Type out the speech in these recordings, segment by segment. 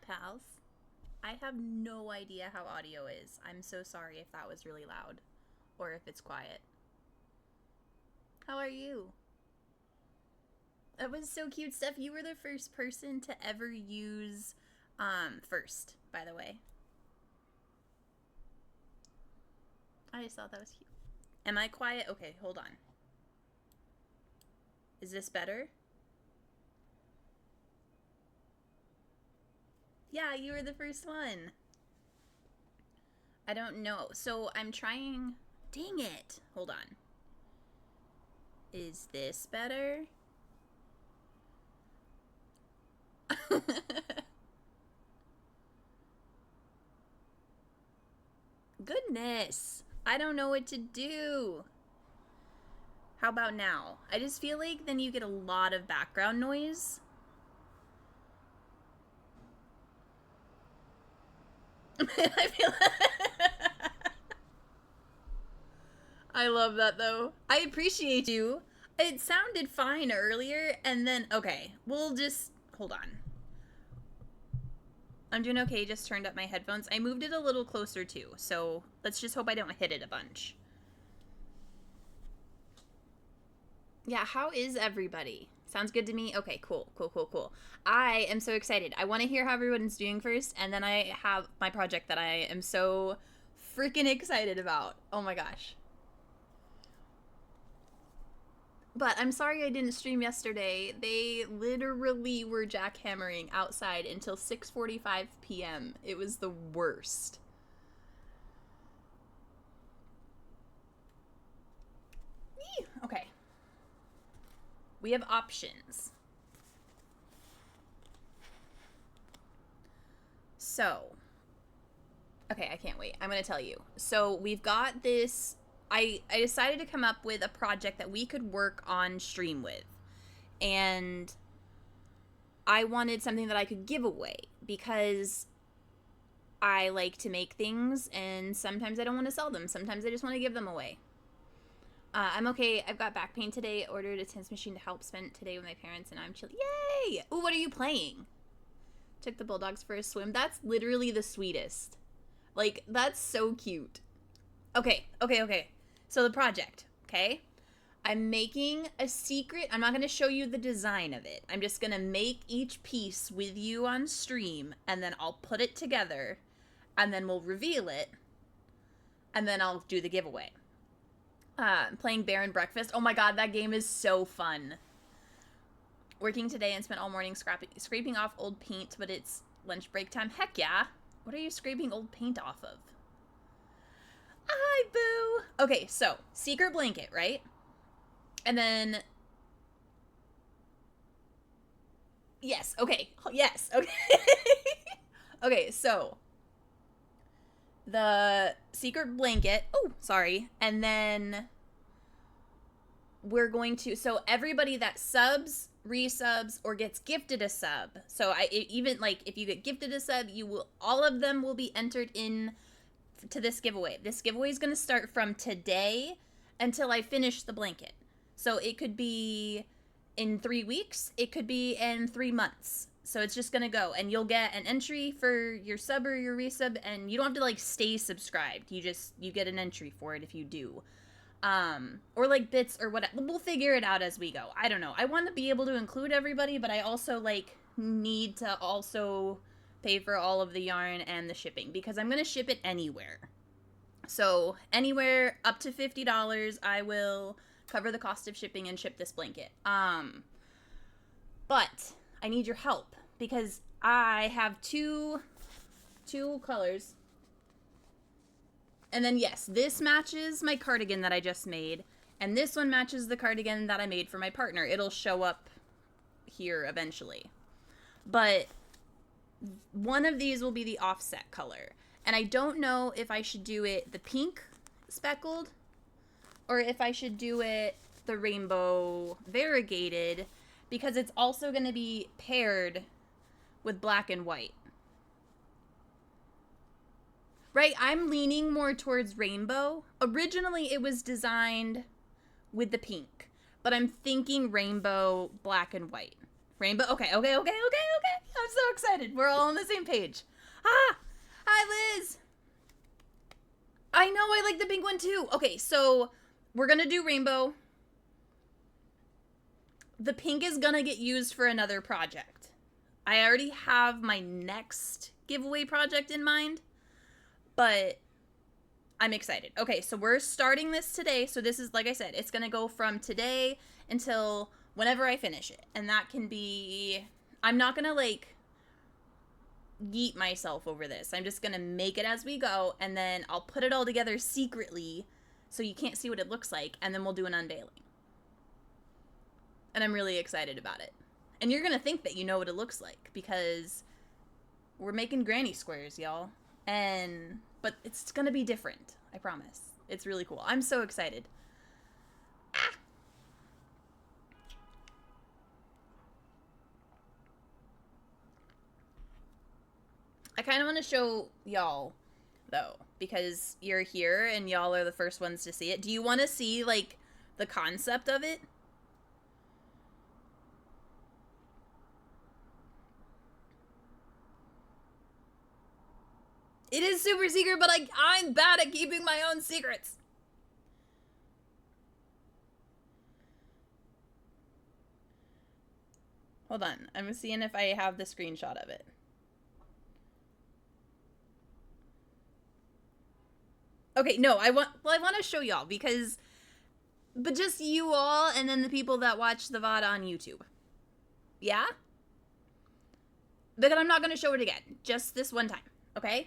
pals. I have no idea how audio is. I'm so sorry if that was really loud or if it's quiet. How are you? That was so cute, Steph. You were the first person to ever use first, by the way. I just thought that was cute. Am I quiet? Okay, hold on. Is this better? Yeah, you were the first one. I don't know. So I'm trying. Dang it. Hold on. Is this better? Goodness. I don't know what to do. How about now? I just feel like then you get a lot of background noise. I feel I love that though. I appreciate you. It sounded fine earlier and then okay, we'll just hold on. I'm doing okay, just turned up my headphones. I moved it a little closer too, so let's just hope I don't hit it a bunch. Yeah, how is everybody? Sounds good to me? Okay, cool. I am so excited. I want to hear how everyone's doing first, and then I have my project that I am so freaking excited about. Oh my gosh. But I'm sorry I didn't stream yesterday. They literally were jackhammering outside until 6:45 p.m. It was the worst. Okay. We have options. So, okay, I can't wait. I'm going to tell you. So, we've got this. I decided to come up with a project that we could work on stream with. And I wanted something that I could give away because I like to make things and sometimes I don't want to sell them. Sometimes I just want to give them away. I'm okay. I've got back pain today. Ordered a tennis machine to help. Spent today with my parents and I'm chill. Yay! Ooh, what are you playing? Took the bulldogs for a swim. That's literally the sweetest. Like, that's so cute. Okay. So the project, okay? I'm making a secret. I'm not going to show you the design of it. I'm just going to make each piece with you on stream, and then I'll put it together, and then we'll reveal it, and then I'll do the giveaway. I'm playing Bear and Breakfast. Oh my god, that game is so fun. Working today and spent all morning scraping off old paint, but it's lunch break time. Heck yeah. What are you scraping old paint off of? Hi, boo. Okay, so secret blanket, right? And then yes, okay. Okay, so the secret blanket. Oh, sorry. And then we're going to, so everybody that subs, resubs, or gets gifted a sub. So even like if you get gifted a sub, all of them will be entered in to this giveaway. This giveaway is going to start from today until I finish the blanket. So it could be in 3 weeks. It could be in 3 months. So it's just going to go. And you'll get an entry for your sub or your resub. And you don't have to, like, stay subscribed. You get an entry for it if you do. Or, like, bits or whatever. We'll figure it out as we go. I don't know. I want to be able to include everybody. But I also, like, need to also pay for all of the yarn and the shipping. Because I'm going to ship it anywhere. So anywhere up to $50, I will cover the cost of shipping and ship this blanket. But I need your help because I have two colors. And then yes, this matches my cardigan that I just made. And this one matches the cardigan that I made for my partner. It'll show up here eventually. But one of these will be the offset color. And I don't know if I should do it the pink speckled or if I should do it the rainbow variegated because it's also going to be paired with black and white. Right? I'm leaning more towards rainbow. Originally, it was designed with the pink, but I'm thinking rainbow, black and white. Rainbow. Okay. I'm so excited. We're all on the same page. Ah! Hi, Liz! I know, I like the pink one too. Okay, so we're gonna do rainbow. The pink is gonna get used for another project. I already have my next giveaway project in mind, but I'm excited. Okay, so we're starting this today. So this is, like I said, it's gonna go from today until whenever I finish it. And that can be, I'm not gonna like yeet myself over this. I'm just gonna make it as we go, and then I'll put it all together secretly so you can't see what it looks like, and then we'll do an unveiling. And I'm really excited about it. And you're gonna think that you know what it looks like, because we're making granny squares, y'all. But it's gonna be different, I promise. It's really cool. I'm so excited. Ah! I kind of want to show y'all, though, because you're here and y'all are the first ones to see it. Do you want to see, like, the concept of it? It is super secret, but I'm bad at keeping my own secrets. Hold on. I'm seeing if I have the screenshot of it. Okay, no, I want to show y'all because, but just you all and then the people that watch the VOD on YouTube. Yeah? But I'm not going to show it again. Just this one time, okay?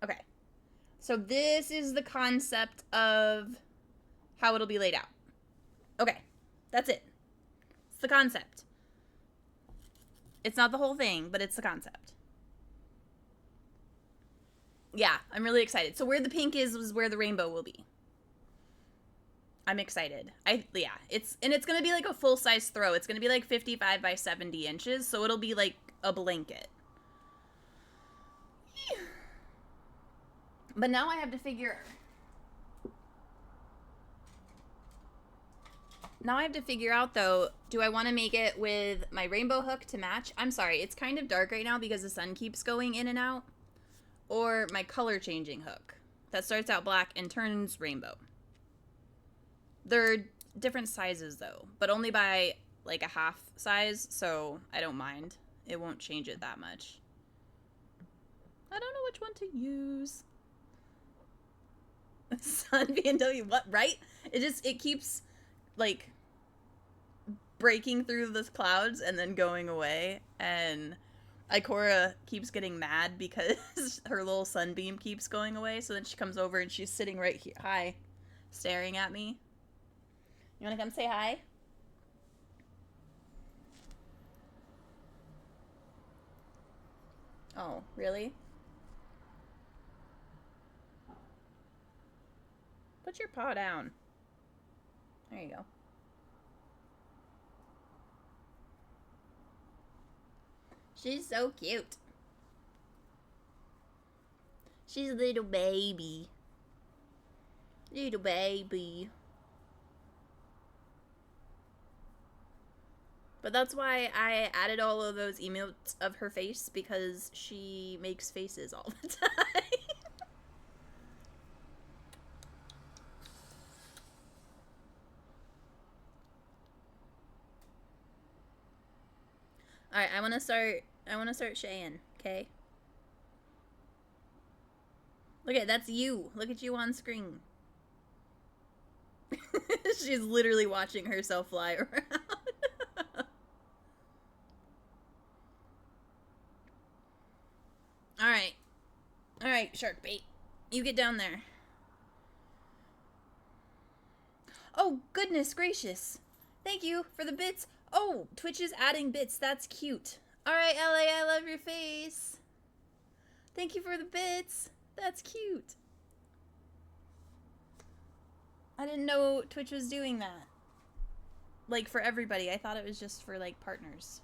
Okay. So this is the concept of how it'll be laid out. Okay. That's it. It's the concept. It's not the whole thing, but it's the concept. Yeah, I'm really excited. So where the pink is where the rainbow will be. I'm excited. It's going to be like a full-size throw. It's going to be like 55 by 70 inches, so it'll be like a blanket. But now I have to figure... Now I have to figure out, though, do I want to make it with my rainbow hook to match? I'm sorry, it's kind of dark right now because the sun keeps going in and out. Or my color changing hook that starts out black and turns rainbow. They're different sizes, though, but only by like a half size, so I don't mind. It won't change it that much. I don't know which one to use. Sun BMW, what, right? It keeps, like, breaking through the clouds and then going away, and Ikora keeps getting mad because her little sunbeam keeps going away, so then she comes over and she's sitting right here, hi, staring at me. You wanna come say hi? Oh, really? Put your paw down. There you go. She's so cute. She's a little baby. Little baby. But that's why I added all of those emotes of her face, because she makes faces all the time. Alright, I wanna start shaying, okay? Look at, that's you. Look at you on screen. She's literally watching herself fly around. Alright. Alright, shark bait. You get down there. Oh, goodness gracious. Thank you for the bits. Oh, Twitch is adding bits. That's cute. Alright, LA, I love your face. Thank you for the bits. That's cute. I didn't know Twitch was doing that. Like, for everybody. I thought it was just for, like, partners.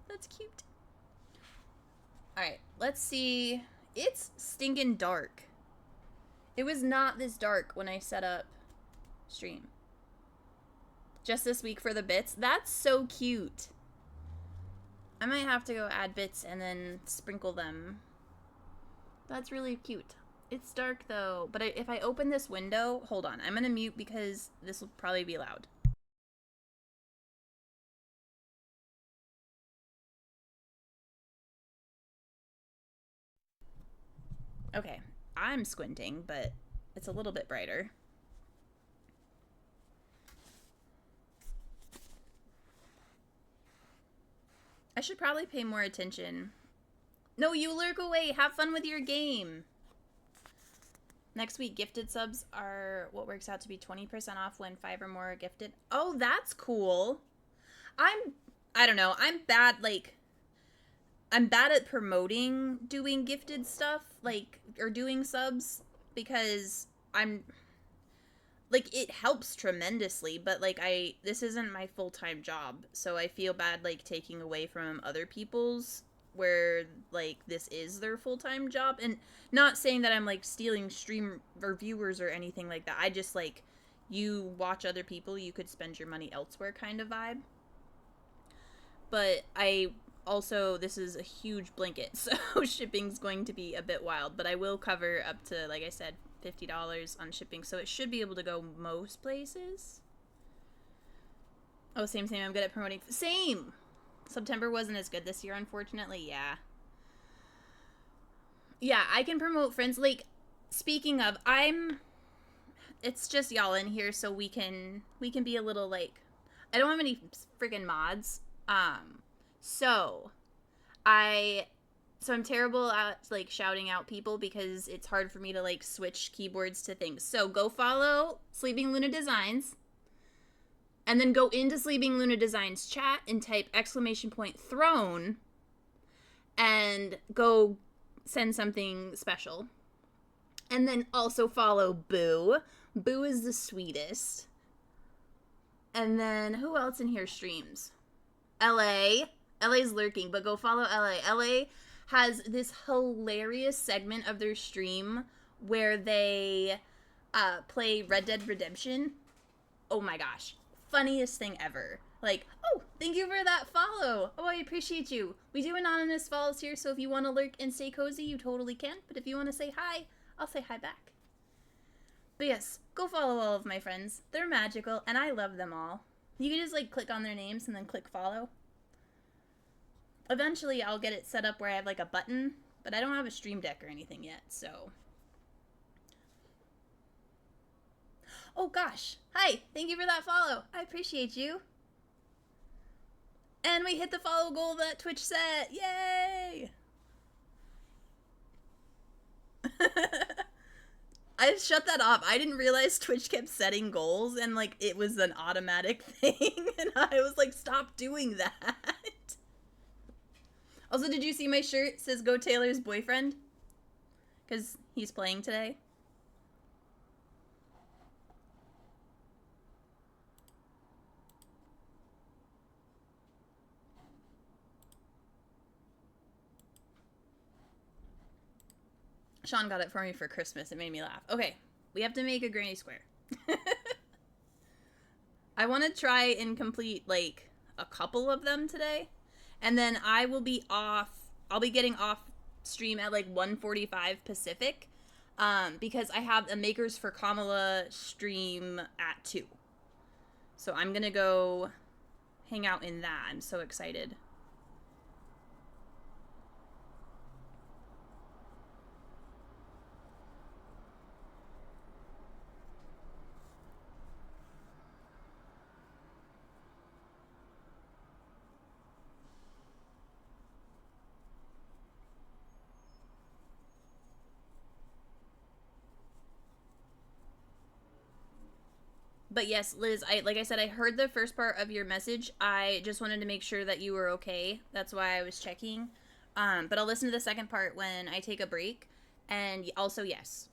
That's cute. Alright, let's see. It's stinking dark. It was not this dark when I set up stream. Just this week for the bits. That's so cute. I might have to go add bits and then sprinkle them. That's really cute. It's dark though, but if I open this window, hold on, I'm gonna mute because this will probably be loud. Okay, I'm squinting, but it's a little bit brighter. I should probably pay more attention. No, you lurk away. Have fun with your game. Next week, gifted subs are what works out to be 20% off when 5 or more are gifted. Oh, that's cool. I don't know. I'm bad at promoting doing gifted stuff, like, or doing subs, because I'm, like, it helps tremendously, but, like, this isn't my full-time job, so I feel bad, like, taking away from other people's, where, like, this is their full-time job, and not saying that I'm, like, stealing stream or viewers or anything like that. I just, like, you watch other people, you could spend your money elsewhere kind of vibe. But also, this is a huge blanket, so shipping's going to be a bit wild, but I will cover up to, like I said, $50 on shipping, so it should be able to go most places. Oh, same. I'm good at promoting. Same! September wasn't as good this year, unfortunately. Yeah. Yeah, I can promote friends. Like, speaking of, it's just y'all in here, so we can be a little, like, I don't have any friggin' mods. So I'm terrible at, like, shouting out people because it's hard for me to, like, switch keyboards to things. So go follow Sleeping Luna Designs, and then go into Sleeping Luna Designs chat and type !throne, and go send something special. And then also follow Boo. Boo is the sweetest. And then who else in here streams? LA's lurking, but go follow LA has this hilarious segment of their stream where they play Red Dead Redemption. Oh my gosh, funniest thing ever. Like, oh, thank you for that follow. Oh, I appreciate you. We do anonymous follows here, so if you want to lurk and stay cozy, you totally can. But if you want to say hi, I'll say hi back. But yes, go follow all of my friends. They're magical, and I love them all. You can just, like, click on their names and then click follow. Eventually, I'll get it set up where I have, like, a button, but I don't have a stream deck or anything yet, so. Oh, gosh. Hi, thank you for that follow. I appreciate you. And we hit the follow goal that Twitch set. Yay! I shut that off. I didn't realize Twitch kept setting goals and, like, it was an automatic thing. And I was like, stop doing that. Also, did you see my shirt? It says Go Taylor's boyfriend. Because he's playing today. Sean got it for me for Christmas. It made me laugh. Okay, we have to make a granny square. I want to try and complete, like, a couple of them today. And then I will be off. I'll be getting off stream at, like, 1:45 Pacific. Because I have a Makers for Kamala stream at 2. So I'm going to go hang out in that. I'm so excited. But yes, Liz, like I said, I heard the first part of your message. I just wanted to make sure that you were okay. That's why I was checking. But I'll listen to the second part when I take a break. And also, yes.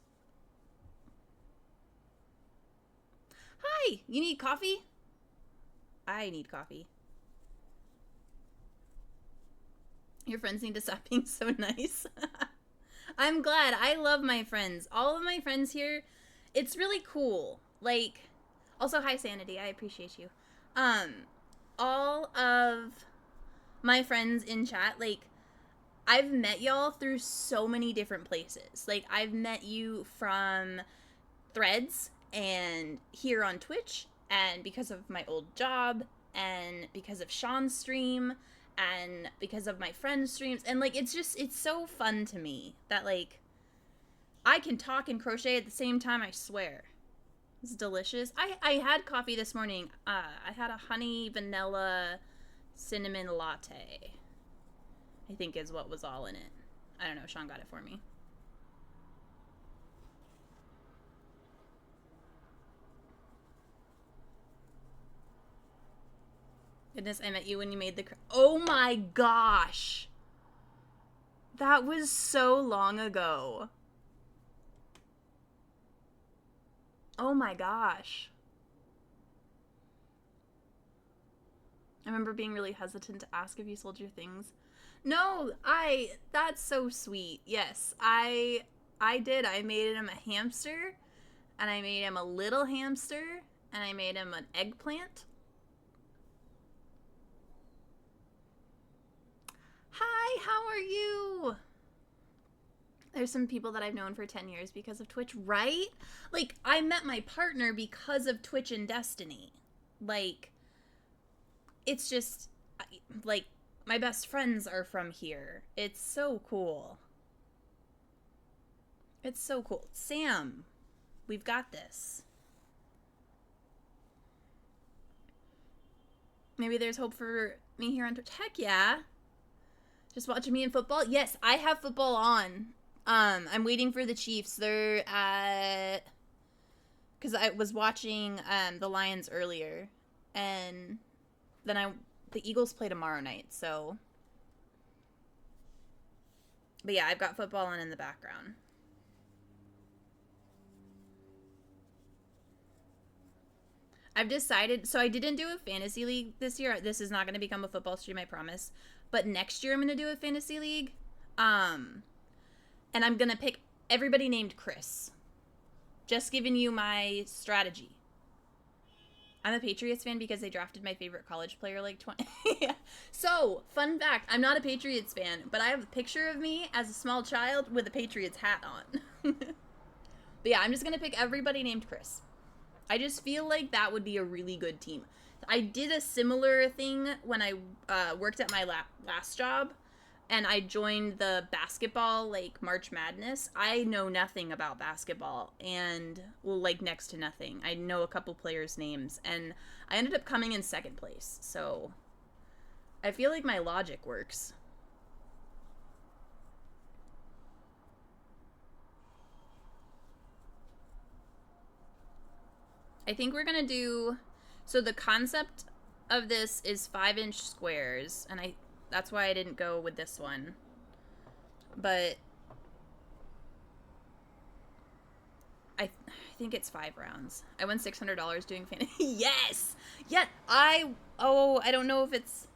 Hi, you need coffee? I need coffee. Your friends need to stop being so nice. I'm glad. I love my friends. All of my friends here, it's really cool. Like, also, hi, Sanity. I appreciate you. All of my friends in chat, like, I've met y'all through so many different places. Like, I've met you from Threads and here on Twitch, and because of my old job, and because of Sean's stream, and because of my friend's streams. And, like, it's so fun to me that, like, I can talk and crochet at the same time, I swear. It's delicious. I had coffee this morning. I had a honey vanilla cinnamon latte, I think is what was all in it. I don't know. Sean got it for me. Goodness, I met you when you made the... Oh my gosh! That was so long ago. Oh my gosh. I remember being really hesitant to ask if you sold your things. No, that's so sweet. Yes, I did. I made him a hamster, and I made him a little hamster, and I made him an eggplant. Hi, how are you? There's some people that I've known for 10 years because of Twitch, right? Like, I met my partner because of Twitch and Destiny. Like, it's just, like, my best friends are from here. It's so cool. It's so cool. Sam, we've got this. Maybe there's hope for me here on Twitch. Heck yeah. Just watching me in football? Yes, I have football on. I'm waiting for the Chiefs. They're at... Because I was watching the Lions earlier. And then the Eagles play tomorrow night, so... But yeah, I've got football on in the background. I've decided... So I didn't do a fantasy league this year. This is not going to become a football stream, I promise. But next year I'm going to do a fantasy league. And I'm going to pick everybody named Chris. Just giving you my strategy. I'm a Patriots fan because they drafted my favorite college player like 20. Yeah. So, fun fact, I'm not a Patriots fan, but I have a picture of me as a small child with a Patriots hat on. But yeah, I'm just going to pick everybody named Chris. I just feel like that would be a really good team. I did a similar thing when I worked at my last job. And I joined the basketball, like, March Madness. I know nothing about basketball, and, well, like, next to nothing. I know a couple players' names, and I ended up coming in second place, so I feel like my logic works. I think we're gonna do... So the concept of this is 5-inch squares, and that's why I didn't go with this one. But I think it's 5 rounds. I won $600 doing fantasy. Yes! Yeah, I don't know if it's...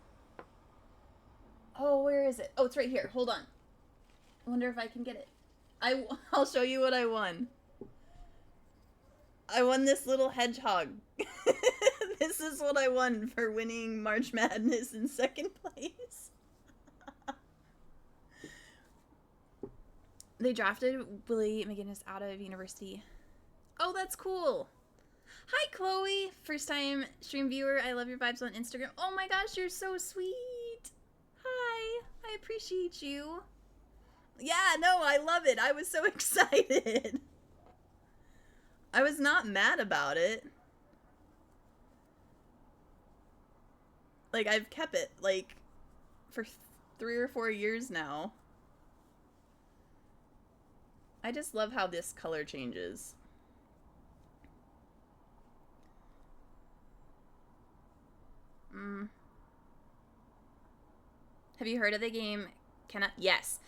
Oh, where is it? Oh, it's right here. Hold on. I wonder if I can get it. I'll show you what I won. I won this little hedgehog. This is what I won for winning March Madness in second place. They drafted Willie McGinnis out of university. Oh, that's cool. Hi, Chloe. First time stream viewer. I love your vibes on Instagram. Oh my gosh, you're so sweet. Hi. I appreciate you. Yeah, no, I love it. I was so excited. I was not mad about it. Like, I've kept it, like, for 3 or 4 years now. I just love how this color changes. Have you heard of the game? Yes.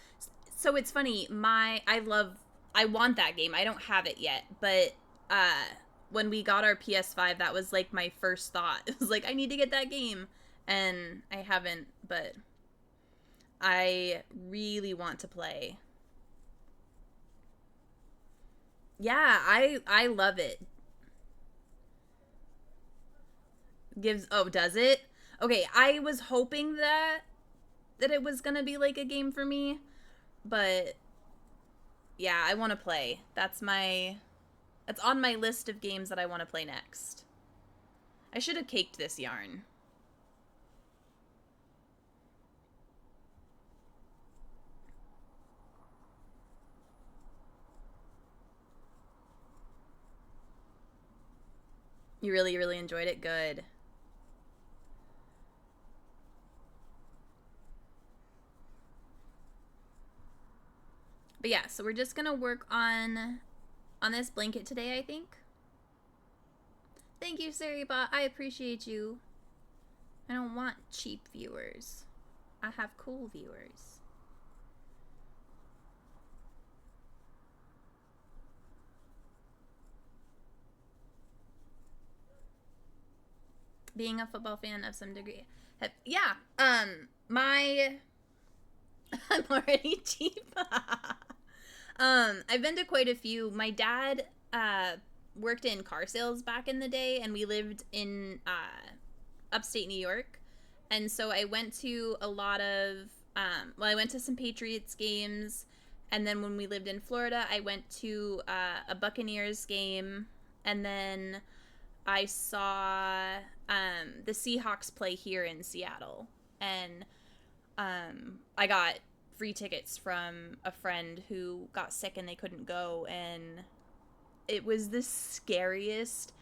So it's funny, I want that game. I don't have it yet, but, when we got our PS5, that was, like, my first thought. It was like, I need to get that game. And I haven't, but I really want to play. Yeah, I love it. Does it? Okay, I was hoping that that it was gonna be like a game for me, but yeah, I want to play. That's on my list of games that I want to play next. I should have caked this yarn. You really, really enjoyed it? Good. But yeah, so we're just gonna work on this blanket today, I think. Thank you, Saribot. I appreciate you. I don't want cheap viewers. I have cool viewers. Being a football fan of some degree. Yeah. My I'm already cheap. I've been to quite a few. My dad worked in car sales back in the day, and we lived in upstate New York. And so I went to a lot of I went to some Patriots games, and then when we lived in Florida, I went to a Buccaneers game, and then I saw the Seahawks play here in Seattle, and I got free tickets from a friend who got sick and they couldn't go, and it was the scariest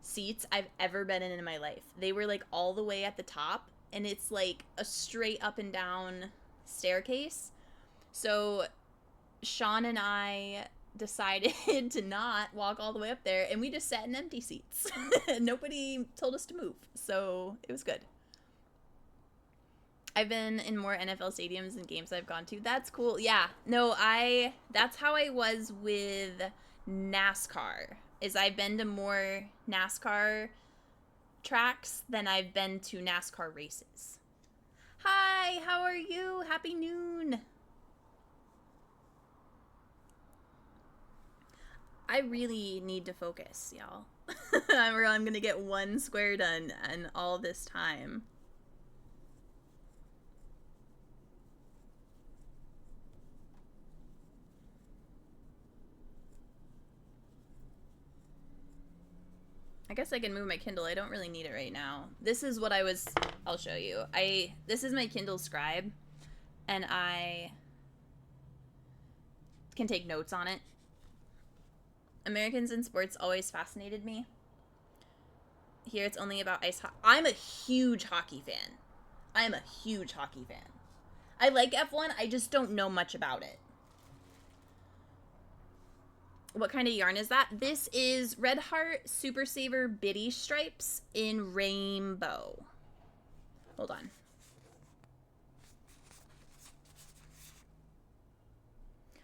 seats I've ever been in my life. They were like all the way at the top, and it's like a straight up and down staircase. So Sean and I decided to not walk all the way up there, and we just sat in empty seats. Nobody told us to move, so it was good. I've been in more NFL stadiums and games I've gone to. That's cool. Yeah. No, that's how I was with NASCAR. Is I've been to more NASCAR tracks than I've been to NASCAR races. Hi, how are you? Happy noon. I really need to focus, y'all. I'm going to get one square done in all this time. I guess I can move my Kindle. I don't really need it right now. This is what I'll show you. This is my Kindle Scribe, and I can take notes on it. Americans in sports always fascinated me. Here it's only about ice hockey. I'm a huge hockey fan. I like F1, I just don't know much about it. What kind of yarn is that? This is Red Heart Super Saver Biddy Stripes in Rainbow. Hold on.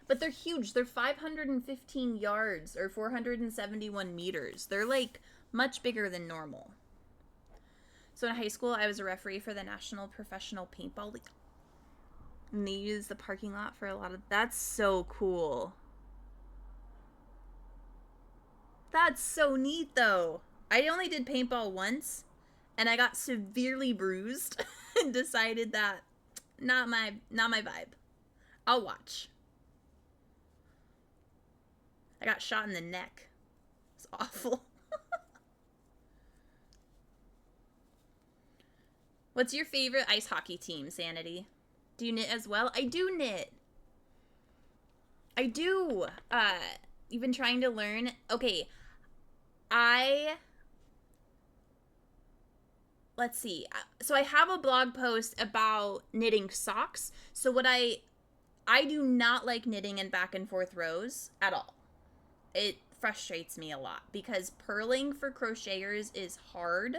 But they're huge. They're 515 yards or 471 meters. They're like much bigger than normal. So in high school, I was a referee for the National Professional Paintball League. And they use the parking lot for a lot of... That's so cool. That's so neat, though. I only did paintball once, and I got severely bruised and decided that not my vibe. I'll watch. I got shot in the neck. It's awful. What's your favorite ice hockey team, Sanity? Do you knit as well? I do knit. I do. You've been trying to learn? Okay. Let's see. So I have a blog post about knitting socks. So what I do not like knitting in back and forth rows at all. It frustrates me a lot because purling for crocheters is hard.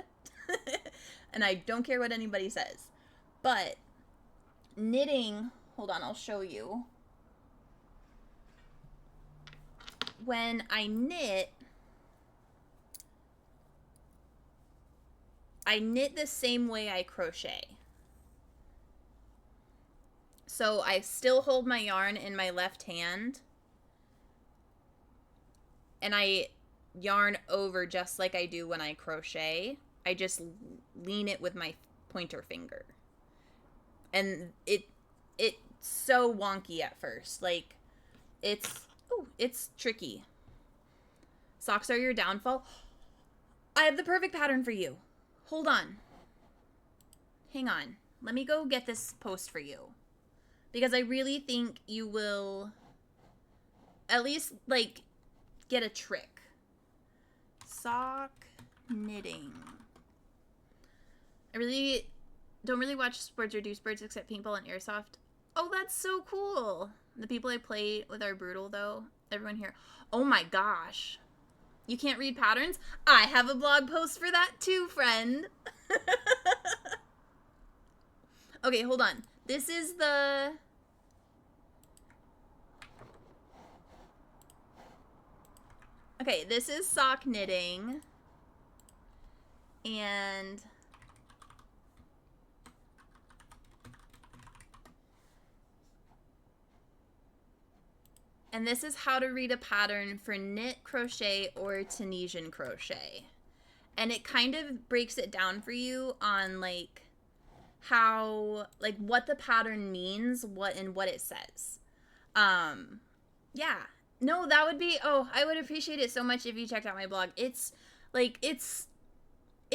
And I don't care what anybody says. But knitting, hold on, I'll show you. When I knit the same way I crochet. So I still hold my yarn in my left hand, and I yarn over just like I do when I crochet. I just lean it with my pointer finger. And it's so wonky at first. Like, it's tricky. Socks are your downfall. I have the perfect pattern for you. Hold on. Hang on. Let me go get this post for you. Because I really think you will at least, like, get a trick. Sock knitting. I really don't really watch sports or do sports except paintball and airsoft. Oh, that's so cool. The people I play with are brutal, though. Everyone here. Oh my gosh. You can't read patterns? I have a blog post for that too, friend. Okay, hold on. This is the... Okay, this is sock knitting. And... And this is how to read a pattern for knit crochet or Tunisian crochet. And it kind of breaks it down for you on like how, like what the pattern means, what it says. Yeah. No, that would be, oh, I would appreciate it so much if you checked out my blog. It's like, it's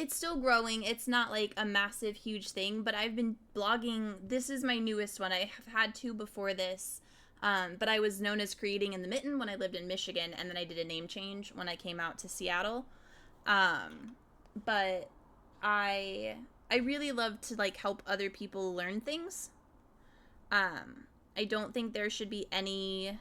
still growing. It's not like a massive, huge thing, but I've been blogging. This is my newest one. I have had two before this. But I was known as Creating in the Mitten when I lived in Michigan, and then I did a name change when I came out to Seattle. But I really love to like help other people learn things. I don't think there should be any,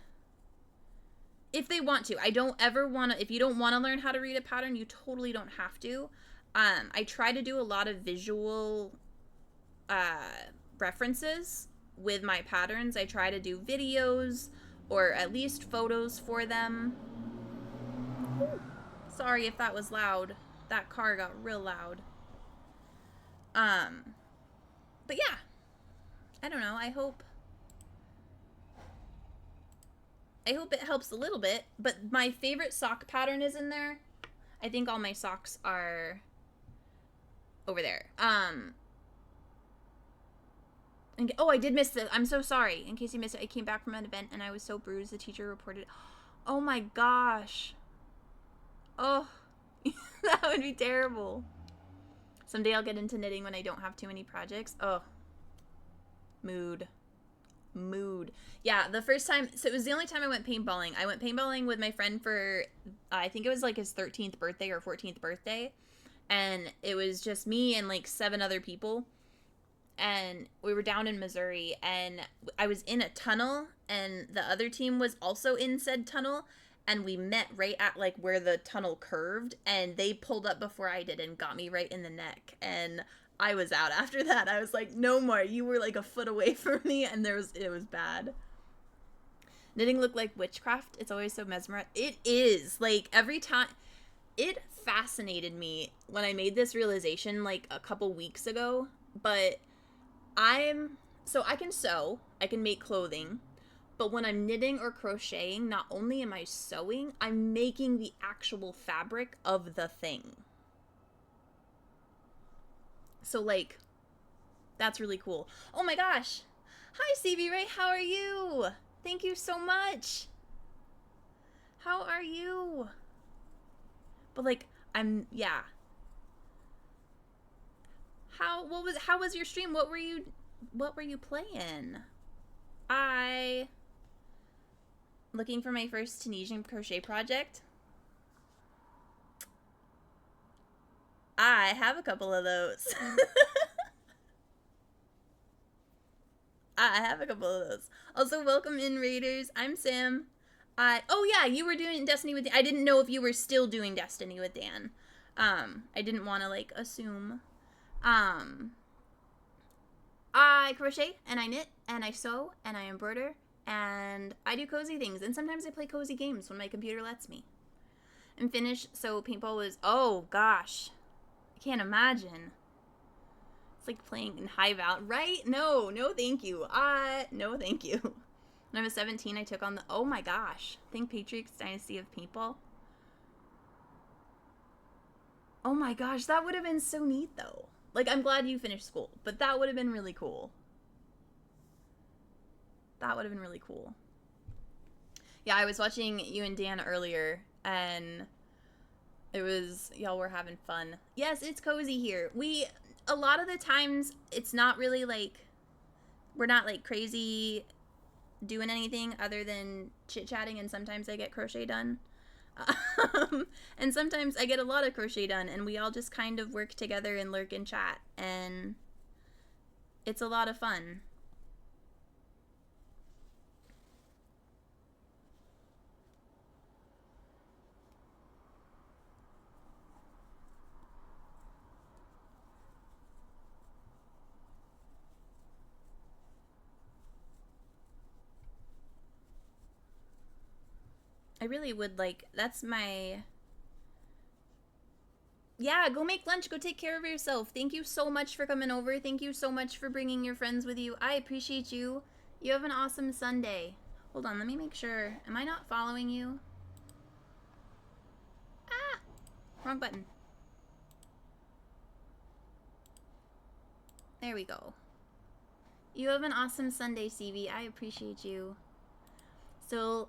if they want to. I don't ever want to, if you don't want to learn how to read a pattern, you totally don't have to. I try to do a lot of visual references with my patterns. I try to do videos or at least photos for them. Ooh, sorry if that was loud. That car got real loud. But yeah, I don't know. I hope it helps a little bit, but my favorite sock pattern is in there. I think all my socks are over there. And, oh, I did miss it. I'm so sorry. In case you missed it, I came back from an event and I was so bruised. The teacher reported. Oh my gosh. Oh, that would be terrible. Someday I'll get into knitting when I don't have too many projects. Oh, mood. Yeah, the first time, so it was the only time I went paintballing. I went paintballing with my friend for, I think it was like his 13th birthday or 14th birthday. And it was just me and like 7 other people. And we were down in Missouri, and I was in a tunnel, and the other team was also in said tunnel, and we met right at like where the tunnel curved, and they pulled up before I did and got me right in the neck, and I was out after that. I was like, no more. You were like a foot away from me, and it was bad. Knitting looked like witchcraft. It's always so mesmerizing. It is. Like every time, it fascinated me when I made this realization like a couple weeks ago, but so I can sew, I can make clothing, but when I'm knitting or crocheting, not only am I sewing, I'm making the actual fabric of the thing. So like, that's really cool. Oh my gosh. Hi, CB Ray, how are you? Thank you so much. How are you? But like, yeah. How was your stream? What were you playing? Looking for my first Tunisian crochet project. I have a couple of those. I have a couple of those. Also, welcome in, Raiders. I'm Sam. Oh yeah, you were doing Destiny with Dan. I didn't know if you were still doing Destiny with Dan. I didn't want to like assume. I crochet and I knit and I sew and I embroider and I do cozy things, and sometimes I play cozy games when my computer lets me. I'm finished, so paintball was, oh gosh, I can't imagine. It's like playing in high val, right? No thank you. No thank you. When I was 17, I took on the, oh my gosh, think Patriots Dynasty of Paintball. Oh my gosh, that would have been so neat though. Like, I'm glad you finished school, but that would have been really cool. That would have been really cool. Yeah, I was watching you and Dan earlier, and y'all were having fun. Yes, it's cozy here. A lot of the times, it's not really like, we're not like crazy doing anything other than chit-chatting, and sometimes I get crochet done. And sometimes I get a lot of crochet done, and we all just kind of work together and lurk and chat, and it's a lot of fun. I really would like, that's my, yeah, go make lunch, go take care of yourself. Thank you so much for coming over. Thank you so much for bringing your friends with you. I appreciate you. You have an awesome Sunday. Hold on, let me make sure. Am I not following you? Ah, wrong button. There we go. You have an awesome Sunday, CV. I appreciate you. Still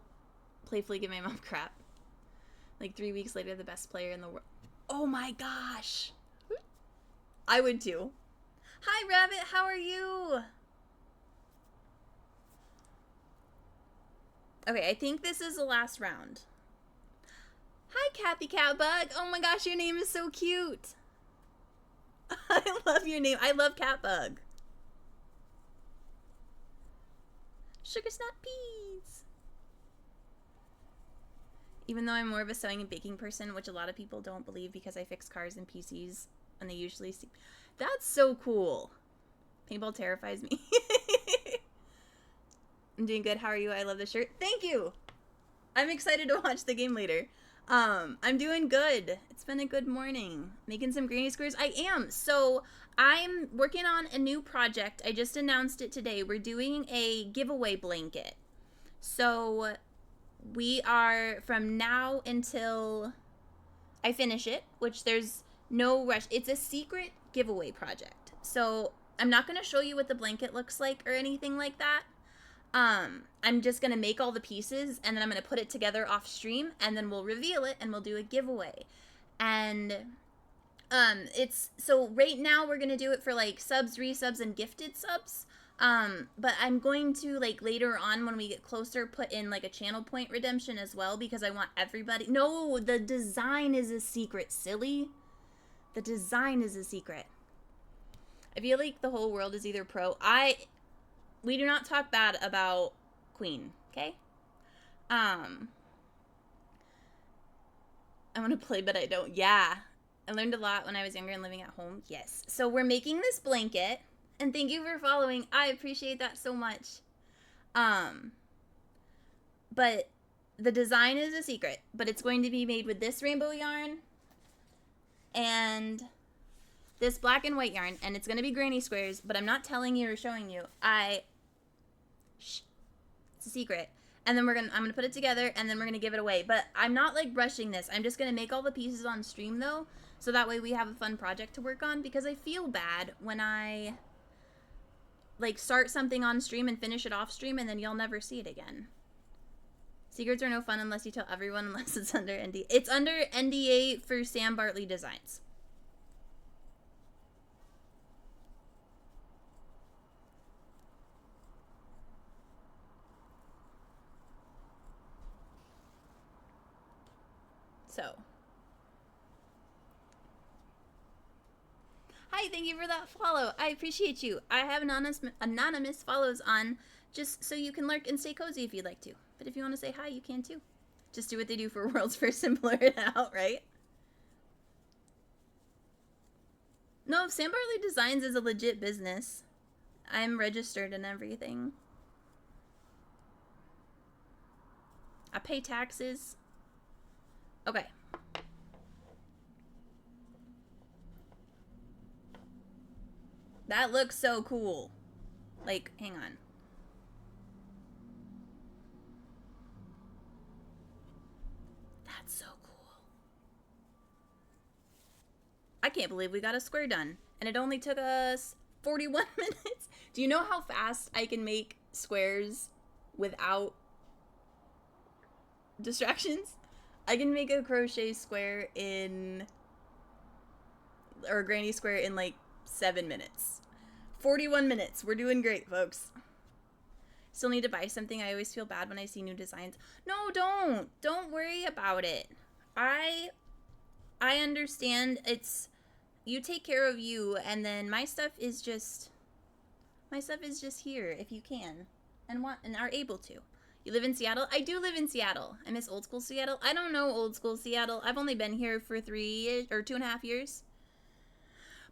playfully give my mom crap. Like 3 weeks later, the best player in the world. Oh my gosh. I would too. Hi, Rabbit. How are you? Okay, I think this is the last round. Hi, Kathy Catbug. Oh my gosh, your name is so cute. I love your name. I love Catbug. Sugar Snap Peas. Even though I'm more of a sewing and baking person, which a lot of people don't believe because I fix cars and PCs, and they usually see. That's so cool. Paintball terrifies me. I'm doing good. How are you? I love the shirt. Thank you. I'm excited to watch the game later. I'm doing good. It's been a good morning. Making some granny squares. I am. So I'm working on a new project. I just announced it today. We're doing a giveaway blanket. So we are, from now until I finish it, which there's no rush. It's a secret giveaway project. So I'm not going to show you what the blanket looks like or anything like that. I'm just going to make all the pieces, and then I'm going to put it together off stream, and then we'll reveal it, and we'll do a giveaway. And it's, so right now we're going to do it for like subs, resubs, and gifted subs. But I'm going to, like, later on when we get closer, put in like a channel point redemption as well, because I want everybody. No, the design is a secret, silly. The design is a secret. I feel like the whole world is either pro. We do not talk bad about Queen, okay? I want to play, but I don't. Yeah. I learned a lot when I was younger and living at home. Yes. So we're making this blanket, and thank you for following. I appreciate that so much. But the design is a secret, but it's going to be made with this rainbow yarn and this black and white yarn, and it's going to be granny squares, but I'm not telling you or showing you. Shh. It's a secret. And then I'm going to put it together, and then we're going to give it away. But I'm not, like, rushing this. I'm just going to make all the pieces on stream, though, so that way we have a fun project to work on, because I feel bad when I, like, start something on stream and finish it off stream, and then you'll never see it again. Secrets are no fun unless you tell everyone, unless it's under NDA. It's under NDA for Sean Bartley Designs. So. Hi, thank you for that follow. I appreciate you. I have anonymous follows on just so you can lurk and stay cozy if you'd like to. But if you want to say hi, you can too. Just do what they do for World's First and blur it out, right? No, Sam Bartley Designs is a legit business. I'm registered and everything. I pay taxes. Okay. That looks so cool. Like, hang on. That's so cool. I can't believe we got a square done. And it only took us 41 minutes. Do you know how fast I can make squares without distractions, I can make a crochet square or a granny square in like 7 minutes. 41 minutes. We're doing great, folks. Still need to buy something. I always feel bad when I see new designs. No, don't. Don't worry about it. I understand. It's, you take care of you, and then my stuff is just here if you can and want and are able to. You live in Seattle? I do live in Seattle. I miss old school Seattle. I don't know old school Seattle. I've only been here for 2.5 years.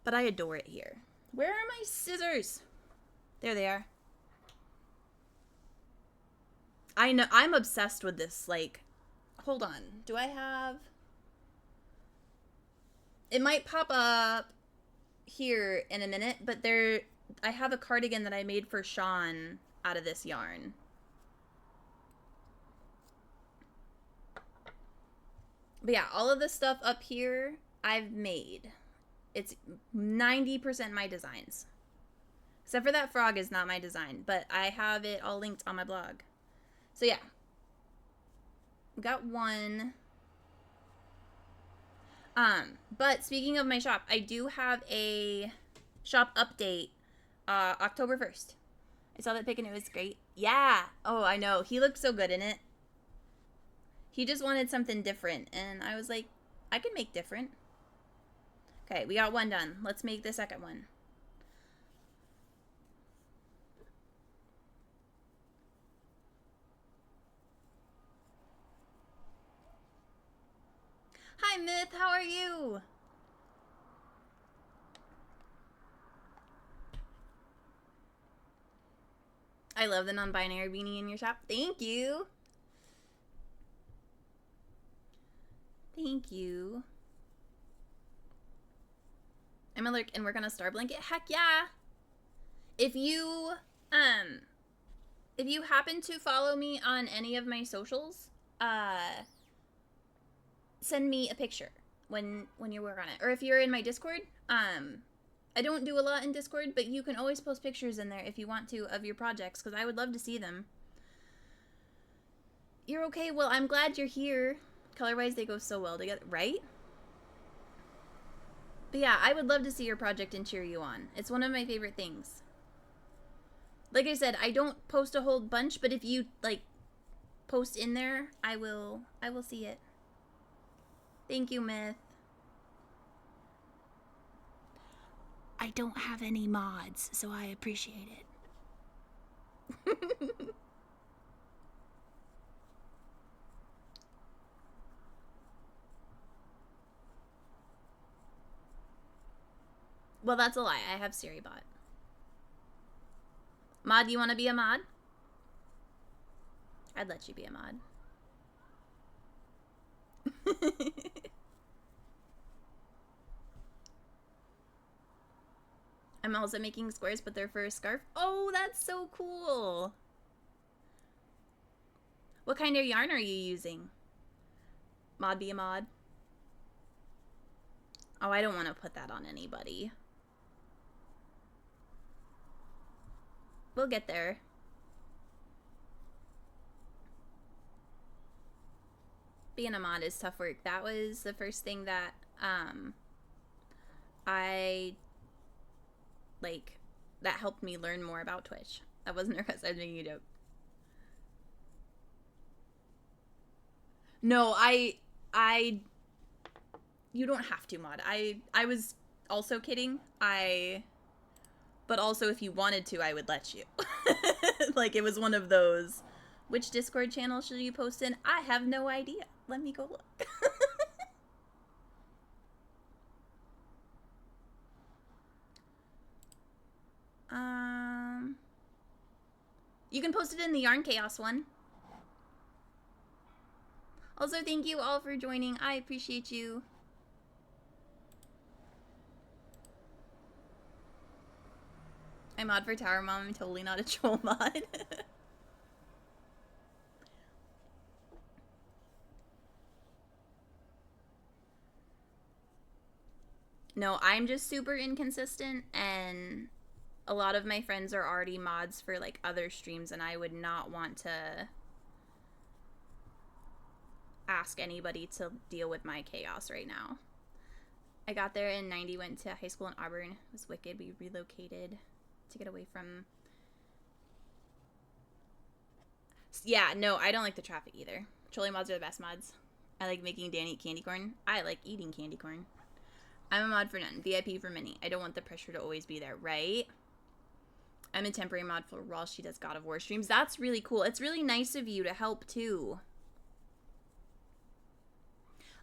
But I adore it here. Where are my scissors? There they are. I know, I'm obsessed with this, like, hold on. Do I have... It might pop up here in a minute, but I have a cardigan that I made for Sean out of this yarn. But yeah, all of the stuff up here I've made. It's 90% my designs. Except for that frog is not my design, but I have it all linked on my blog. So yeah. We got one. But speaking of my shop, I do have a shop update October 1st. I saw that pic and it was great. Yeah. Oh, I know. He looked so good in it. He just wanted something different, and I was like, I can make different. Okay, we got one done. Let's make the second one. Hi, Myth. How are you? I love the non-binary beanie in your shop. Thank you. Thank you. I'm a lurk and work on a star blanket. Heck yeah. If you happen to follow me on any of my socials, send me a picture when you work on it. Or if you're in my Discord, I don't do a lot in Discord, but you can always post pictures in there if you want to of your projects, because I would love to see them. You're okay? Well, I'm glad you're here. Color-wise, they go so well together, right? But yeah, I would love to see your project and cheer you on. It's one of my favorite things. Like I said, I don't post a whole bunch, but if you, like, post in there, I will see it. Thank you, Myth. I don't have any mods, so I appreciate it. Well, that's a lie. I have SiriBot. Mod, you want to be a mod? I'd let you be a mod. I'm also making squares, but they're for a scarf. Oh, that's so cool. What kind of yarn are you using? Mod be a mod. Oh, I don't want to put that on anybody. We'll get there. Being a mod is tough work. That was the first thing that that helped me learn more about Twitch. That wasn't because I was making a joke. No, you don't have to mod. I was also kidding. But also if you wanted to, I would let you. Like, it was one of those, which Discord channel should you post in? I have no idea. Let me go look. You can post it in the Yarn Chaos one. Also, thank you all for joining. I appreciate you. I mod for Tower Mom. I'm totally not a troll mod. No, I'm just super inconsistent, and a lot of my friends are already mods for like other streams, and I would not want to ask anybody to deal with my chaos right now. I got there in 90, went to high school in Auburn. It was wicked. We relocated to get away from... Yeah, no, I don't like the traffic either. Trolling mods are the best mods. I like making Dan eat candy corn. I like eating candy corn. I'm a mod for none. VIP for many. I don't want the pressure to always be there, right? I'm a temporary mod for while she does God of War streams. That's really cool. It's really nice of you to help, too.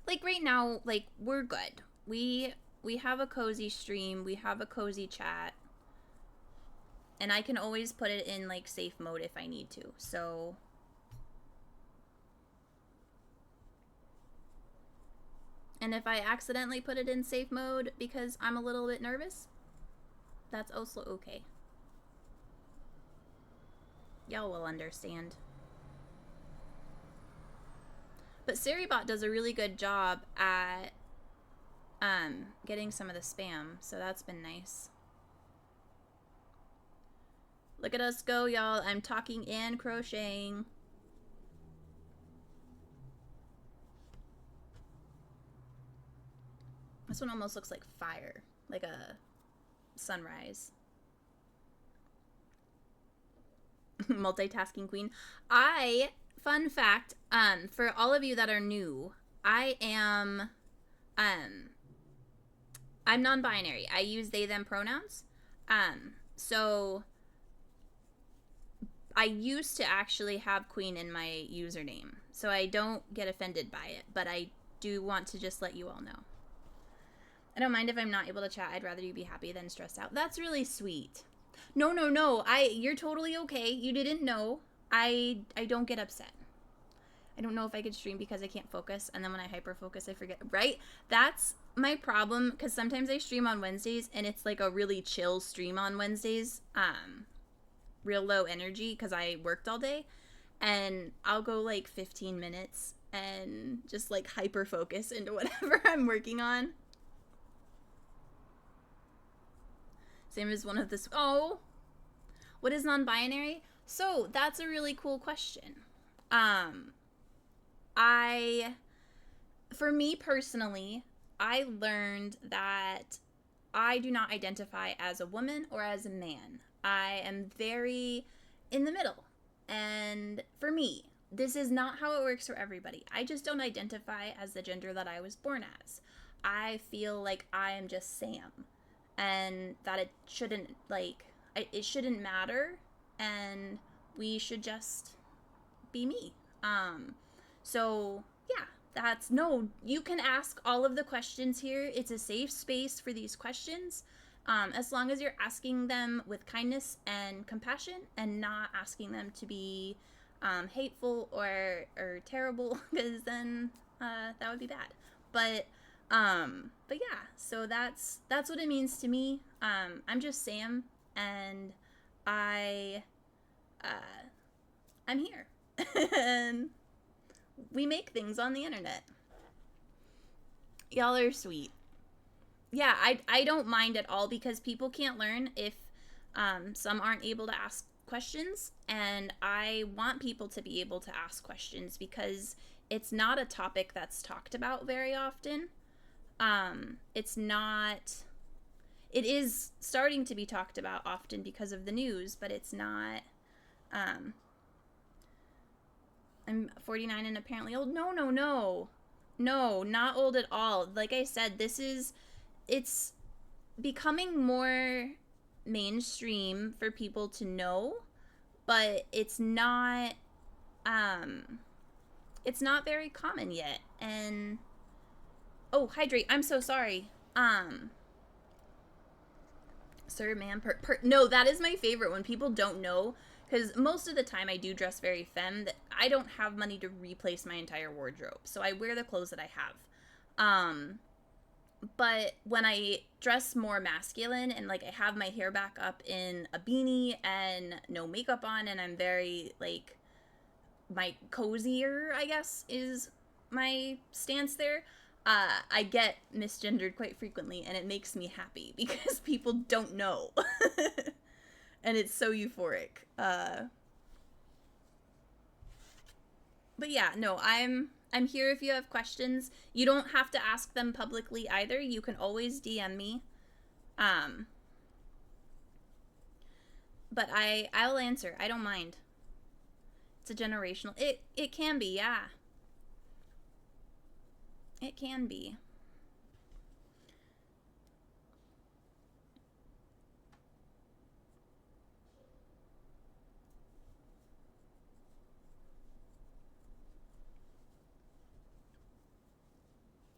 Like, right now, like, we're good. We have a cozy stream. We have a cozy chat. And I can always put it in, like, safe mode if I need to. So... And if I accidentally put it in safe mode because I'm a little bit nervous, that's also okay. Y'all will understand. But Seribot does a really good job at getting some of the spam, so that's been nice. Look at us go, y'all. I'm talking and crocheting. This one almost looks like fire, like a sunrise. Multitasking queen. Fun fact, for all of you that are new, I'm non-binary. I use they, them pronouns. So I used to actually have queen in my username, so I don't get offended by it, but I do want to just let you all know. I don't mind if I'm not able to chat. I'd rather you be happy than stressed out. That's really sweet. No. You're totally okay. You didn't know. I don't get upset. I don't know if I could stream because I can't focus, and then when I hyper focus, I forget. Right? That's my problem, because sometimes I stream on Wednesdays, and it's like a really chill stream on Wednesdays. Real low energy because I worked all day, and I'll go like 15 minutes and just like hyper focus into whatever I'm working on. Same as one of this. Oh, what is non-binary? So that's a really cool question. For me personally, I learned that I do not identify as a woman or as a man. I am very in the middle. And for me, this is not how it works for everybody. I just don't identify as the gender that I was born as. I feel like I am just Sam. And that it shouldn't matter, and we should just be me. So yeah, you can ask all of the questions here. It's a safe space for these questions, as long as you're asking them with kindness and compassion, and not asking them to be hateful or terrible, because then that would be bad. But yeah, so that's what it means to me. I'm just Sam, and I'm here. And we make things on the internet. Y'all are sweet. Yeah, I don't mind at all, because people can't learn if some aren't able to ask questions, and I want people to be able to ask questions, because it's not a topic that's talked about very often. It is starting to be talked about often because of the news, but it's not, I'm 49 and apparently old. No, not old at all. Like I said, it's becoming more mainstream for people to know, but it's not very common yet. And oh, hydrate. I'm so sorry. Sir, ma'am, no, that is my favorite when people don't know, because most of the time I do dress very femme. That I don't have money to replace my entire wardrobe, so I wear the clothes that I have. But when I dress more masculine, and like I have my hair back up in a beanie and no makeup on, and I'm very like, my cozier, I guess, is my stance there. I get misgendered quite frequently, and it makes me happy because people don't know. and it's so euphoric. But yeah, no, I'm here if you have questions. You don't have to ask them publicly either. You can always DM me. But I'll answer. I don't mind. It's a generational. It can be, yeah. It can be.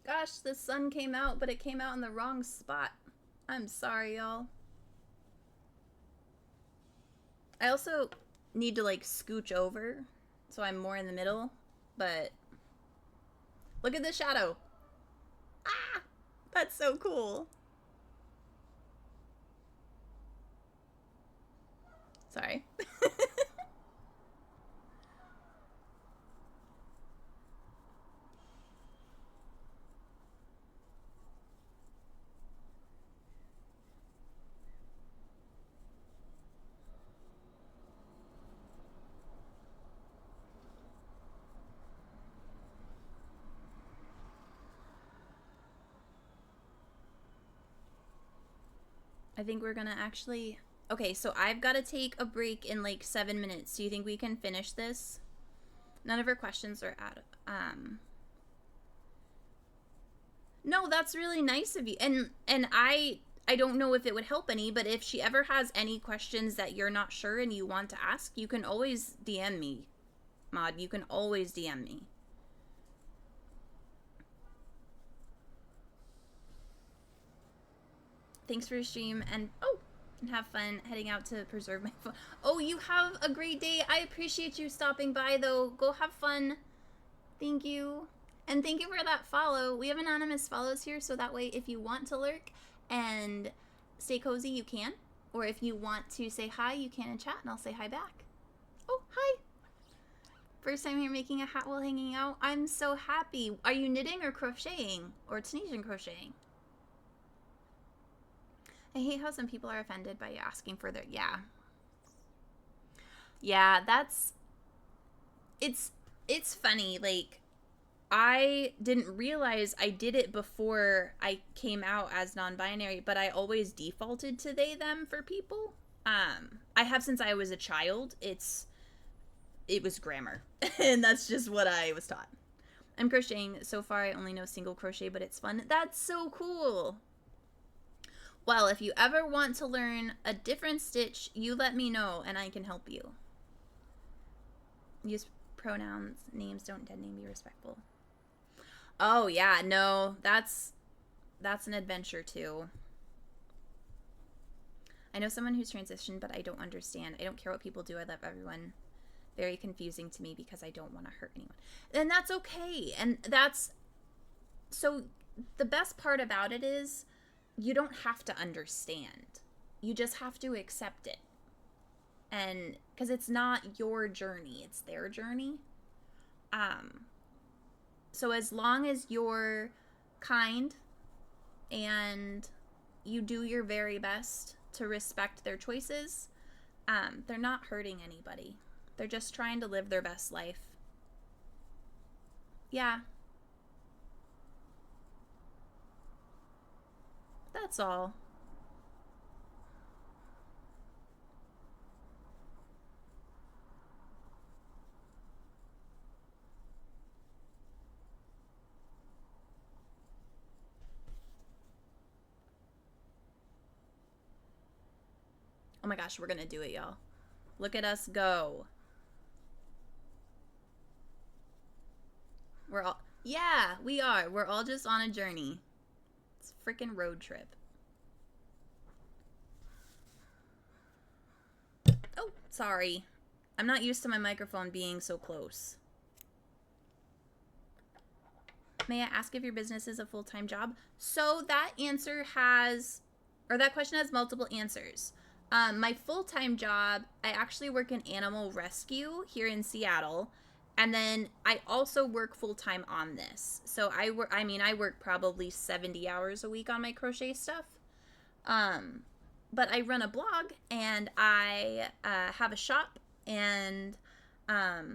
Gosh, the sun came out, but it came out in the wrong spot. I'm sorry, y'all. I also need to like scooch over so I'm more in the middle, but look at the shadow. Ah, that's so cool. Sorry. I think we're gonna actually... Okay, so I've got to take a break in like 7 minutes. Do you think we can finish this? None of her questions are out. No, that's really nice of you. And I don't know if it would help any, but if she ever has any questions that you're not sure and you want to ask, you can always DM me. Maud, you can always DM me. Thanks for your stream, and have fun heading out to preserve my phone. Oh, you have a great day. I appreciate you stopping by, though. Go have fun. Thank you. And thank you for that follow. We have anonymous follows here, so that way if you want to lurk and stay cozy, you can. Or if you want to say hi, you can in chat, and I'll say hi back. Oh, hi. First time here making a hat while hanging out. I'm so happy. Are you knitting or crocheting? Or Tunisian crocheting? I hate how some people are offended by asking for their... Yeah. Yeah, that's... It's funny, like, I didn't realize I did it before I came out as non-binary, but I always defaulted to they, them for people. I have since I was a child. It was grammar, and that's just what I was taught. I'm crocheting. So far, I only know single crochet, but it's fun. That's so cool. Well, if you ever want to learn a different stitch, you let me know, and I can help you. Use pronouns, names, don't dead name, be respectful. Oh, yeah, no, that's an adventure, too. I know someone who's transitioned, but I don't understand. I don't care what people do. I love everyone. Very confusing to me because I don't want to hurt anyone. And that's okay. And that's... So, the best part about it is... You don't have to understand. You just have to accept it. And because it's not your journey, it's their journey. So as long as you're kind and you do your very best to respect their choices, they're not hurting anybody. They're just trying to live their best life. Yeah. That's all. Oh my gosh, we're gonna do it, y'all. Look at us go. We're all... Yeah, we are. We're all just on a journey. It's a freaking road trip. Oh, sorry. I'm not used to my microphone being so close. May I ask if your business is a full-time job? So that answer has, or that question has multiple answers. My full-time job, I actually work in animal rescue here in Seattle. And then I also work full-time on this. So I work probably 70 hours a week on my crochet stuff. but I run a blog and I have a shop and have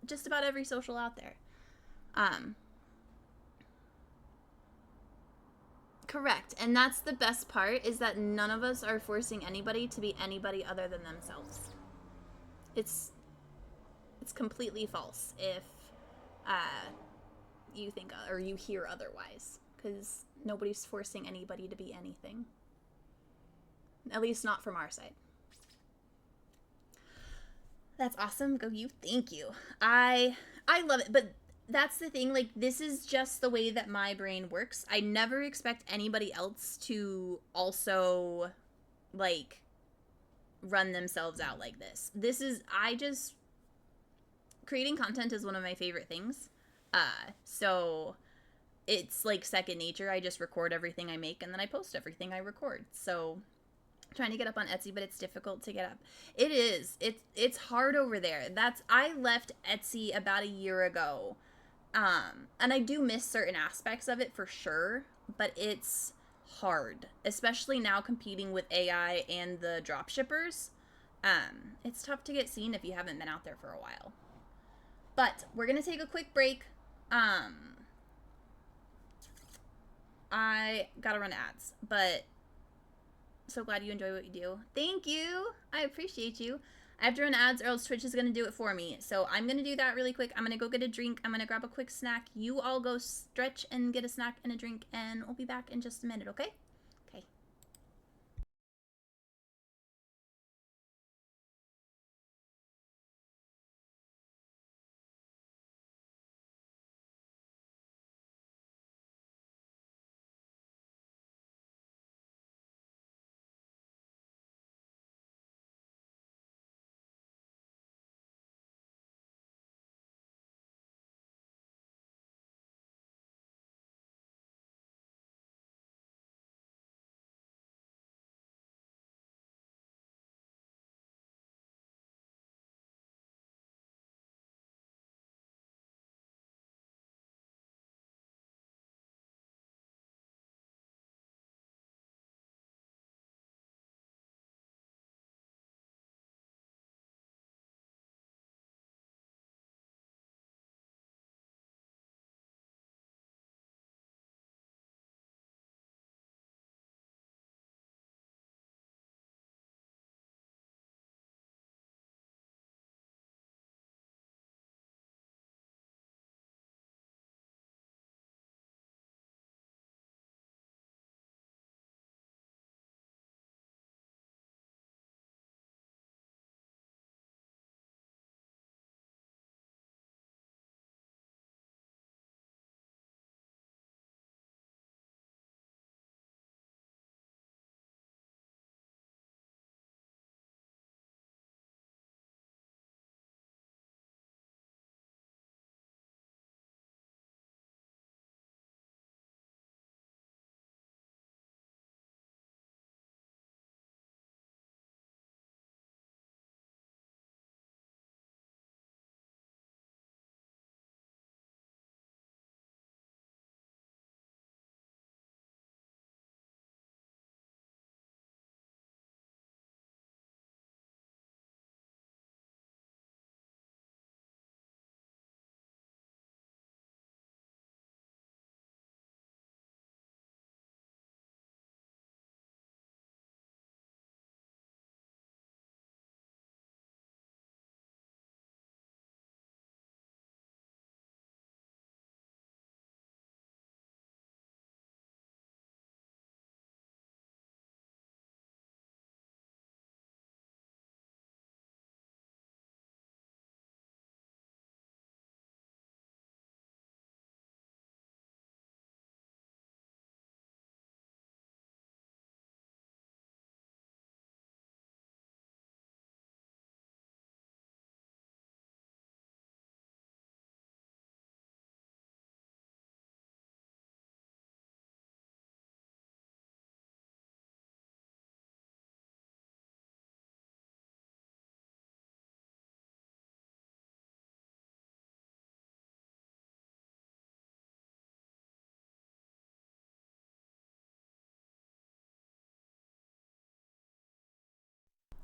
just about every social out there. Um, Correct. And that's the best part, is that none of us are forcing anybody to be anybody other than themselves. It's it's completely false if you think or you hear otherwise, because nobody's forcing anybody to be anything. At least not from our side. That's awesome. Go you. Thank you. I love it, but that's the thing, like, this is just the way that my brain works. I never expect anybody else to also, like, run themselves out like this. I just, creating content is one of my favorite things. So it's like second nature. I just record everything I make and then I post everything I record. So trying to get up on Etsy, but it's difficult to get up. It is. It's hard over there. I left Etsy about a year ago. And I do miss certain aspects of it for sure, but it's hard, especially now competing with AI and the drop shippers. It's tough to get seen if you haven't been out there for a while. But we're gonna take a quick break. I gotta run ads, but so glad you enjoy what you do. Thank you. I appreciate you. I have to run ads or else Twitch is going to do it for me. So I'm going to do that really quick. I'm going to go get a drink. I'm going to grab a quick snack. You all go stretch and get a snack and a drink, and we'll be back in just a minute, okay? Okay.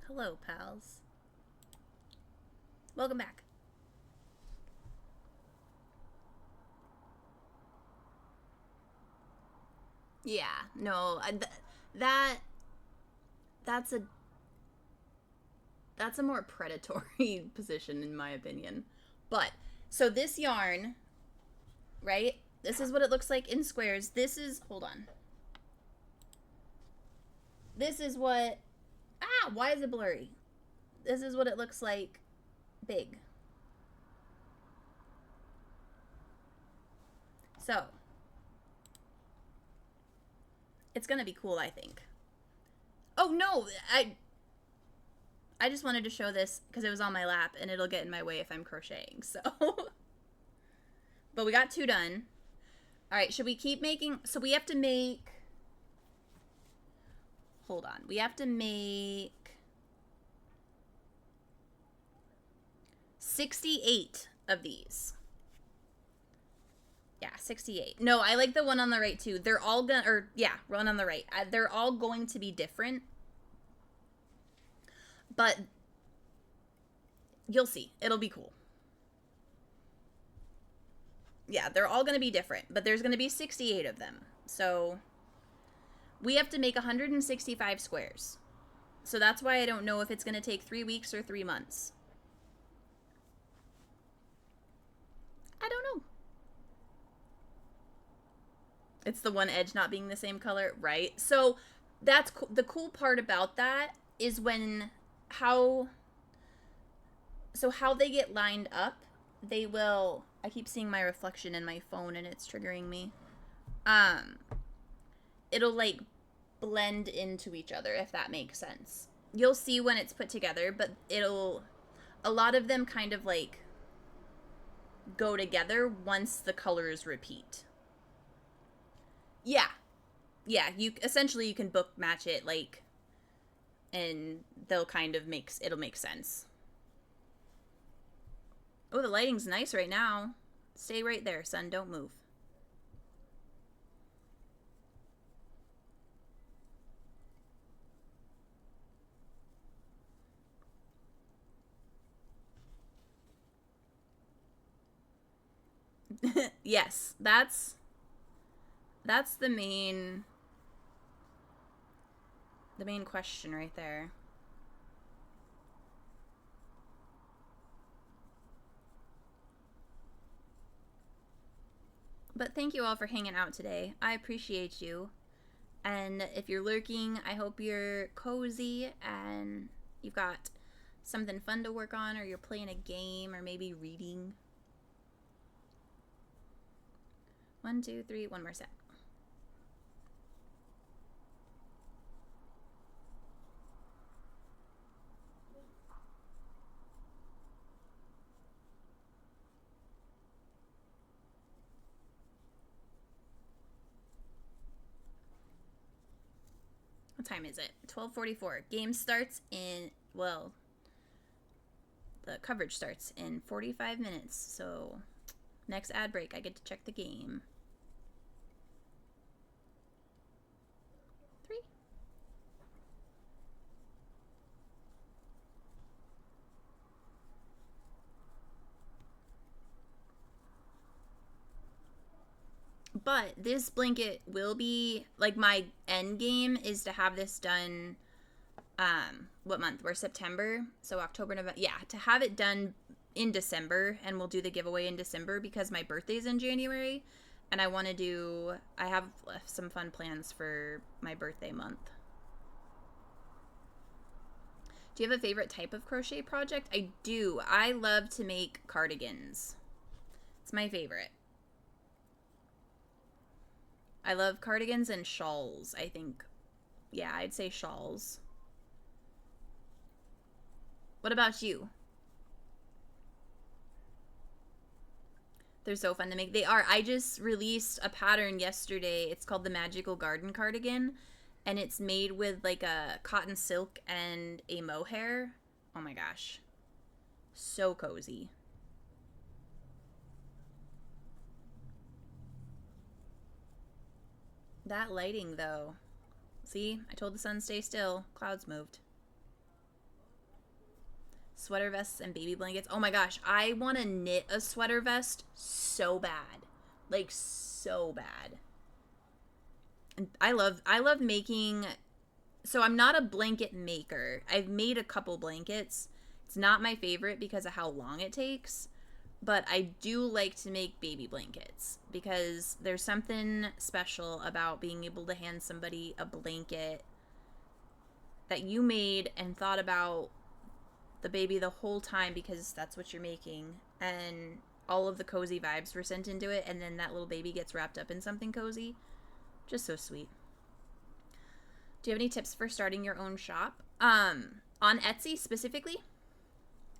Hello, pals. Welcome back. Yeah, no, that's a that's a more predatory position in my opinion. But so this yarn, right? This is what it looks like in squares. This is, hold on. This is what, why is it blurry? This is what it looks like big. So, it's gonna be cool, I think. Oh no, I just wanted to show this because it was on my lap and it'll get in my way if I'm crocheting, so. But we got 2 done. All right, should we keep making, so we have to make, hold on, we have to make 68 of these. Yeah, 68. No, I like the one on the right too. They're all gonna, or yeah, one on the right. They're all going to be different. But you'll see. It'll be cool. Yeah, they're all going to be different, but there's going to be 68 of them. So we have to make 165 squares. So that's why I don't know if it's going to take 3 weeks or 3 months. I don't know. It's the one edge not being the same color, right? So that's the cool part about that is when how they get lined up, they will, I keep seeing my reflection in my phone and it's triggering me. It'll like blend into each other, if that makes sense. You'll see when it's put together, but a lot of them kind of like go together once the colors repeat. Yeah. Yeah, you can book match it, like, and they'll kind of it'll make sense. Oh, the lighting's nice right now. Stay right there, son. Don't move. Yes, that's the main question right there. But thank you all for hanging out today. I appreciate you. And if you're lurking, I hope you're cozy and you've got something fun to work on, or you're playing a game, or maybe reading. 1, 2, 3, one more set. What time is it? 12:44. Game starts in, well, the coverage starts in 45 minutes. So next ad break, I get to check the game. 3. But this blanket will be, like, my end game is to have this done, what month? We're September, so October, November. Yeah, to have it done in December, and we'll do the giveaway in December because my birthday's in January, and I have some fun plans for my birthday month. Do you have a favorite type of crochet project? I do. I love to make cardigans. It's my favorite. I love cardigans and shawls, I think. Yeah, I'd say shawls. What about you? They're so fun to make. They are. I just released a pattern yesterday. It's called the Magical Garden Cardigan, and it's made with like a cotton silk and a mohair. Oh my gosh. So cozy. That lighting, though. See? I told the sun stay still. Clouds moved. Sweater vests and baby blankets. Oh my gosh, I want to knit a sweater vest so bad. Like so bad. And I love making, so I'm not a blanket maker. I've made a couple blankets. It's not my favorite because of how long it takes, but I do like to make baby blankets because there's something special about being able to hand somebody a blanket that you made and thought about the baby the whole time because that's what you're making, and all of the cozy vibes were sent into it, and then that little baby gets wrapped up in something cozy. Just so sweet. Do you have any tips for starting your own shop? On Etsy specifically?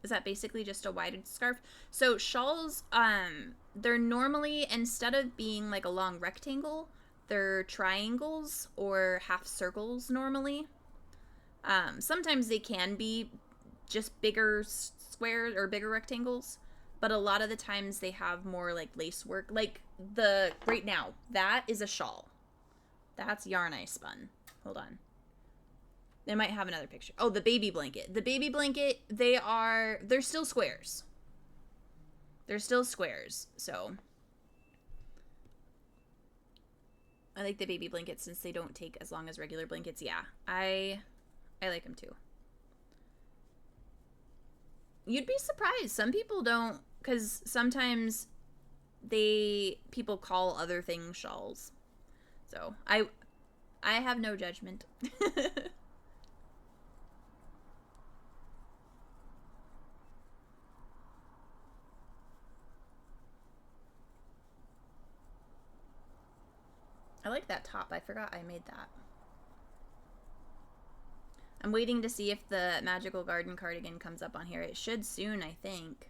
Is that basically just a wide scarf? So shawls, they're normally, instead of being like a long rectangle, they're triangles or half circles normally. Sometimes they can be just bigger squares or bigger rectangles, but a lot of the times they have more like lace work. Like the right now, that is a shawl. That's yarn I spun. Hold on. They might have another picture. Oh, the baby blanket. The baby blanket, they're still squares. They're still squares, so. I like the baby blankets since they don't take as long as regular blankets. Yeah, I like them too. You'd be surprised. Some people don't, because sometimes people call other things shawls. So I have no judgment. I like that top. I forgot I made that. I'm waiting to see if the Magical Garden cardigan comes up on here. It should soon, I think.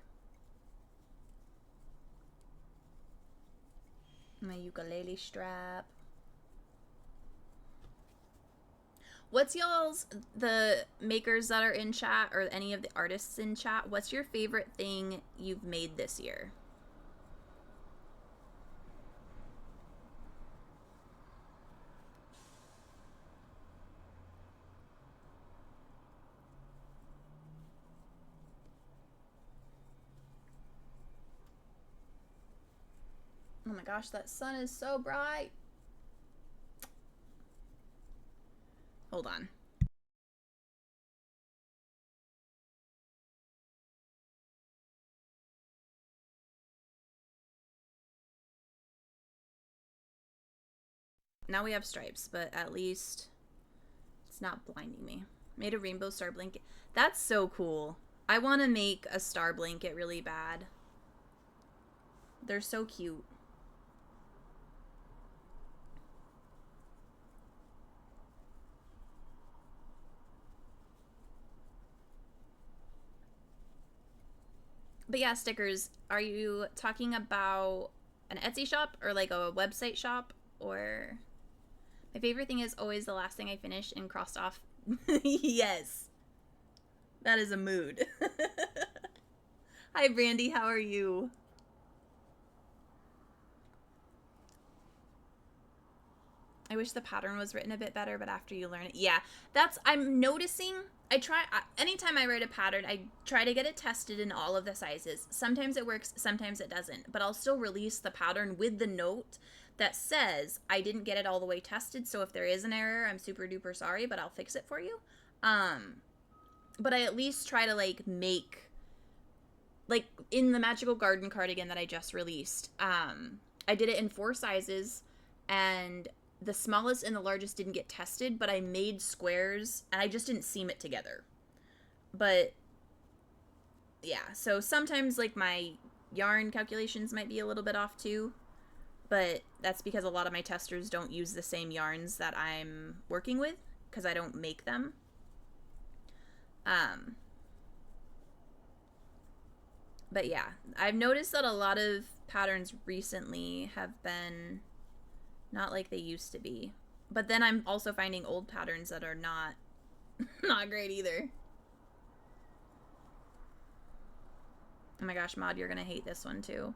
My ukulele strap. What's y'all's, the makers that are in chat or any of the artists in chat, what's your favorite thing you've made this year? Oh my gosh, that sun is so bright. Hold on. Now we have stripes, but at least it's not blinding me. Made a rainbow star blanket. That's so cool. I want to make a star blanket really bad. They're so cute. But yeah, stickers. Are you talking about an Etsy shop or like a website shop? Or my favorite thing is always the last thing I finish and crossed off. Yes. That is a mood. Hi, Brandy. How are you? I wish the pattern was written a bit better, but after you learn it, yeah, I'm noticing. Anytime I write a pattern, I try to get it tested in all of the sizes. Sometimes it works, sometimes it doesn't, but I'll still release the pattern with the note that says I didn't get it all the way tested. So if there is an error, I'm super duper sorry, but I'll fix it for you. But I at least try to make, like in the Magical Garden cardigan that I just released, I did it in 4 sizes, and the smallest and the largest didn't get tested, but I made squares and I just didn't seam it together. But yeah, so sometimes like my yarn calculations might be a little bit off too, but that's because a lot of my testers don't use the same yarns that I'm working with because I don't make them. But yeah, I've noticed that a lot of patterns recently have been not like they used to be. But then I'm also finding old patterns that are not great either. Oh my gosh, Maud, you're gonna hate this one too.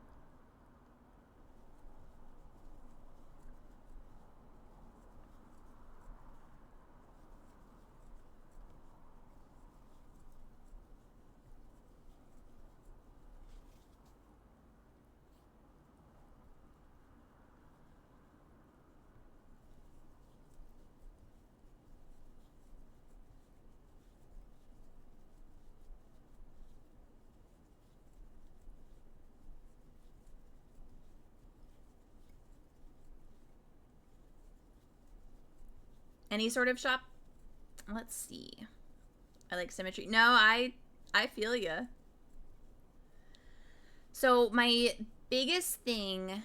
Any sort of shop. Let's see. I like symmetry. No, I feel ya. So my biggest thing,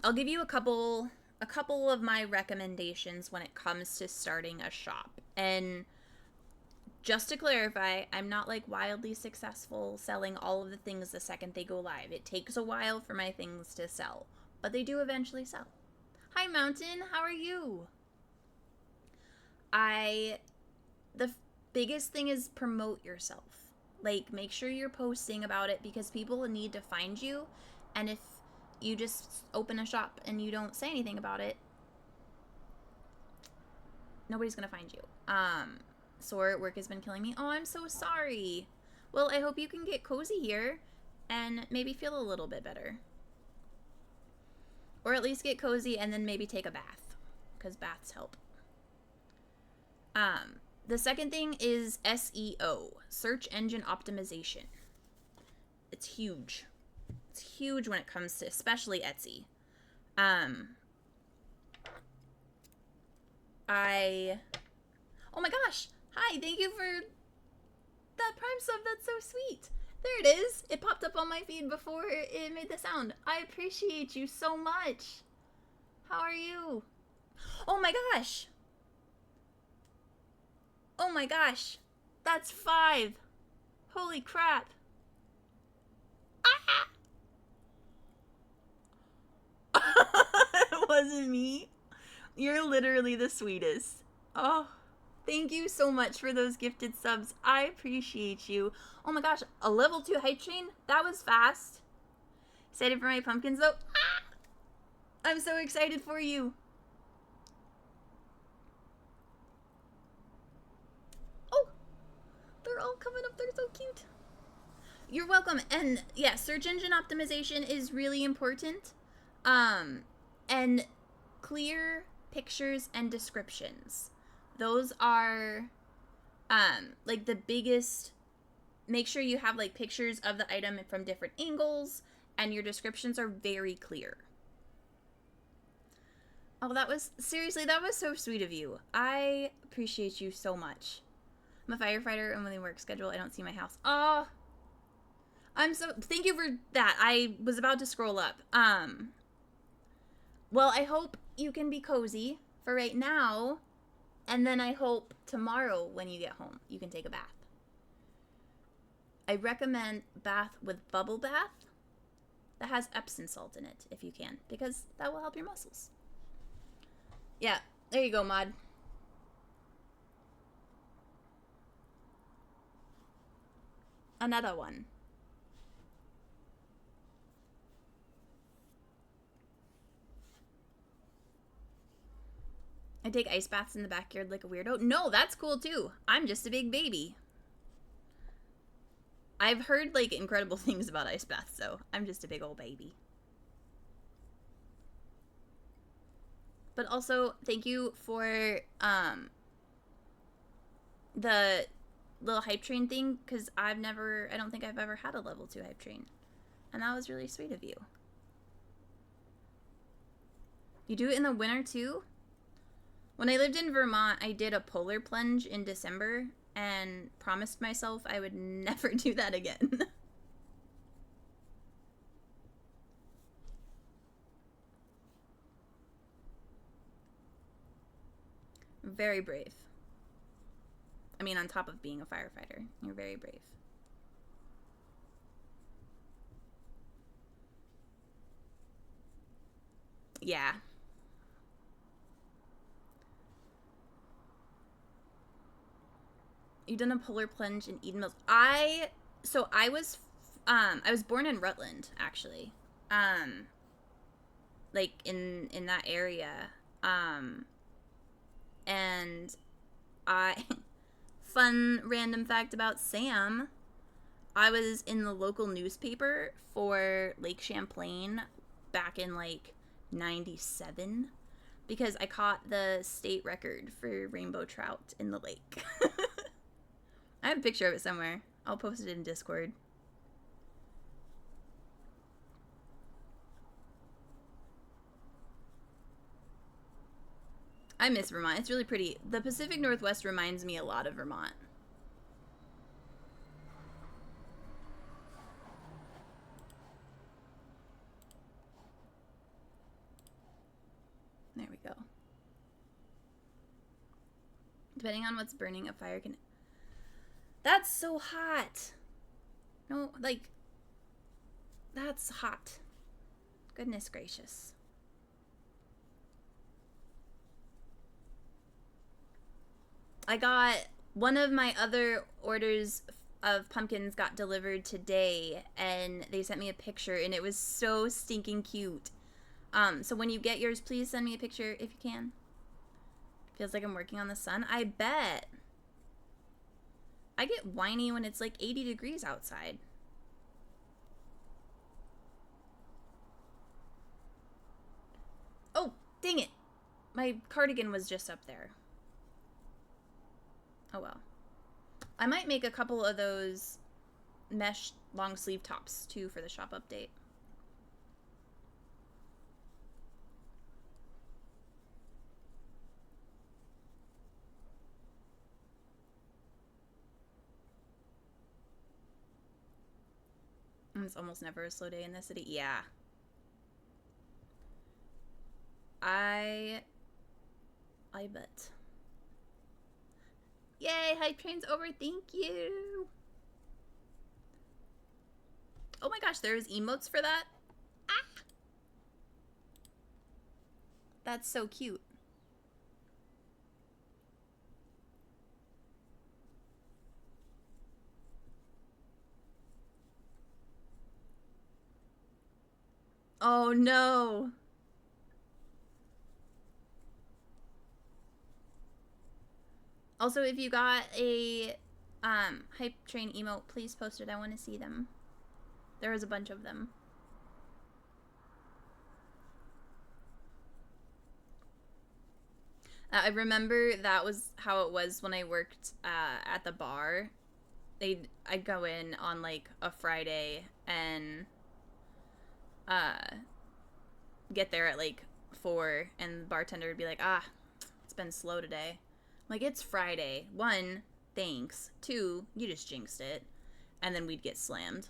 I'll give you a couple of my recommendations when it comes to starting a shop. And just to clarify, I'm not like wildly successful selling all of the things the second they go live. It takes a while for my things to sell, but they do eventually sell. Hi Mountain, how are you? The biggest thing is promote yourself. Like, make sure you're posting about it because people need to find you. And if you just open a shop and you don't say anything about it, nobody's gonna find you. Sore at work has been killing me. Oh, I'm so sorry. Well, I hope you can get cozy here and maybe feel a little bit better. Or at least get cozy and then maybe take a bath, because baths help. The second thing is SEO, search engine optimization. It's huge. It's huge when it comes to especially Etsy. Oh my gosh. Hi, thank you for that Prime sub. That's so sweet. There it is. It popped up on my feed before it made the sound. I appreciate you so much. How are you? Oh my gosh. Oh my gosh. That's 5. Holy crap. Ah! It wasn't me. You're literally the sweetest. Oh, thank you so much for those gifted subs. I appreciate you. Oh my gosh, a level 2 hype train? That was fast. Excited for my pumpkins though? Ah! I'm so excited for you. Oh, they're all coming up. They're so cute. You're welcome. And yeah, search engine optimization is really important. And clear pictures and descriptions. Those are like the biggest. Make sure you have like pictures of the item from different angles and your descriptions are very clear. Oh, that was so sweet of you. I appreciate you so much. I'm a firefighter and when they work schedule, I don't see my house. Oh, thank you for that. I was about to scroll up. Well, I hope you can be cozy for right now. And then I hope tomorrow when you get home, you can take a bath. I recommend bath with bubble bath that has Epsom salt in it if you can, because that will help your muscles. Yeah, there you go, Mod. Another one. I take ice baths in the backyard like a weirdo. No, that's cool too. I'm just a big baby. I've heard like incredible things about ice baths, so I'm just a big old baby. But also, thank you for the little hype train thing, because I don't think I've ever had a level 2 hype train. And that was really sweet of you. You do it in the winter too? When I lived in Vermont, I did a polar plunge in December and promised myself I would never do that again. Very brave. I mean, on top of being a firefighter, you're very brave. Yeah. You done a polar plunge in Eden Mills? I was born in Rutland, actually. Like in that area. And fun random fact about Sam, I was in the local newspaper for Lake Champlain back in like 97 because I caught the state record for rainbow trout in the lake. I have a picture of it somewhere. I'll post it in Discord. I miss Vermont. It's really pretty. The Pacific Northwest reminds me a lot of Vermont. There we go. Depending on what's burning, a fire can... That's so hot! No, like... That's hot. Goodness gracious. I got... One of my other orders of pumpkins got delivered today, and they sent me a picture, and it was so stinking cute. So when you get yours, please send me a picture if you can. Feels like I'm working on the sun. I bet. I get whiny when it's like 80 degrees outside. Oh, dang it. My cardigan was just up there. Oh well. I might make a couple of those mesh long sleeve tops too for the shop update. It's almost never a slow day in the city. Yeah. I bet. Yay, hype train's over. Thank you. Oh my gosh, there's emotes for that? Ah! That's so cute. Oh no. Also, if you got a hype train emote, please post it. I want to see them. There was a bunch of them. I remember that was how it was when I worked at the bar. I'd go in on like a Friday and get there at like 4, and the bartender would be like, ah, it's been slow today. I'm like, it's Friday. 1, thanks. 2, you just jinxed it. And then we'd get slammed.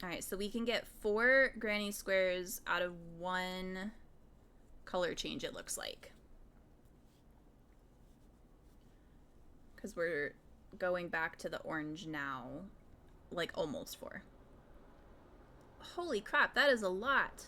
Alright, so we can get 4 granny squares out of 1 color change, it looks like. Because we're going back to the orange now. Like, almost 4. Holy crap, that is a lot.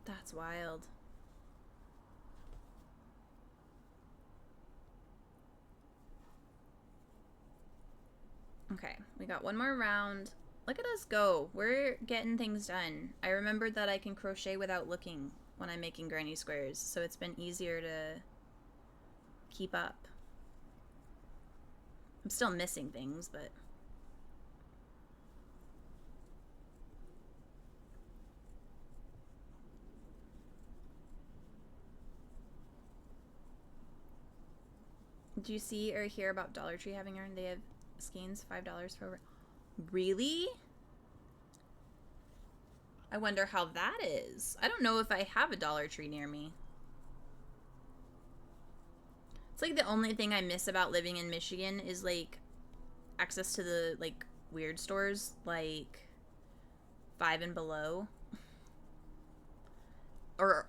That's wild. Okay, we got one more round. Look at us go. We're getting things done. I remembered that I can crochet without looking when I'm making granny squares, so it's been easier to keep up. I'm still missing things, but... Do you see or hear about Dollar Tree having earned? They have skeins $5 for... Really? I wonder how that is. I don't know if I have a Dollar Tree near me. It's like the only thing I miss about living in Michigan is like access to the like weird stores like 5 and Below.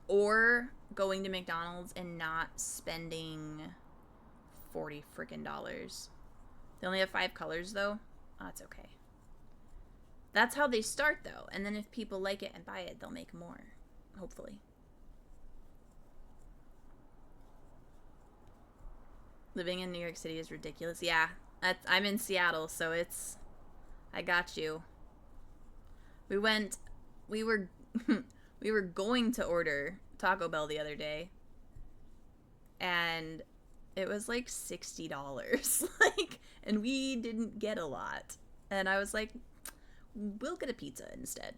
Or going to McDonald's and not spending $40 freaking dollars. They only have 5 colors though. Oh, that's okay. That's how they start though, and then if people like it and buy it, they'll make more, hopefully. Living in New York City is ridiculous. Yeah, I'm in Seattle, so it's I got you. We went we were we were going to order Taco Bell the other day, and it was like $60. Like, and we didn't get a lot. And I was like, we'll get a pizza instead.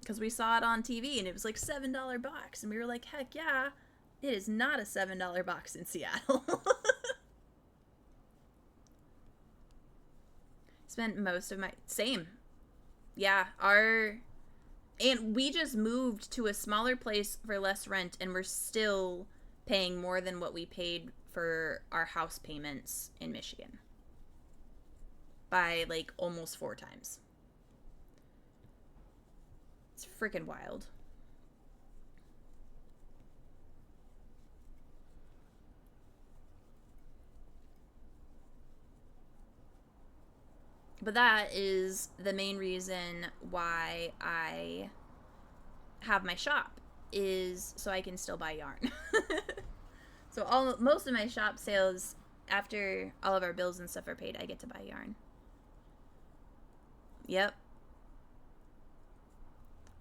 Because we saw it on TV and it was like $7 box, and we were like, heck yeah, it is not a $7 box in Seattle. Spent most of my same. Yeah, and we just moved to a smaller place for less rent, and we're still paying more than what we paid for our house payments in Michigan. By like almost 4 times. It's freaking wild. But that is the main reason why I have my shop, is so I can still buy yarn. So most of my shop sales, after all of our bills and stuff are paid, I get to buy yarn. Yep.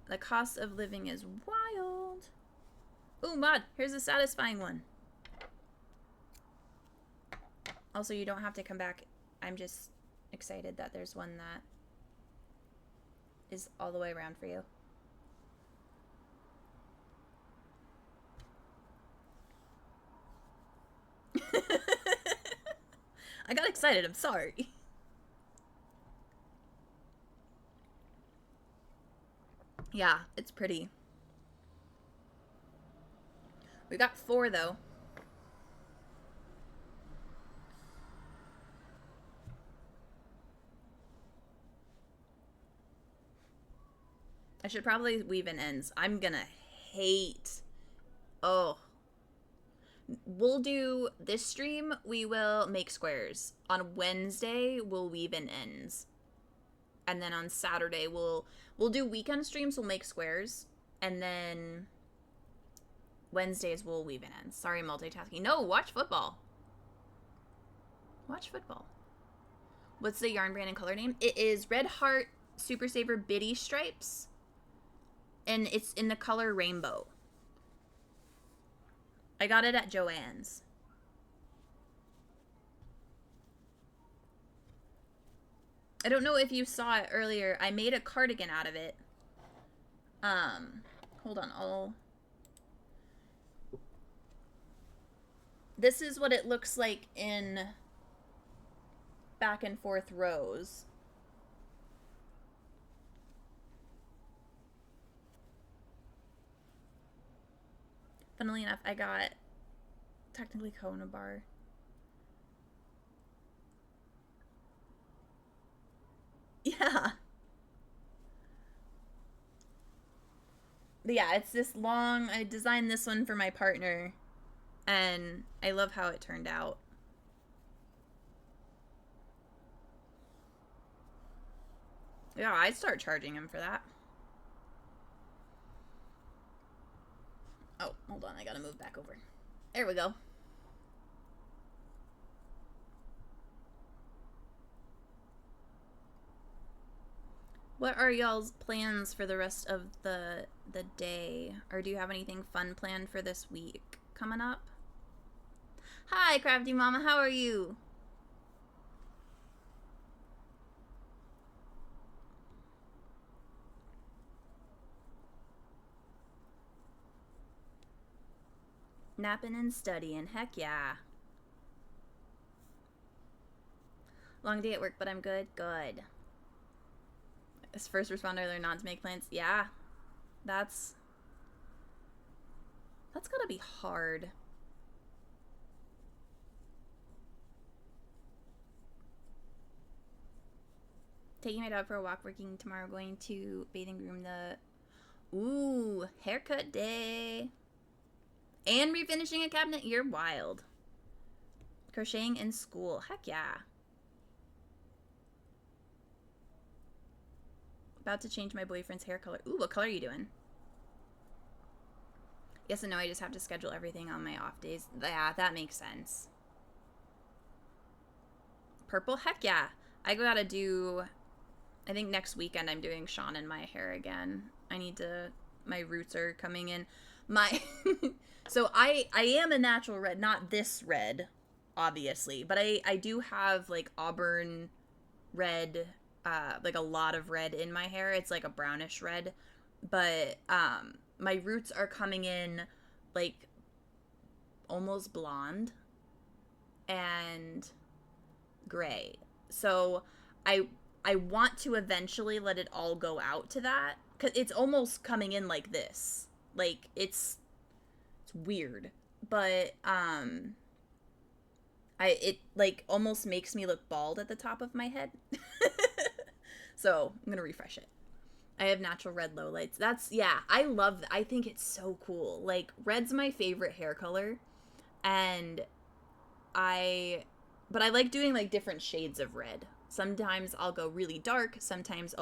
The cost of living is wild. Ooh, Mod, here's a satisfying one. Also, you don't have to come back. I'm just excited that there's one that is all the way around for you. I got excited, I'm sorry. Yeah, it's pretty. We got 4 though. I should probably weave in ends. I'm gonna hate. Oh. We'll do this stream, we will make squares. On Wednesday, we'll weave in ends. And then on Saturday, we'll do weekend streams, we'll make squares. And then Wednesdays, we'll weave in ends. Sorry, multitasking. No, watch football. Watch football. What's the yarn brand and color name? It is Red Heart Super Saver Biddy Stripes. And it's in the color rainbow. I got it at Joann's. I don't know if you saw it earlier. I made a cardigan out of it. Hold on. This is what it looks like in back and forth rows. Funnily enough, I got technically Kona bar. Yeah. But yeah, it's this long. I designed this one for my partner, and I love how it turned out. Yeah, I'd start charging him for that. Oh, hold on. I gotta move back over. There we go. What are y'all's plans for the rest of the day? Or do you have anything fun planned for this week coming up? Hi, Crafty Mama. How are you? Napping and studying. Heck yeah. Long day at work, but I'm good. Good. As first responder, learn not to make plans. Yeah. That's gotta be hard. Taking my dog for a walk, working tomorrow, going to bathing room Ooh, haircut day. And refinishing a cabinet. You're wild. Crocheting in school. Heck yeah. About to change my boyfriend's hair color. Ooh, what color are you doing? Yes and no, I just have to schedule everything on my off days. Yeah, that makes sense. Purple? Heck yeah. I gotta do, I think next weekend I'm doing Sean in my hair again. I need to, my roots are coming in. My, so I am a natural red, not this red, obviously, but I do have like auburn red, like a lot of red in my hair. It's like a brownish red, but my roots are coming in like almost blonde and gray. So I I want to eventually let it all go out to that, cuz it's almost coming in like this. Like it's weird. But it like almost makes me look bald at the top of my head. So, I'm going to refresh it. I have natural red lowlights. That's, yeah, I love that. I think it's so cool. Like, red's my favorite hair color. And I, but I like doing like different shades of red. Sometimes I'll go really dark. Sometimes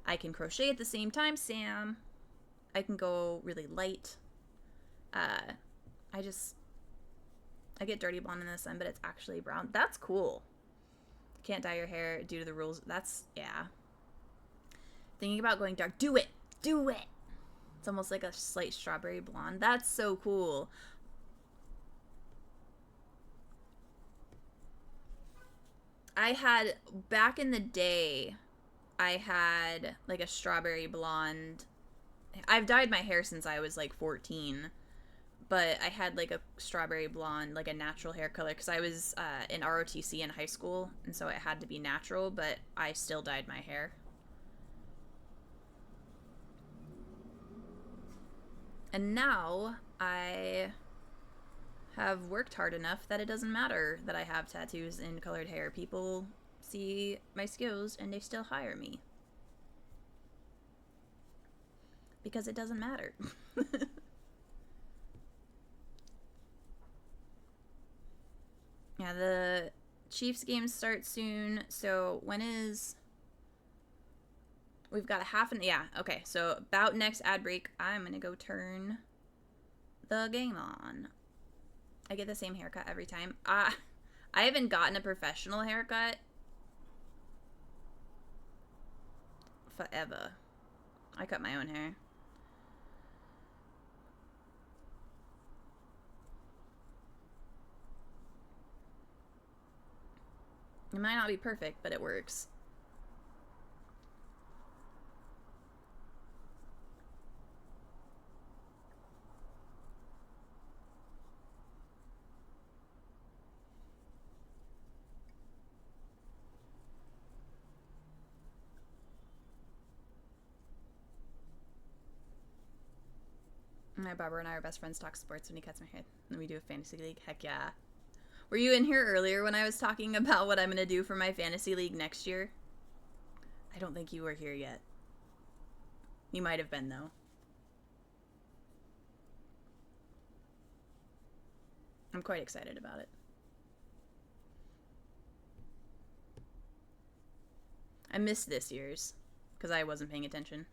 I can crochet at the same time, Sam. I can go really light. I get dirty blonde in the sun, but it's actually brown. That's cool. Can't dye your hair due to the rules. That's, yeah. Thinking about going dark. Do it. Do it. It's almost like a slight strawberry blonde. That's so cool. I had, back in the day, I had like a strawberry blonde. I've dyed my hair since I was like 14. But I had like a strawberry blonde, like a natural hair color, because I was in ROTC in high school, and so it had to be natural, but I still dyed my hair. And now I have worked hard enough that it doesn't matter that I have tattoos and colored hair. People see my skills and they still hire me. Because it doesn't matter. Yeah, the Chiefs games start soon. So when is... We've got a half an... Yeah, okay. So about next ad break, I'm going to go turn the game on. I get the same haircut every time. I haven't gotten a professional haircut forever. I cut my own hair. It might not be perfect, but it works. My barber and I are best friends, talk sports when he cuts my hair. And we do a fantasy league. Heck yeah. Were you in here earlier when I was talking about what I'm going to do for my fantasy league next year? I don't think you were here yet. You might have been, though. I'm quite excited about it. I missed this year's because I wasn't paying attention.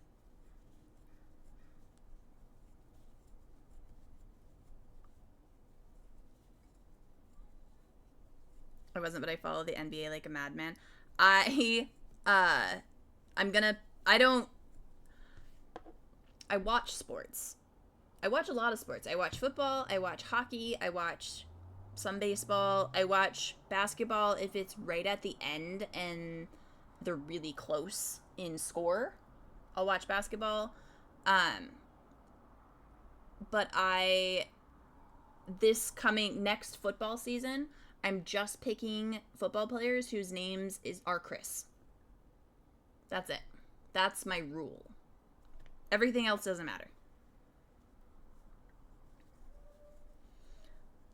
I wasn't, but I follow the NBA like a madman. I watch sports. I watch a lot of sports. I watch football, I watch hockey, I watch some baseball, I watch basketball if it's right at the end and they're really close in score. I'll watch basketball. But this coming next football season, I'm just picking football players whose names are Chris. That's it. That's my rule. Everything else doesn't matter.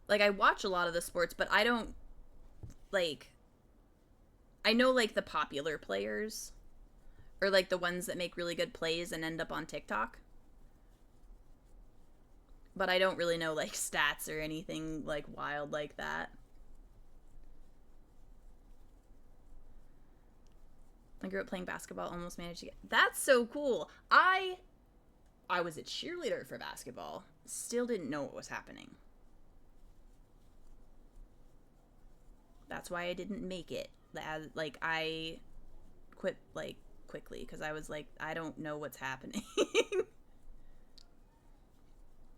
Like, I watch a lot of the sports, but I don't, like, I know, like, the popular players, or, like, the ones that make really good plays and end up on TikTok. But I don't really know, like, stats or anything, like, wild like that. I grew up playing basketball, almost managed to get... That's so cool. I was a cheerleader for basketball. still didn't know what was happening. That's why I didn't make it. Like, I quit, like, quickly, because I was like, I don't know what's happening.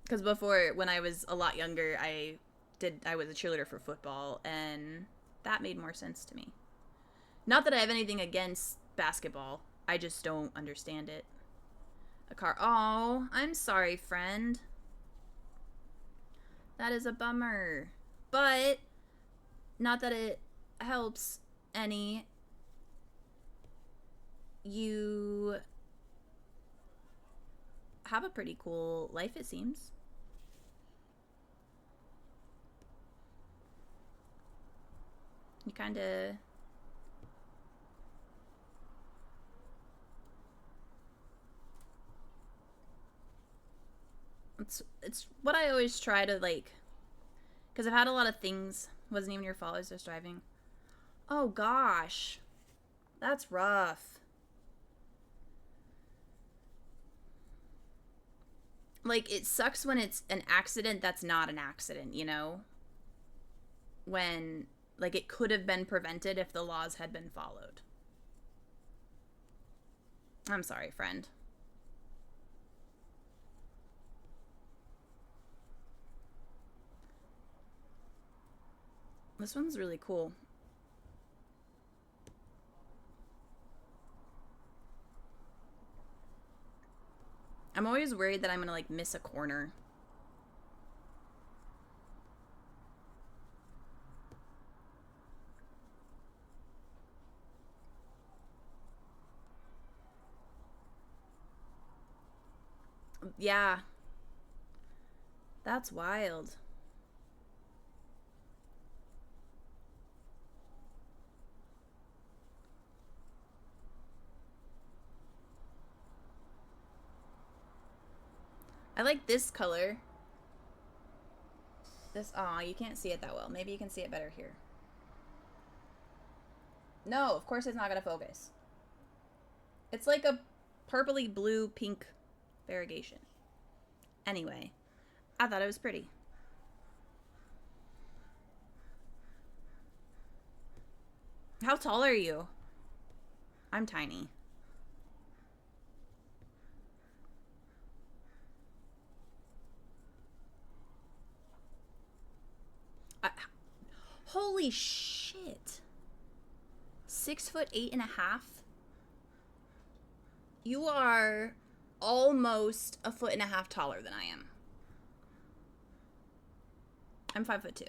Because before, when I was a lot younger, I was a cheerleader for football, and that made more sense to me. Not that I have anything against basketball. I just don't understand it. A car. Oh, I'm sorry, friend. That is a bummer. But, not that it helps any. You have a pretty cool life, it seems. You kind of... It's what I always try to, like... Because I've had a lot of things. Wasn't even your fault, I was just driving. Oh, gosh. That's rough. Like, it sucks when it's an accident that's not an accident, you know? When, like, it could have been prevented if the laws had been followed. I'm sorry, friend. This one's really cool. I'm always worried that I'm gonna, like, miss a corner. Yeah. That's wild. I like this color. This, aw, you can't see it that well. Maybe you can see it better here. No, of course it's not gonna focus. It's like a purpley blue pink variegation. Anyway, I thought it was pretty. How tall are you? I'm tiny. Holy shit. 6'8.5". You are almost a foot and a half taller than I am. I'm 5'2.5".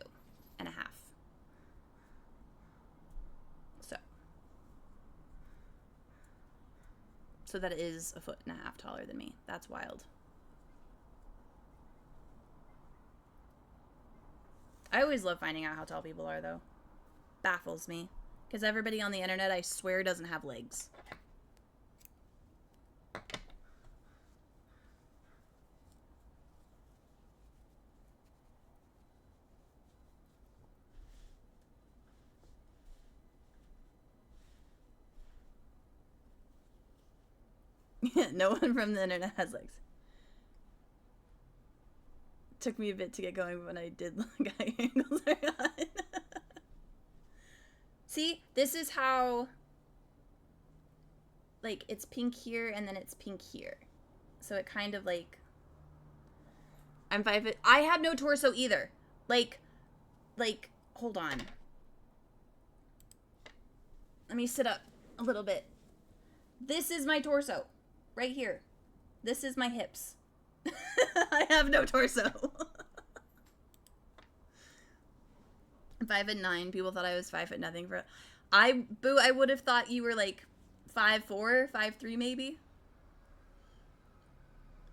So that is a foot and a half taller than me. That's wild. I always love finding out how tall people are, though. Baffles me. Because everybody on the internet, I swear, doesn't have legs. No one from the internet has legs. Took me a bit to get going, but when I did, guy angles are on. See, this is how, like, it's pink here and then it's pink here. So it kind of, like, I'm 5'. I have no torso either. Like, hold on. Let me sit up a little bit. This is my torso. Right here. This is my hips. I have no torso. 5'9". People thought I was 5'0" for. I would have thought you were like 5'4", 5'3" maybe.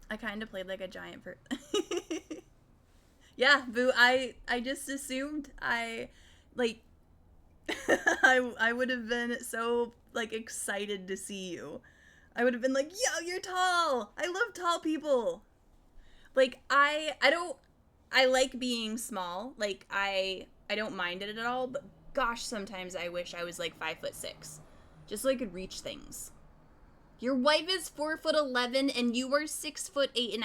I kind of played like a giant for. Yeah, Boo. I just assumed I would have been so like excited to see you. I would have been like, yo, you're tall. I love tall people. Like, I like being small. Like, I don't mind it at all, but gosh, sometimes I wish I was like 5'6", just so I could reach things. Your wife is 4'11" and you are 6'8.5".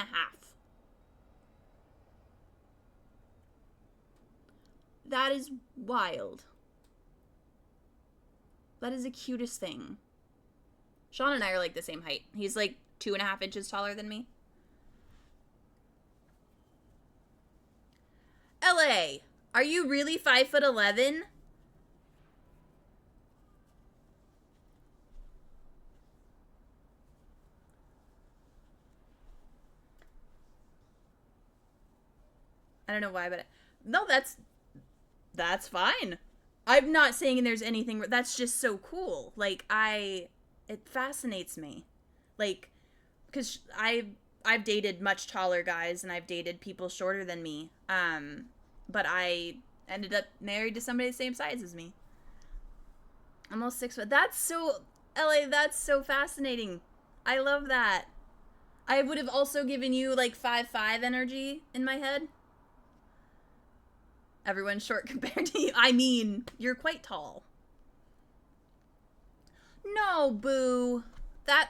That is wild. That is the cutest thing. Sean and I are like the same height. He's like 2.5 inches taller than me. LA, are you really 5'11"? I don't know why, but no, that's fine. I'm not saying there's anything. That's just so cool. Like it fascinates me. Like, because I've dated much taller guys and I've dated people shorter than me. But I ended up married to somebody the same size as me. Almost 6 foot. That's so LA. That's so fascinating. I love that. I would have also given you like 5'5" energy in my head. Everyone's short compared to you. I mean, you're quite tall. No, boo. That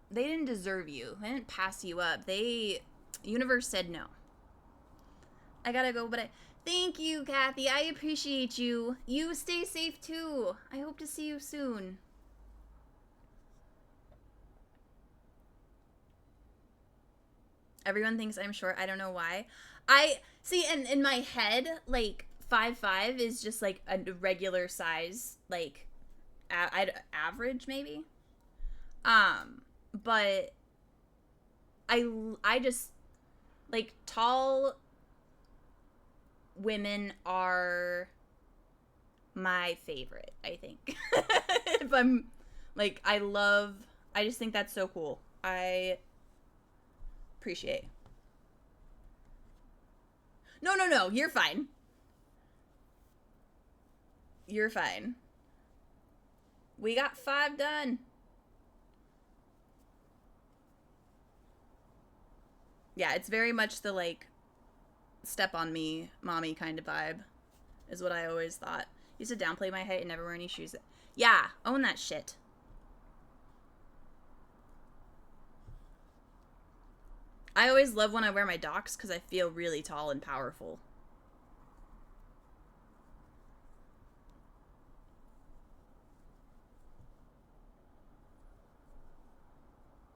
they didn't deserve you. They didn't pass you up. Universe said no. I gotta go, but thank you, Kathy. I appreciate you. You stay safe too. I hope to see you soon. Everyone thinks I'm short. I don't know why. I see, and in my head, like 5'5" is just like a regular size, like average maybe. But I just like tall women are my favorite, I think. If I'm like, I just think that's so cool. I appreciate. No, you're fine. You're fine. We got 5 done. Yeah, it's very much the like step on me, mommy kind of vibe, is what I always thought. Used to downplay my height and never wear any shoes. Yeah, own that shit. I always love when I wear my docs because I feel really tall and powerful.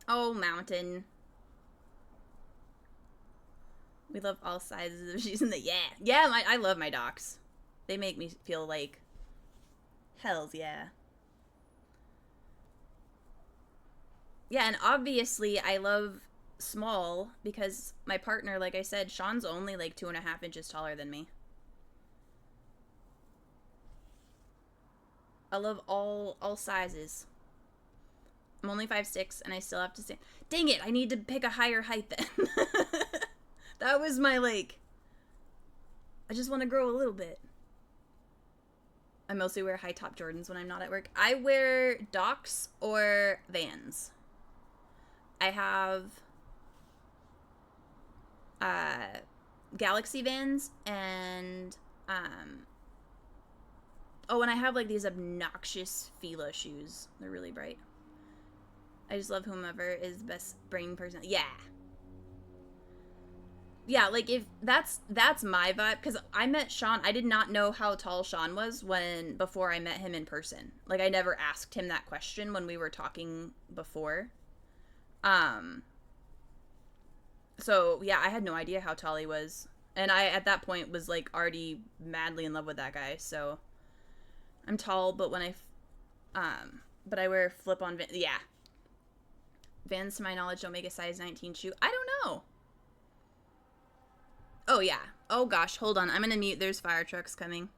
Oh, mountain. We love all sizes of shoes in the yeah. I love my docs. They make me feel like hells yeah. Yeah, and obviously I love small because my partner, like I said, Sean's only like 2.5 inches taller than me. I love all sizes. I'm only 5'6" and I still have to say, dang it, I need to pick a higher height then. That was my like, I just want to grow a little bit. I mostly wear high top Jordans when I'm not at work. I wear Docs or Vans. I have Galaxy Vans and oh, and I have like these obnoxious Fila shoes. They're really bright. I just love whomever is best brain person. Yeah. Yeah, like if that's my vibe, because I met Sean. I did not know how tall Sean was before I met him in person. Like I never asked him that question when we were talking before. So yeah, I had no idea how tall he was, and I at that point was like already madly in love with that guy. So I'm tall, but but I wear flip-on Vans. Yeah, Vans to my knowledge don't make a size 19 shoe. I don't know. Oh yeah. Oh gosh, hold on. I'm gonna mute. There's fire trucks coming.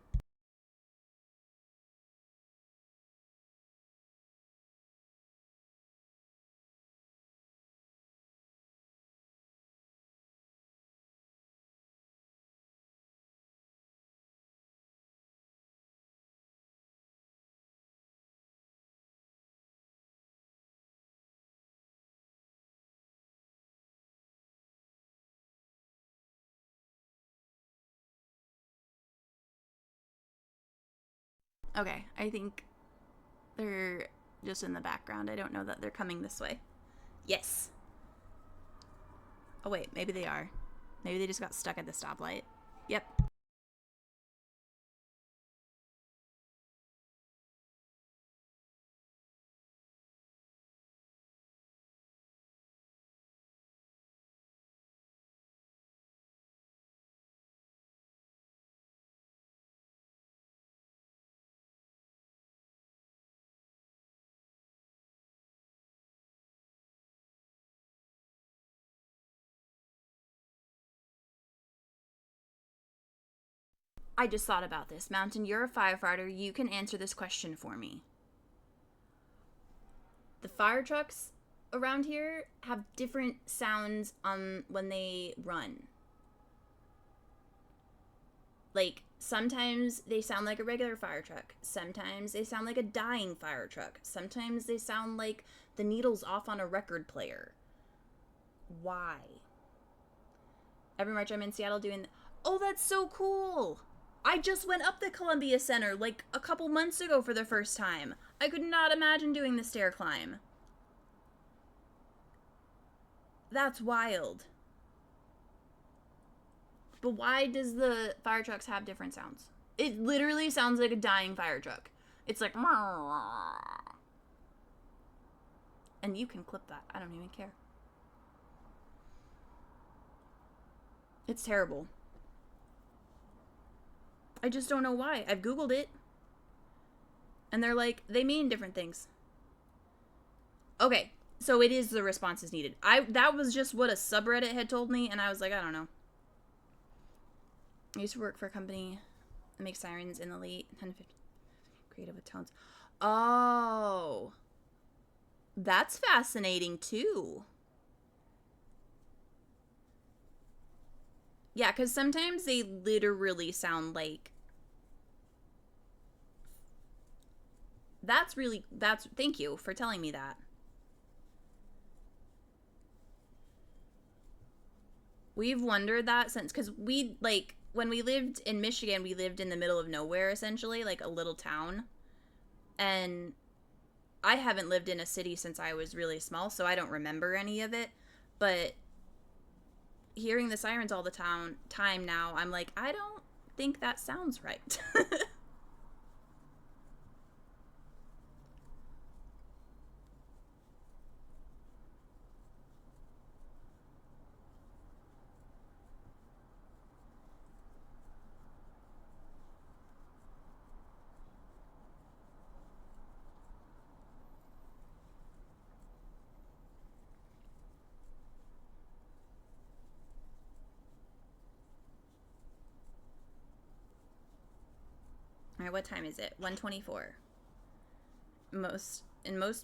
Okay, I think they're just in the background. I don't know that they're coming this way. Yes. Oh wait, maybe they are. Maybe they just got stuck at the stoplight. Yep. I just thought about this. Mountain, you're a firefighter. You can answer this question for me. The fire trucks around here have different sounds when they run. Like, sometimes they sound like a regular fire truck. Sometimes they sound like a dying fire truck. Sometimes they sound like the needle's off on a record player. Why? Every March I'm in Seattle doing... Oh, that's so cool! I just went up the Columbia Center like a couple months ago for the first time. I could not imagine doing the stair climb. That's wild. But why does the fire trucks have different sounds? It literally sounds like a dying fire truck. It's like... And you can clip that. I don't even care. It's terrible. I just don't know why. I've Googled it. And they're like, they mean different things. Okay, so it is the responses needed. That was just what a subreddit had told me, and I was like, I don't know. I used to work for a company that makes sirens in the late 10-50. Creative with tones. Oh. That's fascinating, too. Yeah, because sometimes they literally sound like... Thank you for telling me that. We've wondered that since... Because when we lived in Michigan, we lived in the middle of nowhere, essentially, like a little town. And I haven't lived in a city since I was really small, so I don't remember any of it. But hearing the sirens all the time now, I'm like, I don't think that sounds right. All right, what time is it? 1:24. Most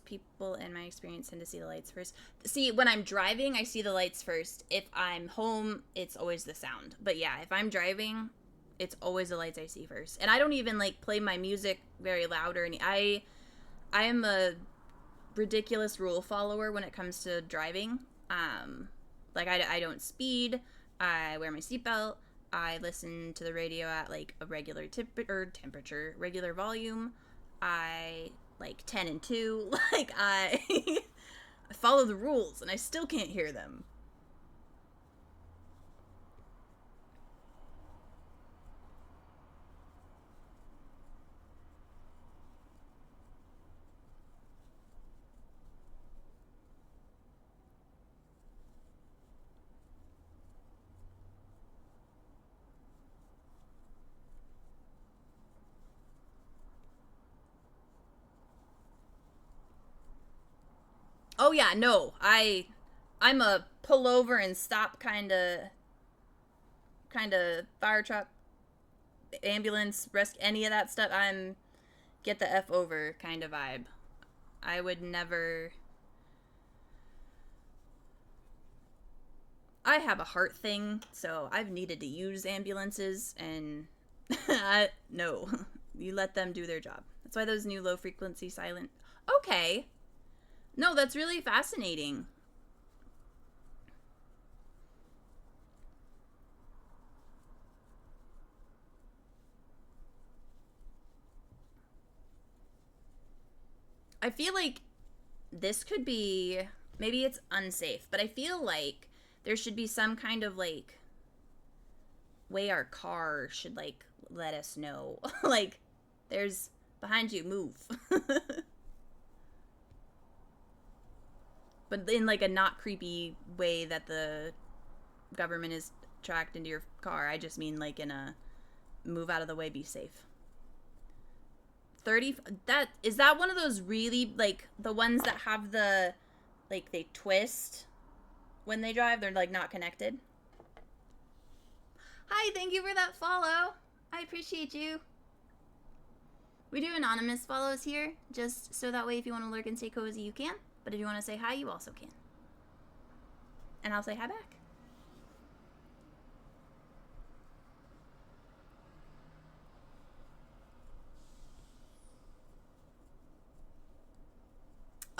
people in my experience tend to see the lights first. See, when I'm driving, I see the lights first. If I'm home, it's always the sound. But yeah, if I'm driving, it's always the lights I see first. And I don't even play my music very loud or any. I am a ridiculous rule follower when it comes to driving. I don't speed. I wear my seatbelt. I listen to the radio at a regular temperature, regular volume. I 10 and 2. I follow the rules and I still can't hear them. Oh yeah, no. I'm a pull over and stop kind of fire truck, ambulance, rescue, any of that stuff. I'm get the F over kind of vibe. I would never... I have a heart thing, so I've needed to use ambulances, and no. You let them do their job. That's why those new low-frequency silent... Okay. No, that's really fascinating. I feel like this could be... Maybe it's unsafe, but I feel like there should be some kind of, way our car should, let us know. There's... Behind you, move. But in, a not creepy way that the government is tracked into your car. I just mean, in a move out of the way, be safe. 30... Is that one of those really, the ones that have the... they twist when they drive? They're, not connected? Hi, thank you for that follow. I appreciate you. We do anonymous follows here, just so that way if you want to lurk and stay cozy, you can. But if you want to say hi, you also can. And I'll say hi back.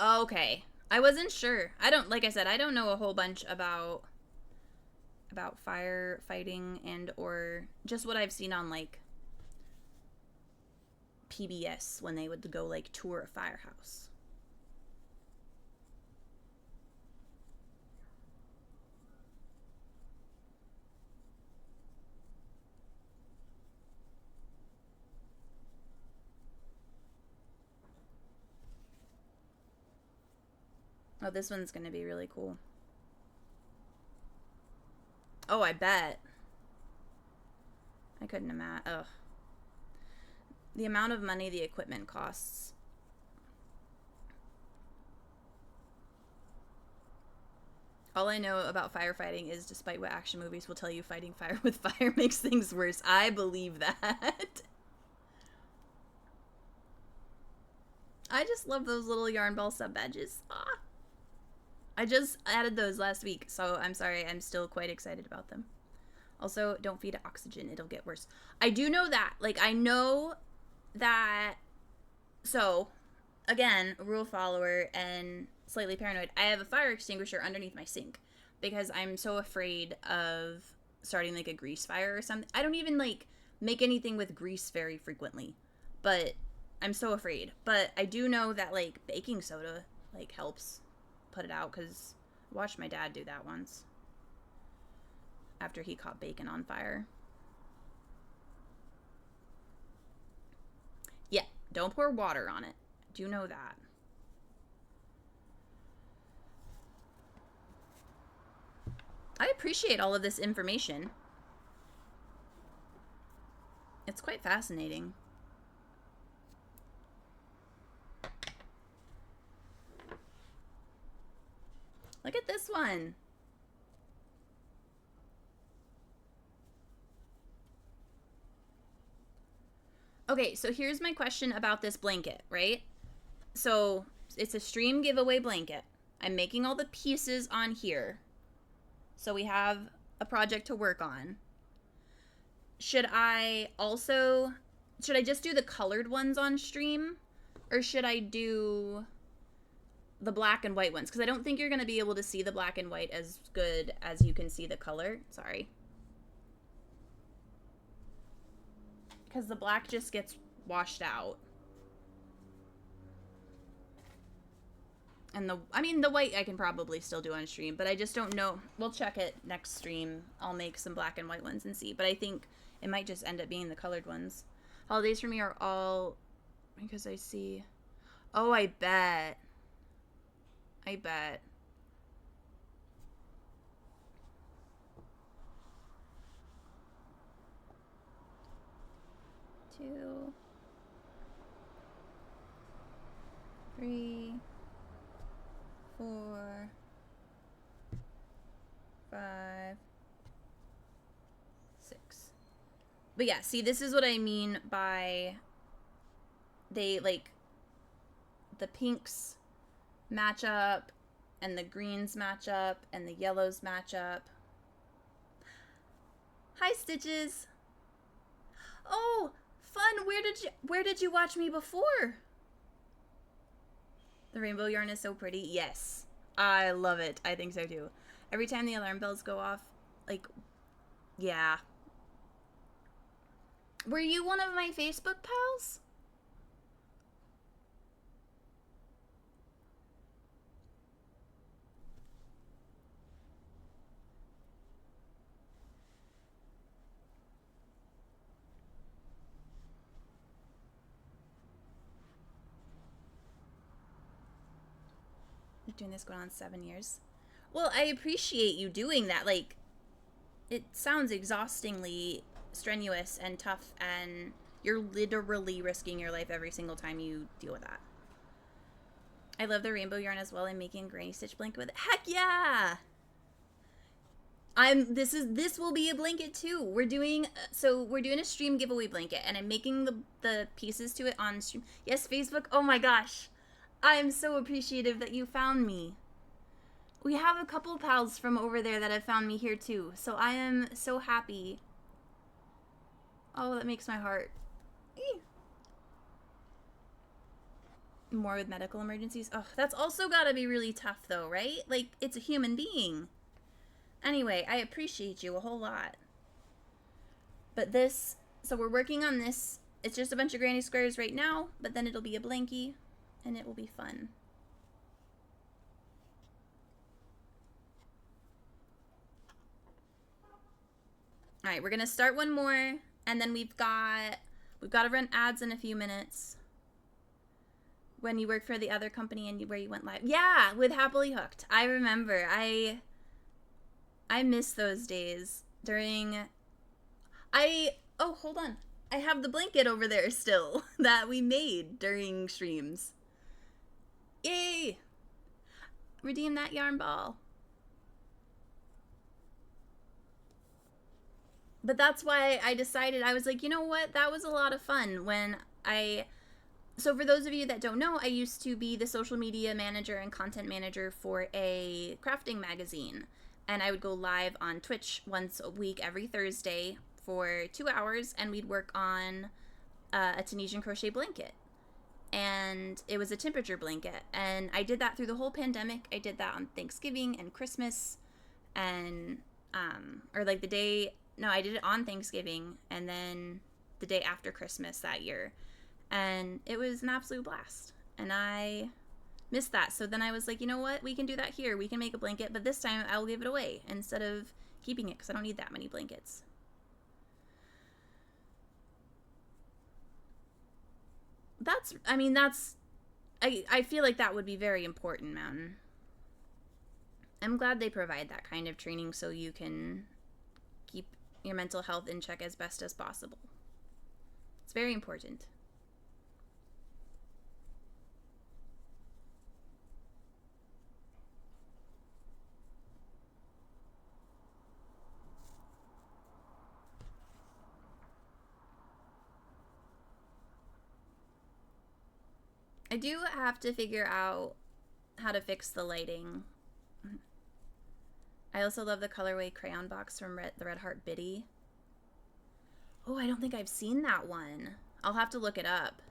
Okay. I wasn't sure. Like I said, I don't know a whole bunch about firefighting and or just what I've seen on like PBS when they would go like tour a firehouse. Oh, this one's gonna be really cool. Oh, I bet. I couldn't imagine. Ugh. The amount of money the equipment costs. All I know about firefighting is, despite what action movies will tell you, fighting fire with fire makes things worse. I believe that. I just love those little yarn ball sub badges. Ah. I just added those last week, so I'm sorry. I'm still quite excited about them. Also, don't feed it oxygen. It'll get worse. I do know that. Like, I know that. So, again, rule follower and slightly paranoid. I have a fire extinguisher underneath my sink because I'm so afraid of starting, like, a grease fire or something. I don't even, like, make anything with grease very frequently, but I'm so afraid. But I do know that, like, baking soda, like, helps put it out, because I watched my dad do that once after he caught bacon on fire. Yeah, don't pour water on it. Do know that. I appreciate all of this information. It's quite fascinating. Look at this one. Okay, so here's my question about this blanket, right? So it's a stream giveaway blanket. I'm making all the pieces on here. So we have a project to work on. Should I just do the colored ones on stream? Or should I do the black and white ones? Because I don't think you're going to be able to see the black and white as good as you can see the color. Sorry. Because the black just gets washed out. And the white I can probably still do on stream, but I just don't know. We'll check it next stream. I'll make some black and white ones and see. But I think it might just end up being the colored ones. Holidays for me are all, because I see. Oh, I bet. I bet. Two, three, 4, 5, 6. But yeah, see, this is what I mean by they, like, the pinks match up and the greens match up and the yellows match up. Hi, Stitches. Oh, fun. Where did you watch me before? The rainbow yarn is so pretty. Yes. I love it. I think so too. Every time the alarm bells go off, like, yeah. Were you one of my Facebook pals? Doing this going on 7 years. Well, I appreciate you doing that. Like, it sounds exhaustingly strenuous and tough, and you're literally risking your life every single time you deal with that. I love the rainbow yarn as well. I'm making a granny stitch blanket with it. Heck yeah! This will be a blanket too. We're doing a stream giveaway blanket, and I'm making the pieces to it on stream. Yes, Facebook. Oh my gosh, I am so appreciative that you found me. We have a couple pals from over there that have found me here too, so I am so happy. Oh, that makes my heart. Eee. More with medical emergencies. Oh, that's also gotta be really tough though, right? Like, it's a human being. Anyway, I appreciate you a whole lot. But this, so we're working on this. It's just a bunch of granny squares right now, but then it'll be a blankie, and it will be fun. All right, we're gonna start one more, and then we've got to run ads in a few minutes. When you work for the other company and where you went live, yeah, with Happily Hooked. I remember. I miss those days during. Oh, hold on. I have the blanket over there still that we made during streams. Yay! Redeem that yarn ball. But that's why I decided, I was like, you know what? That was a lot of fun when so for those of you that don't know, I used to be the social media manager and content manager for a crafting magazine. And I would go live on Twitch once a week, every Thursday for 2 hours, and we'd work on a Tunisian crochet blanket. And it was a temperature blanket. And I did that through the whole pandemic. I did that on Thanksgiving and Christmas, and or like I did it on Thanksgiving and then the day after Christmas that year. And it was an absolute blast. And I missed that. So then I was like, you know what? We can do that here. We can make a blanket, but this time I'll give it away instead of keeping it because I don't need that many blankets. I feel like that would be very important, Mountain. I'm glad they provide that kind of training so you can keep your mental health in check as best as possible. It's very important. I do have to figure out how to fix the lighting. I also love the colorway crayon box from the Red Heart Biddy. Oh, I don't think I've seen that one. I'll have to look it up.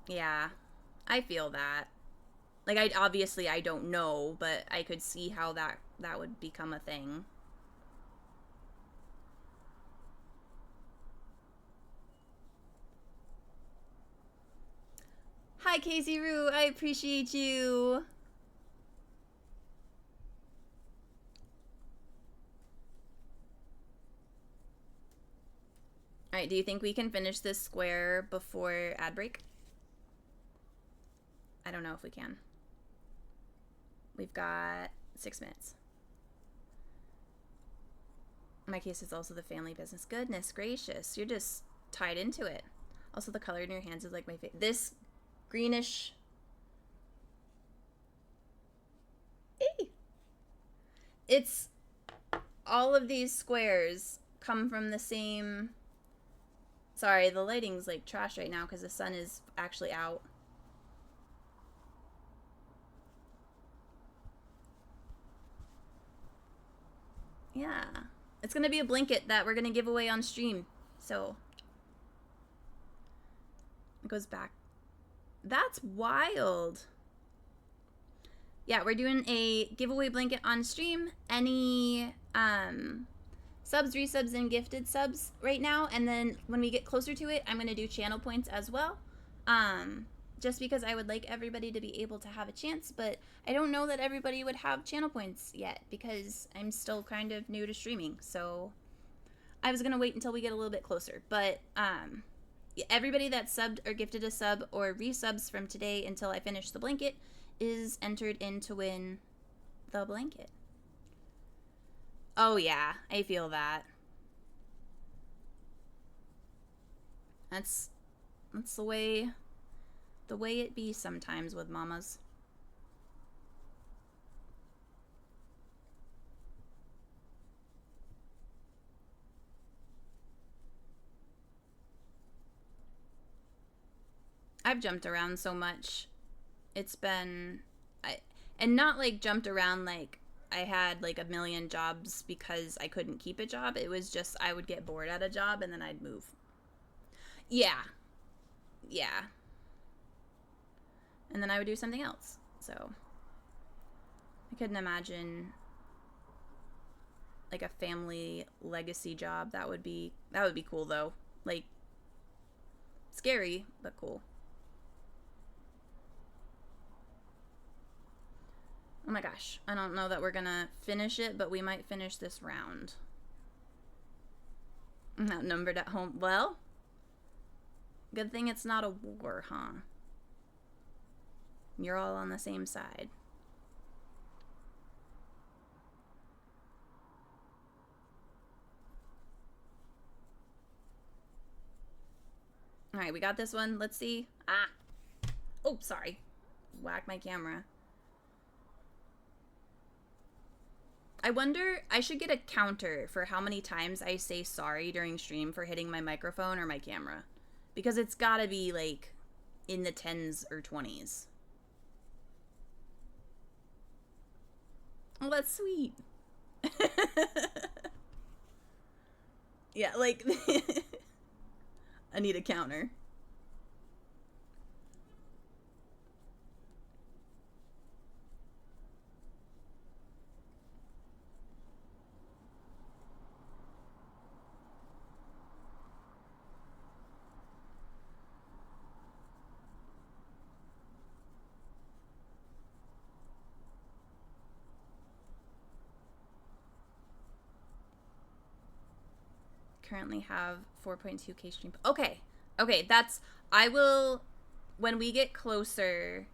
Yeah, I feel that. Like, I don't know, but I could see how that would become a thing. Hi, Casey Roo. I appreciate you. All right, do you think we can finish this square before ad break? I don't know if we can. We've got 6 minutes. My case is also the family business. Goodness gracious, you're just tied into it. Also, the color in your hands is like my favorite. This greenish. It's all of these squares come from the same. Sorry, the lighting's like trash right now because the sun is actually out. Yeah. It's going to be a blanket that we're going to give away on stream. So it goes back. That's wild. Yeah, we're doing a giveaway blanket on stream. Any subs, resubs, and gifted subs right now. And then when we get closer to it, I'm going to do channel points as well. Just because I would like everybody to be able to have a chance, but I don't know that everybody would have channel points yet because I'm still kind of new to streaming. So I was going to wait until we get a little bit closer. But everybody that subbed or gifted a sub or resubs from today until I finish the blanket is entered in to win the blanket. Oh yeah, I feel that. That's the way it be sometimes with mamas. I've jumped around so much. It's been and not like jumped around like I had like a million jobs because I couldn't keep a job. It was just I would get bored at a job and then I'd move. Yeah. Yeah. And then I would do something else. So I couldn't imagine like a family legacy job. That would be cool though. Like scary, but cool. Oh my gosh. I don't know that we're gonna finish it, but we might finish this round. I'm outnumbered at home. Well, good thing it's not a war, huh? You're all on the same side. All right, we got this one. Let's see. Ah. Oh, sorry. Whack my camera. I wonder, I should get a counter for how many times I say sorry during stream for hitting my microphone or my camera. Because it's gotta be like in the 10s or 20s. Oh, that's sweet. Yeah, like I need a counter. Currently have 4.2k stream. Okay. Okay, that's I will when we get closer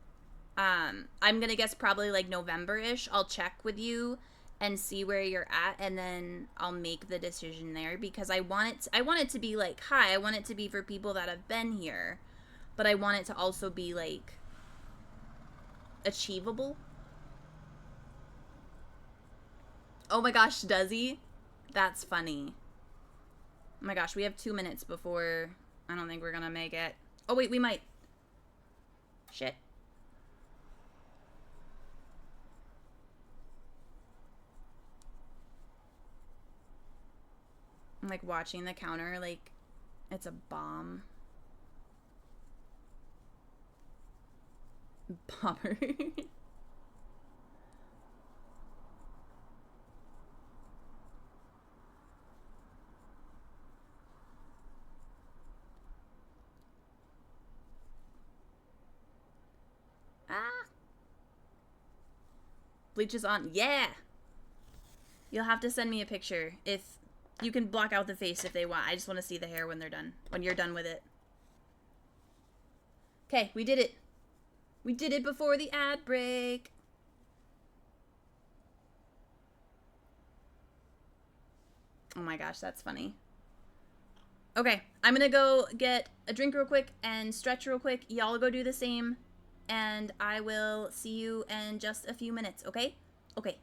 I'm going to guess probably like November-ish. I'll check with you and see where you're at and then I'll make the decision there because I want it to be like, hi, I want it to be for people that have been here, but I want it to also be like achievable. Oh my gosh, does he? That's funny. Oh my gosh, we have 2 minutes before I don't think we're gonna make it. Oh wait, we might. Shit. I'm like watching the counter like it's a bomb. Bomber. Ah. Bleach is on. Yeah. You'll have to send me a picture if you can block out the face if they want. I just want to see the hair when they're done. When you're done with it. Okay, we did it. We did it before the ad break. Oh my gosh, that's funny. Okay, I'm gonna go get a drink real quick and stretch real quick. Y'all go do the same. And I will see you in just a few minutes, okay? Okay.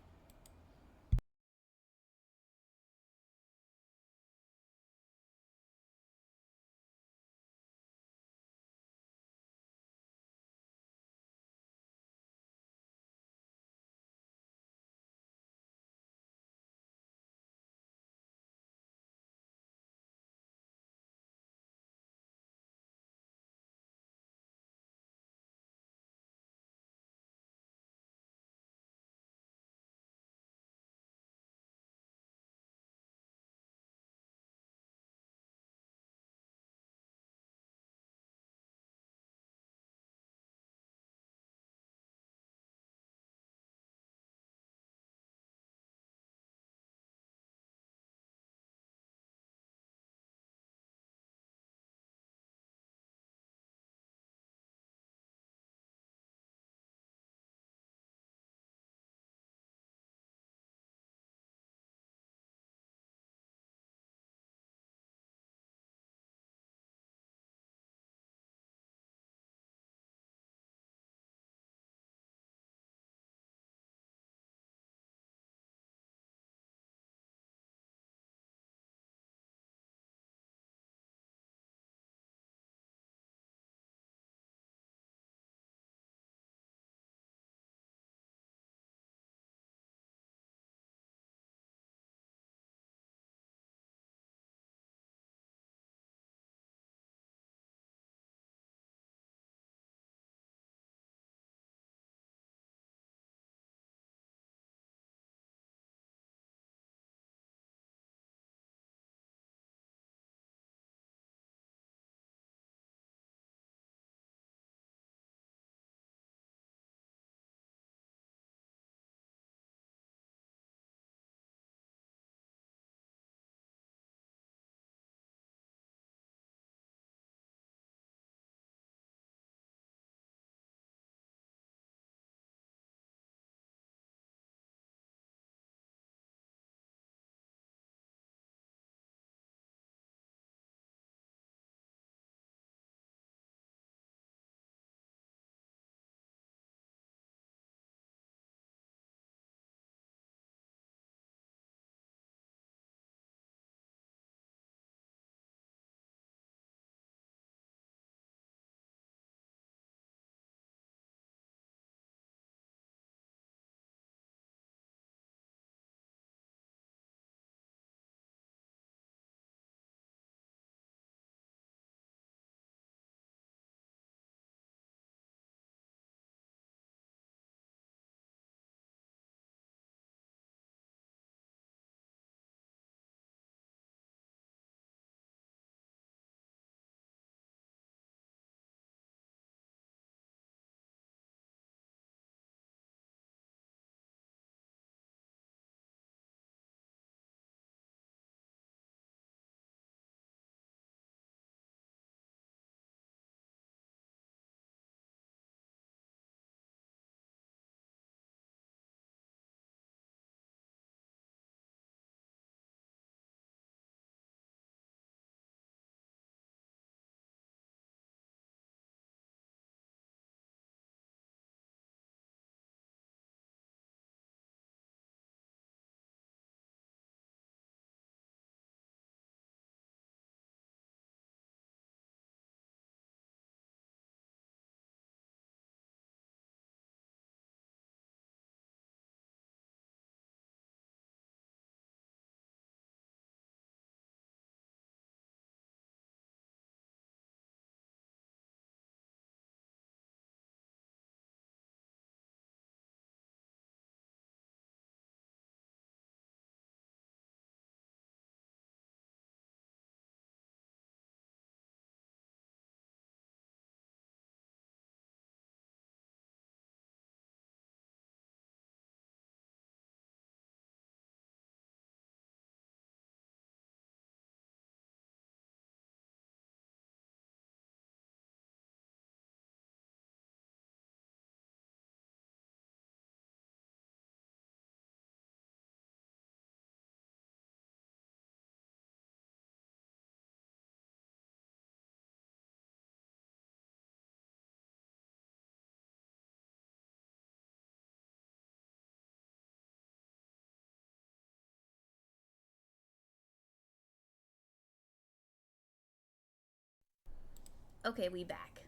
Okay, we back.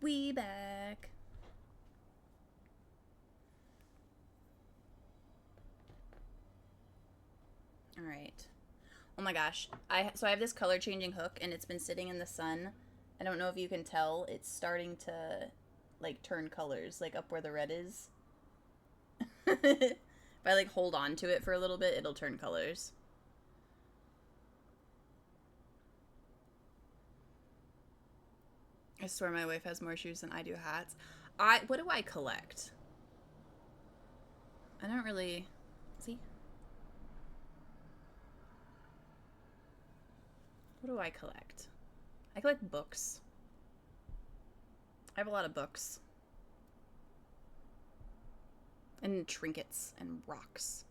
We back. All right. Oh my gosh. So I have this color changing hook and it's been sitting in the sun. I don't know if you can tell. It's starting to like turn colors, like up where the red is. If I like hold on to it for a little bit, it'll turn colors. I swear my wife has more shoes than I do hats. What do I collect? I don't really see. What do I collect? I collect books. I have a lot of books. And trinkets and rocks.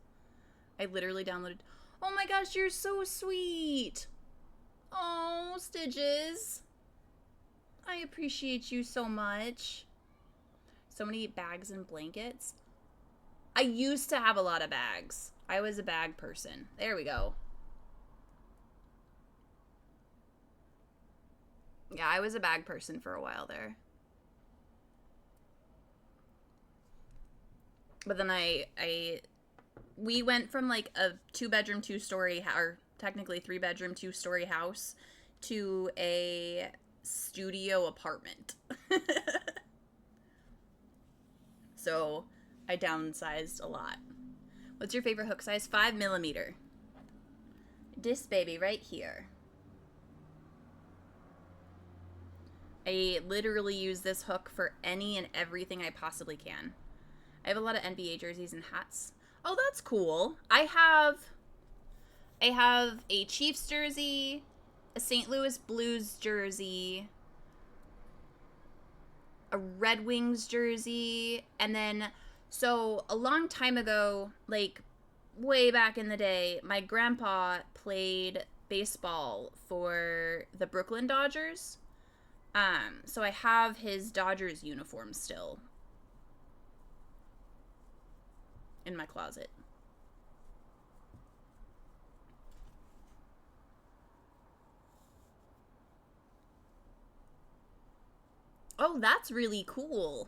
I literally downloaded. Oh my gosh, you're so sweet. Oh, Stitches. I appreciate you so much. So many bags and blankets. I used to have a lot of bags. I was a bag person. There we go. Yeah, I was a bag person for a while there. But then we went from like a 2-bedroom, 2-story, or technically 3-bedroom, 2-story house to a studio apartment. So I downsized a lot. What's your favorite hook size? 5mm. This baby right here. I literally use this hook for any and everything I possibly can. I have a lot of NBA jerseys and hats. Oh, that's cool. I have a Chiefs jersey, a St. Louis Blues jersey, a Red Wings jersey, and then, so a long time ago, like way back in the day, my grandpa played baseball for the Brooklyn Dodgers. So I have his Dodgers uniform still in my closet. Oh, that's really cool.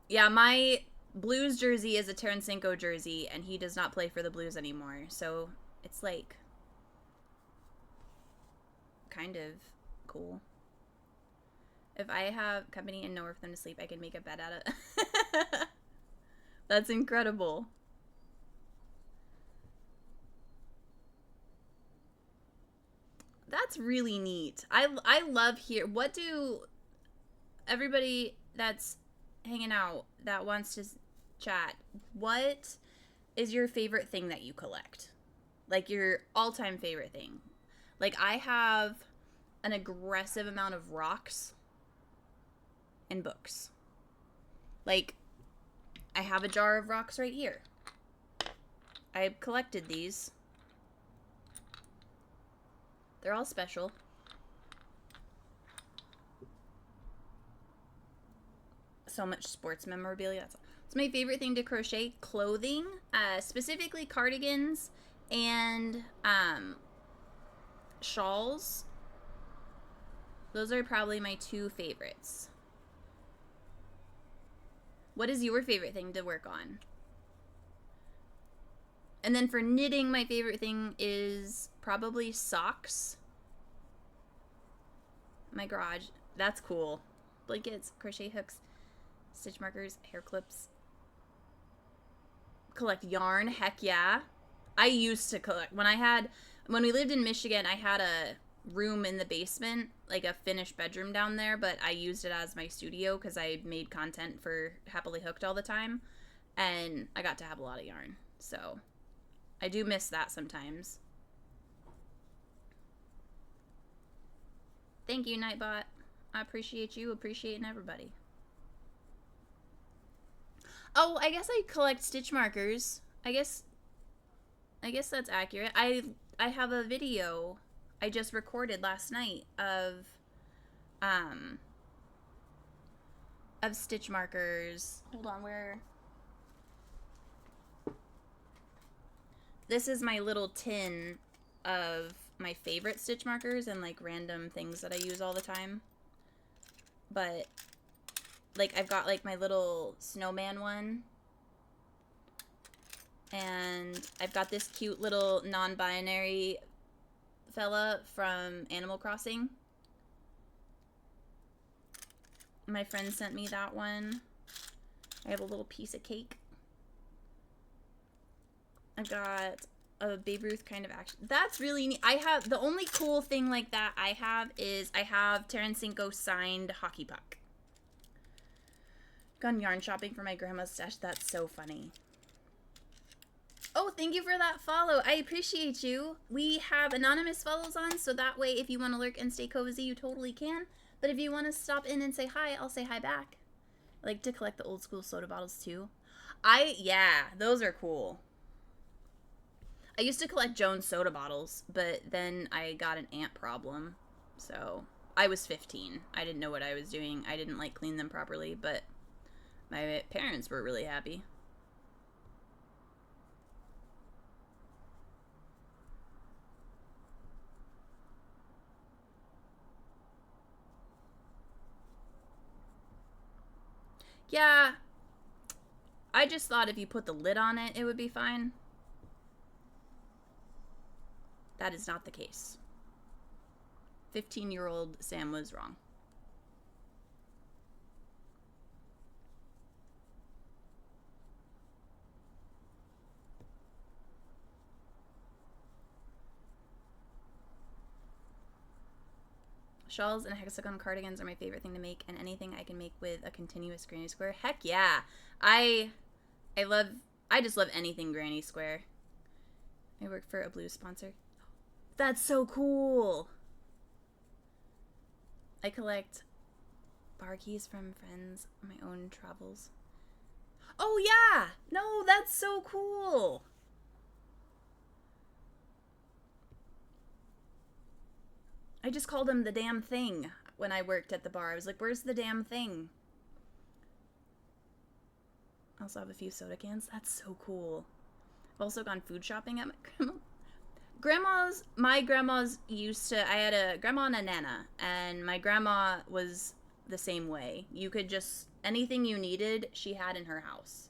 Yeah, my Blues jersey is a Tarasenko jersey, and he does not play for the Blues anymore. So it's like kind of cool. If I have company and nowhere for them to sleep, I can make a bed out of. That's incredible. That's really neat. I love here. What do everybody that's hanging out that wants to chat, what is your favorite thing that you collect? Like your all-time favorite thing? Like I have an aggressive amount of rocks and books. Like I have a jar of rocks right here. I collected these. They're all special. So much sports memorabilia. It's my favorite thing to crochet. Clothing, specifically cardigans and shawls. Those are probably my 2 favorites. What is your favorite thing to work on? And then for knitting, my favorite thing is probably socks. My garage. That's cool. Blankets, crochet hooks, stitch markers, hair clips. Collect yarn. Heck yeah. I used to collect. When we lived in Michigan, I had a room in the basement, like a finished bedroom down there, but I used it as my studio because I made content for Happily Hooked all the time, and I got to have a lot of yarn. So I do miss that sometimes. Thank you, Nightbot. I appreciate you appreciating everybody. Oh, I guess I collect stitch markers. I guess that's accurate. I have a video I just recorded last night of stitch markers. Hold on, where? This is my little tin of my favorite stitch markers and like random things that I use all the time. But like I've got like my little snowman one. And I've got this cute little non-binary fella from Animal Crossing. My friend sent me that one. I have a little piece of cake. I've got a Babe Ruth kind of action. That's really neat. I have, the only cool thing like that I have is I have Tarasenko signed hockey puck. Gone yarn shopping for my grandma's stash. That's so funny. Oh, thank you for that follow. I appreciate you. We have anonymous follows on, so that way if you want to lurk and stay cozy, you totally can. But if you want to stop in and say hi, I'll say hi back. I like to collect the old school soda bottles too. Yeah, those are cool. I used to collect Jones soda bottles, but then I got an ant problem. So I was 15. I didn't know what I was doing. I didn't like clean them properly, but my parents were really happy. Yeah, I just thought if you put the lid on it, it would be fine. That is not the case. 15-year-old Sam was wrong. Shawls and hexagon cardigans are my favorite thing to make, and anything I can make with a continuous granny square. Heck yeah. I just love anything granny square. I work for a blue sponsor. That's so cool. I collect bar keys from friends on my own travels. Oh yeah. No, that's so cool. I just called him the damn thing when I worked at the bar. I was like, where's the damn thing? I also have a few soda cans. That's so cool. I've also gone food shopping at my grandma's used to, I had a grandma and a nana, and my grandma was the same way. You could just, anything you needed, she had in her house.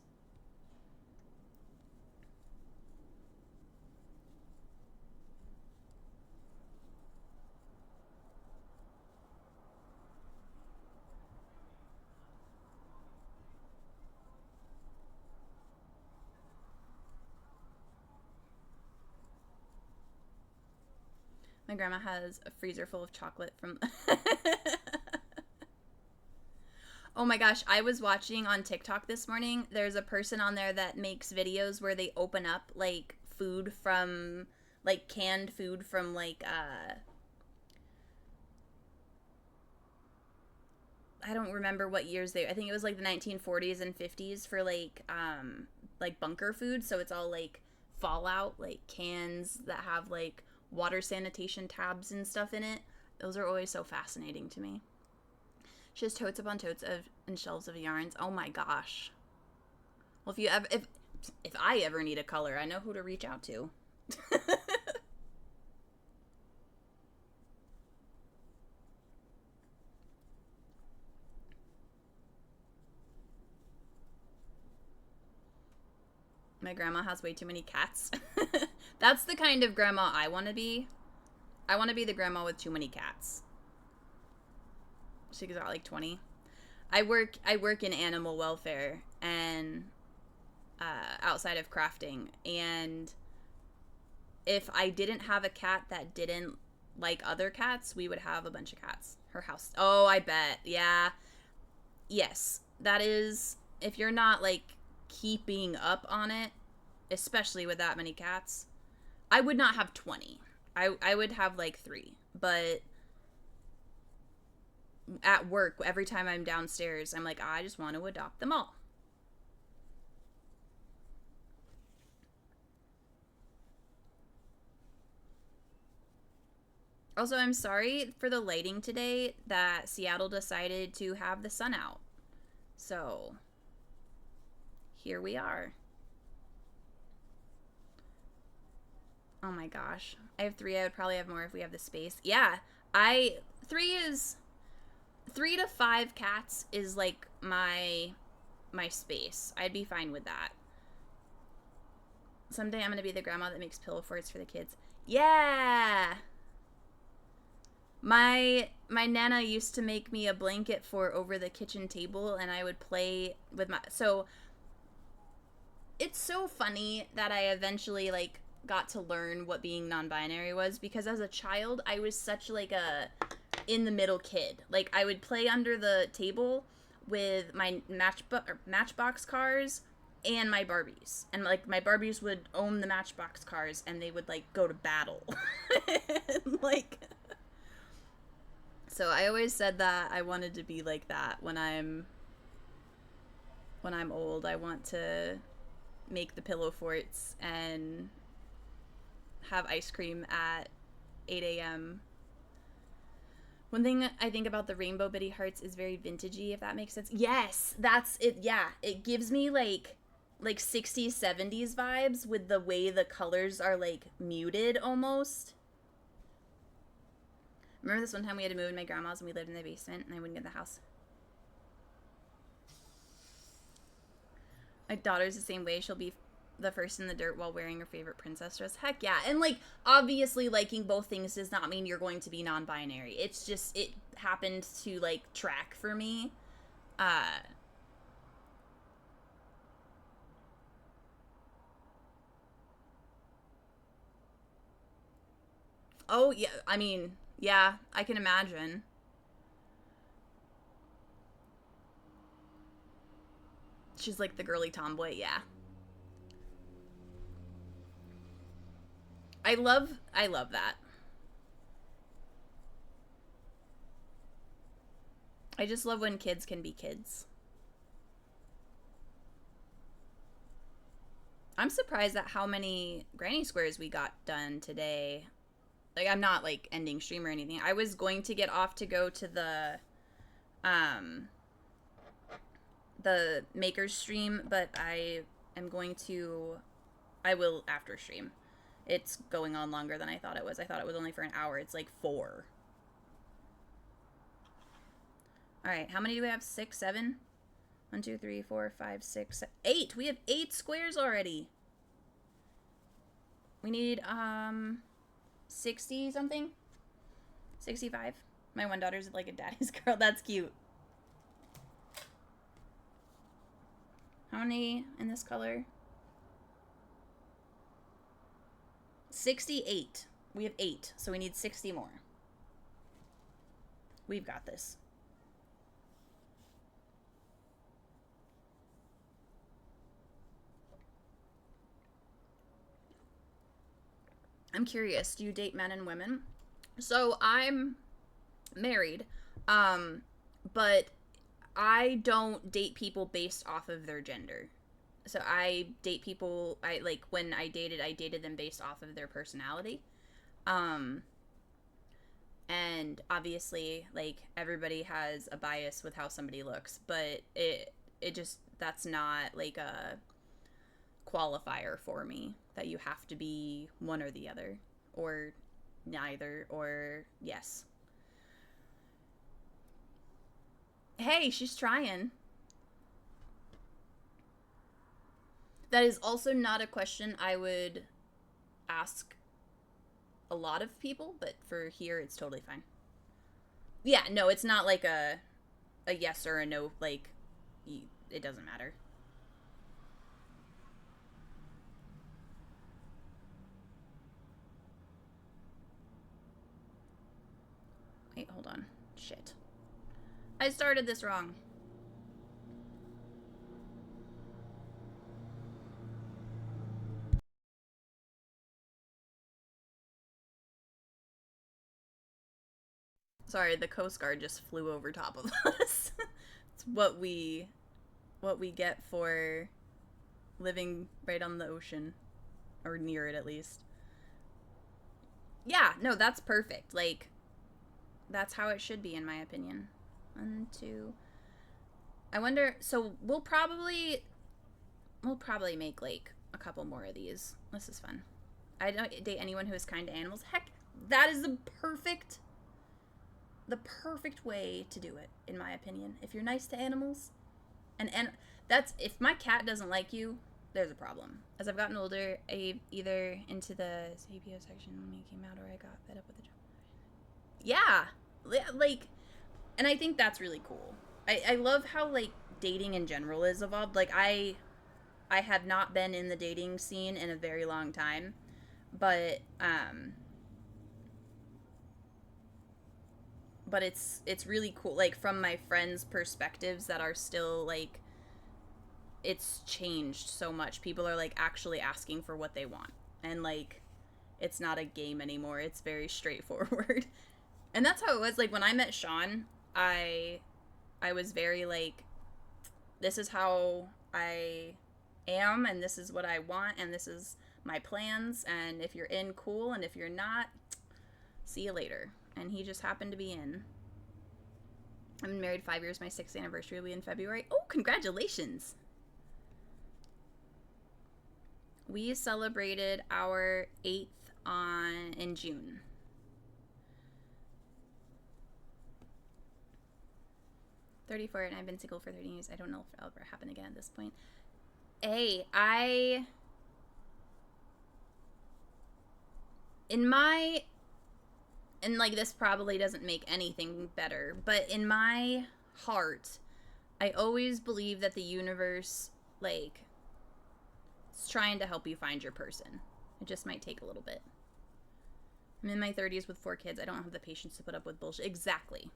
My grandma has a freezer full of chocolate from... Oh my gosh, I was watching on TikTok this morning. There's a person on there that makes videos where they open up, like, food from... like, canned food from, like, I don't remember what years I think it was, like, the 1940s and 50s for, like bunker food. So it's all, like, Fallout, like, cans that have, like... water sanitation tabs and stuff in it. Those are always so fascinating to me. She has totes upon totes of and shelves of yarns. Oh my gosh. Well, if I ever need a color, I know who to reach out to. My grandma has way too many cats. That's the kind of grandma I want to be. I want to be the grandma with too many cats. She's got like 20. I work in animal welfare and outside of crafting, and if I didn't have a cat that didn't like other cats, we would have a bunch of cats. Her house. Oh, I bet. Yeah. Yes. That is, if you're not like keeping up on it, especially with that many cats, I would not have 20. I would have like 3. But at work, every time I'm downstairs, I'm like, I just want to adopt them all. Also, I'm sorry for the lighting today that Seattle decided to have the sun out. So, here we are. Oh my gosh. I have 3. I would probably have more if we have the space. Yeah. I 3 is 3 to 5 cats is like my space. I'd be fine with that. Someday I'm gonna be the grandma that makes pillow forts for the kids. Yeah. My nana used to make me a blanket for over the kitchen table, and I would play with my. So it's so funny that I eventually like got to learn what being non-binary was, because as a child I was such like a in the middle kid. Like I would play under the table with my Matchbox cars and my Barbies. And like my Barbies would own the Matchbox cars and they would like go to battle. Like so I always said that I wanted to be like that when I'm old. I want to make the pillow forts and have ice cream at 8 a.m. One thing I think about the rainbow bitty hearts is very vintagey, if that makes sense. Yes, that's it. Yeah, it gives me like 60s, 70s vibes with the way the colors are like muted almost. Remember this one time we had to move in my grandma's and we lived in the basement and I wouldn't get the house. My daughter's the same way. She'll be the first in the dirt while wearing her favorite princess dress. Heck yeah. And like obviously liking both things does not mean you're going to be non-binary. It's just it happened to like track for me. Oh yeah, I mean, yeah, I can imagine. She's like the girly tomboy, yeah. I love that. I just love when kids can be kids. I'm surprised at how many granny squares we got done today. Like I'm not like ending stream or anything. I was going to get off to go to um the makers stream, but I will after stream. It's going on longer than I thought it was. I thought it was only for an hour. It's like 4. All right, how many do we have? 6, 7? 1, 2, 3, 4, 5, 6, 8. We have 8 squares already. We need 60 something. 65. My one daughter's like a daddy's girl. That's cute. How many in this color? 68. We have 8, so we need 60 more. We've got this. I'm curious, do you date men and women? So I'm married, but I don't date people based off of their gender. So I date people, I like when I dated them based off of their personality. Um, and obviously like everybody has a bias with how somebody looks, but it just that's not like a qualifier for me that you have to be one or the other or neither or yes. Hey, she's trying. That is also not a question I would ask a lot of people, but for here it's totally fine. Yeah, no, it's not like a yes or a no, like it doesn't matter. Wait, hold on. Shit. I started this wrong. Sorry, the Coast Guard just flew over top of us. It's what we get for living right on the ocean or near it at least. Yeah, no, that's perfect. Like that's how it should be in my opinion. 1, 2. I wonder. So we'll probably make like a couple more of these. This is fun. I don't date anyone who is kind to animals. Heck, that is the perfect way to do it, in my opinion. If you're nice to animals, and that's, if my cat doesn't like you, there's a problem. As I've gotten older, I either into the CPO section when it came out, or I got fed up with the job. Yeah, like, and I think that's really cool. I love how, like, dating in general is evolved. Like, I have not been in the dating scene in a very long time, but it's really cool, like, from my friends' perspectives that are still, like, it's changed so much. People are, like, actually asking for what they want, and, like, it's not a game anymore. It's very straightforward. And that's how it was. Like, when I met Sean, I was very, like, this is how I am, and this is what I want, and this is my plans, and if you're in, cool, and if you're not, see you later. And he just happened to be in. I've been married 5 years. My 6th anniversary will be in February. Oh, congratulations. We celebrated our 8th in June. I'm 34 and I've been single for 13 years. I don't know if it'll ever happen again at this point. Hey, and, like, this probably doesn't make anything better, but in my heart, I always believe that the universe, like, is trying to help you find your person. It just might take a little bit. I'm in my 30s with 4 kids. I don't have the patience to put up with bullshit. Exactly.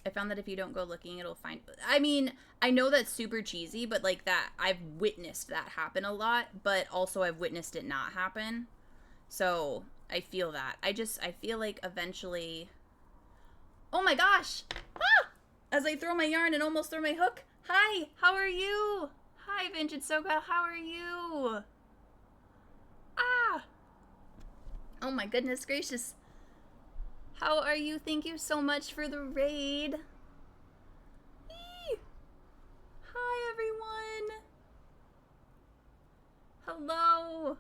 I found that if you don't go looking, it'll find... I mean, I know that's super cheesy, but, like, that, I've witnessed that happen a lot, but also I've witnessed it not happen. So, I feel that. I feel like eventually... Oh my gosh! Ah! As I throw my yarn and almost throw my hook. Hi, how are you? Hi, Vintage Soka, how are you? Ah! Oh my goodness gracious. How are you? Thank you so much for the raid. Eee! Hi, everyone. Hello.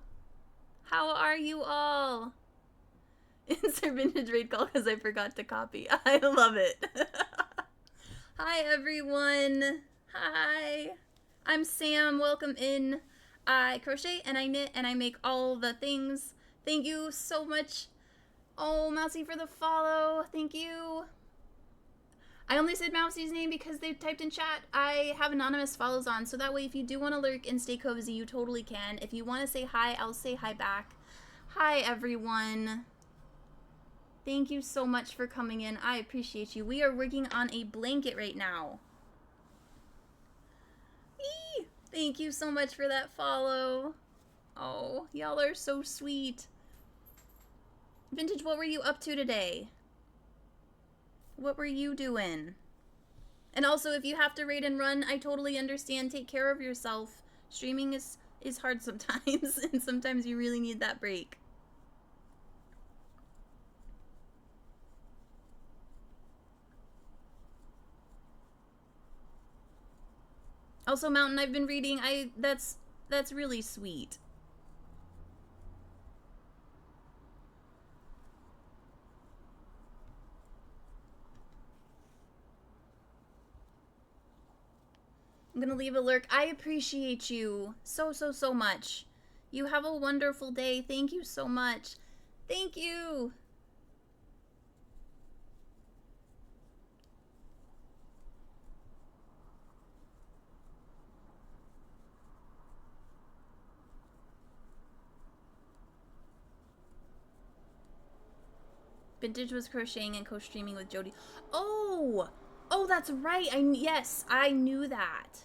How are you all? Insert vintage raid call because I forgot to copy. I love it. Hi, everyone. Hi. I'm Sam. Welcome in. I crochet and I knit and I make all the things. Thank you so much. Oh, Mousy for the follow. Thank you. I only said Mousy's name because they typed in chat. I have anonymous follows on, so that way if you do want to lurk and stay cozy, you totally can. If you want to say hi, I'll say hi back. Hi, everyone. Thank you so much for coming in. I appreciate you. We are working on a blanket right now. Eee! Thank you so much for that follow. Oh, y'all are so sweet. Vintage, what were you up to today? What were you doing? And also, if you have to raid and run, I totally understand. Take care of yourself. Streaming is hard sometimes, and sometimes you really need that break. Also, Mountain, I've been reading. That's really sweet. I'm gonna leave a lurk. I appreciate you so much. You have a wonderful day. Thank you so much. Thank you. Vintage was crocheting and co-streaming with Jody. Oh, that's right. Yes, I knew that.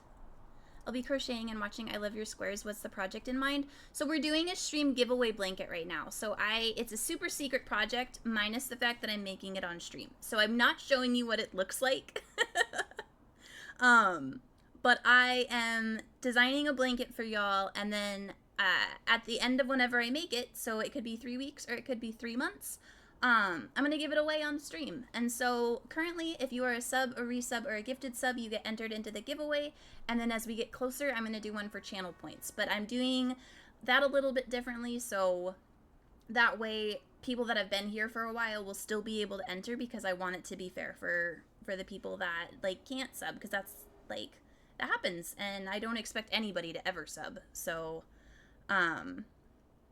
I'll be crocheting and watching I Love Your Squares. What's the project in mind? So we're doing a stream giveaway blanket right now. So it's a super secret project, minus the fact that I'm making it on stream. So I'm not showing you what it looks like. But I am designing a blanket for y'all, and then at the end of whenever I make it, so it could be 3 weeks or it could be 3 months, I'm going to give it away on stream. And so currently, if you are a sub, a resub, or a gifted sub, you get entered into the giveaway. And then as we get closer, I'm going to do one for channel points. But I'm doing that a little bit differently, so that way people that have been here for a while will still be able to enter, because I want it to be fair for the people that like can't sub, because that's like, that happens, and I don't expect anybody to ever sub. So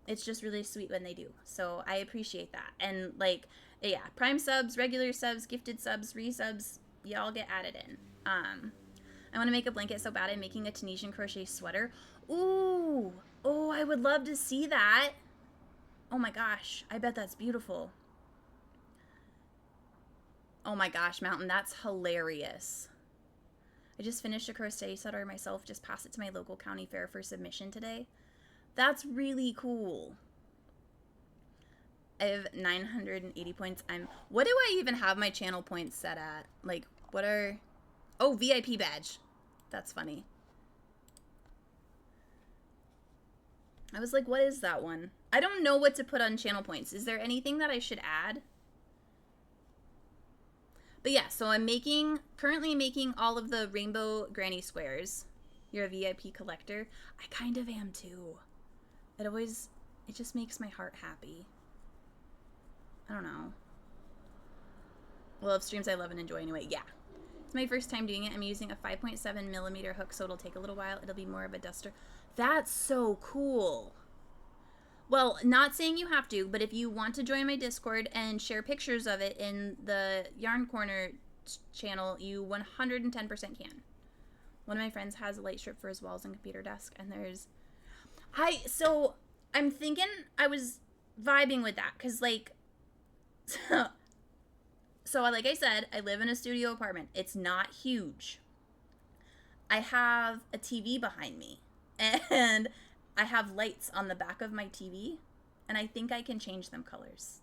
it's just really sweet when they do. So I appreciate that. And like, yeah, prime subs, regular subs, gifted subs, resubs, y'all get added in. I want to make a blanket so bad. I'm making a Tunisian crochet sweater. Ooh, oh, I would love to see that. Oh my gosh, I bet that's beautiful. Oh my gosh, Mountain, that's hilarious. I just finished a crochet sweater myself, just passed it to my local county fair for submission today. That's really cool. I have 980 points. What do I even have my channel points set at? Like, what are... Oh, VIP badge. That's funny. I was like, what is that one? I don't know what to put on channel points. Is there anything that I should add? But yeah, so I'm currently making all of the rainbow granny squares. You're a VIP collector. I kind of am too. It just makes my heart happy. I don't know. Love streams I love and enjoy anyway. Yeah. It's my first time doing it. I'm using a 5.7 millimeter hook, so it'll take a little while. It'll be more of a duster. That's so cool. Well, not saying you have to, but if you want to join my Discord and share pictures of it in the Yarn Corner channel, you 110% can. One of my friends has a light strip for his walls and computer desk, and there's... So, I'm thinking I was vibing with that, because, like... So, like I said, I live in a studio apartment. It's not huge. I have a TV behind me, and I have lights on the back of my TV, and I think I can change them colors.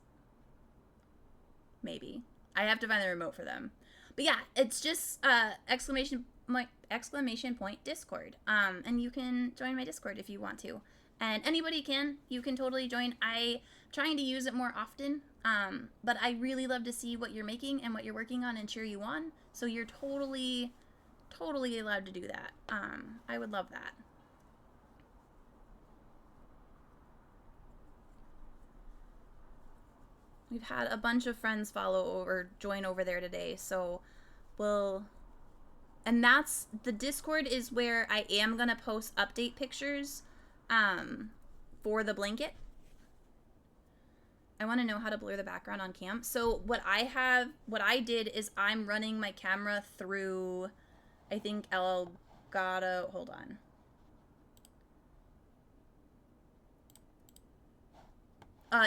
Maybe. I have to find the remote for them. But yeah, it's just exclamation point Discord. And you can join my Discord if you want to. And anybody can. You can totally join. I'm trying to use it more often. But I really love to see what you're making and what you're working on and cheer you on. So you're totally allowed to do that. I would love that. We've had a bunch of friends join over there today, so and that's, the Discord is where I am gonna post update pictures, for the blanket. I want to know how to blur the background on cam. So what I did is I'm running my camera through, I think Elgato, hold on.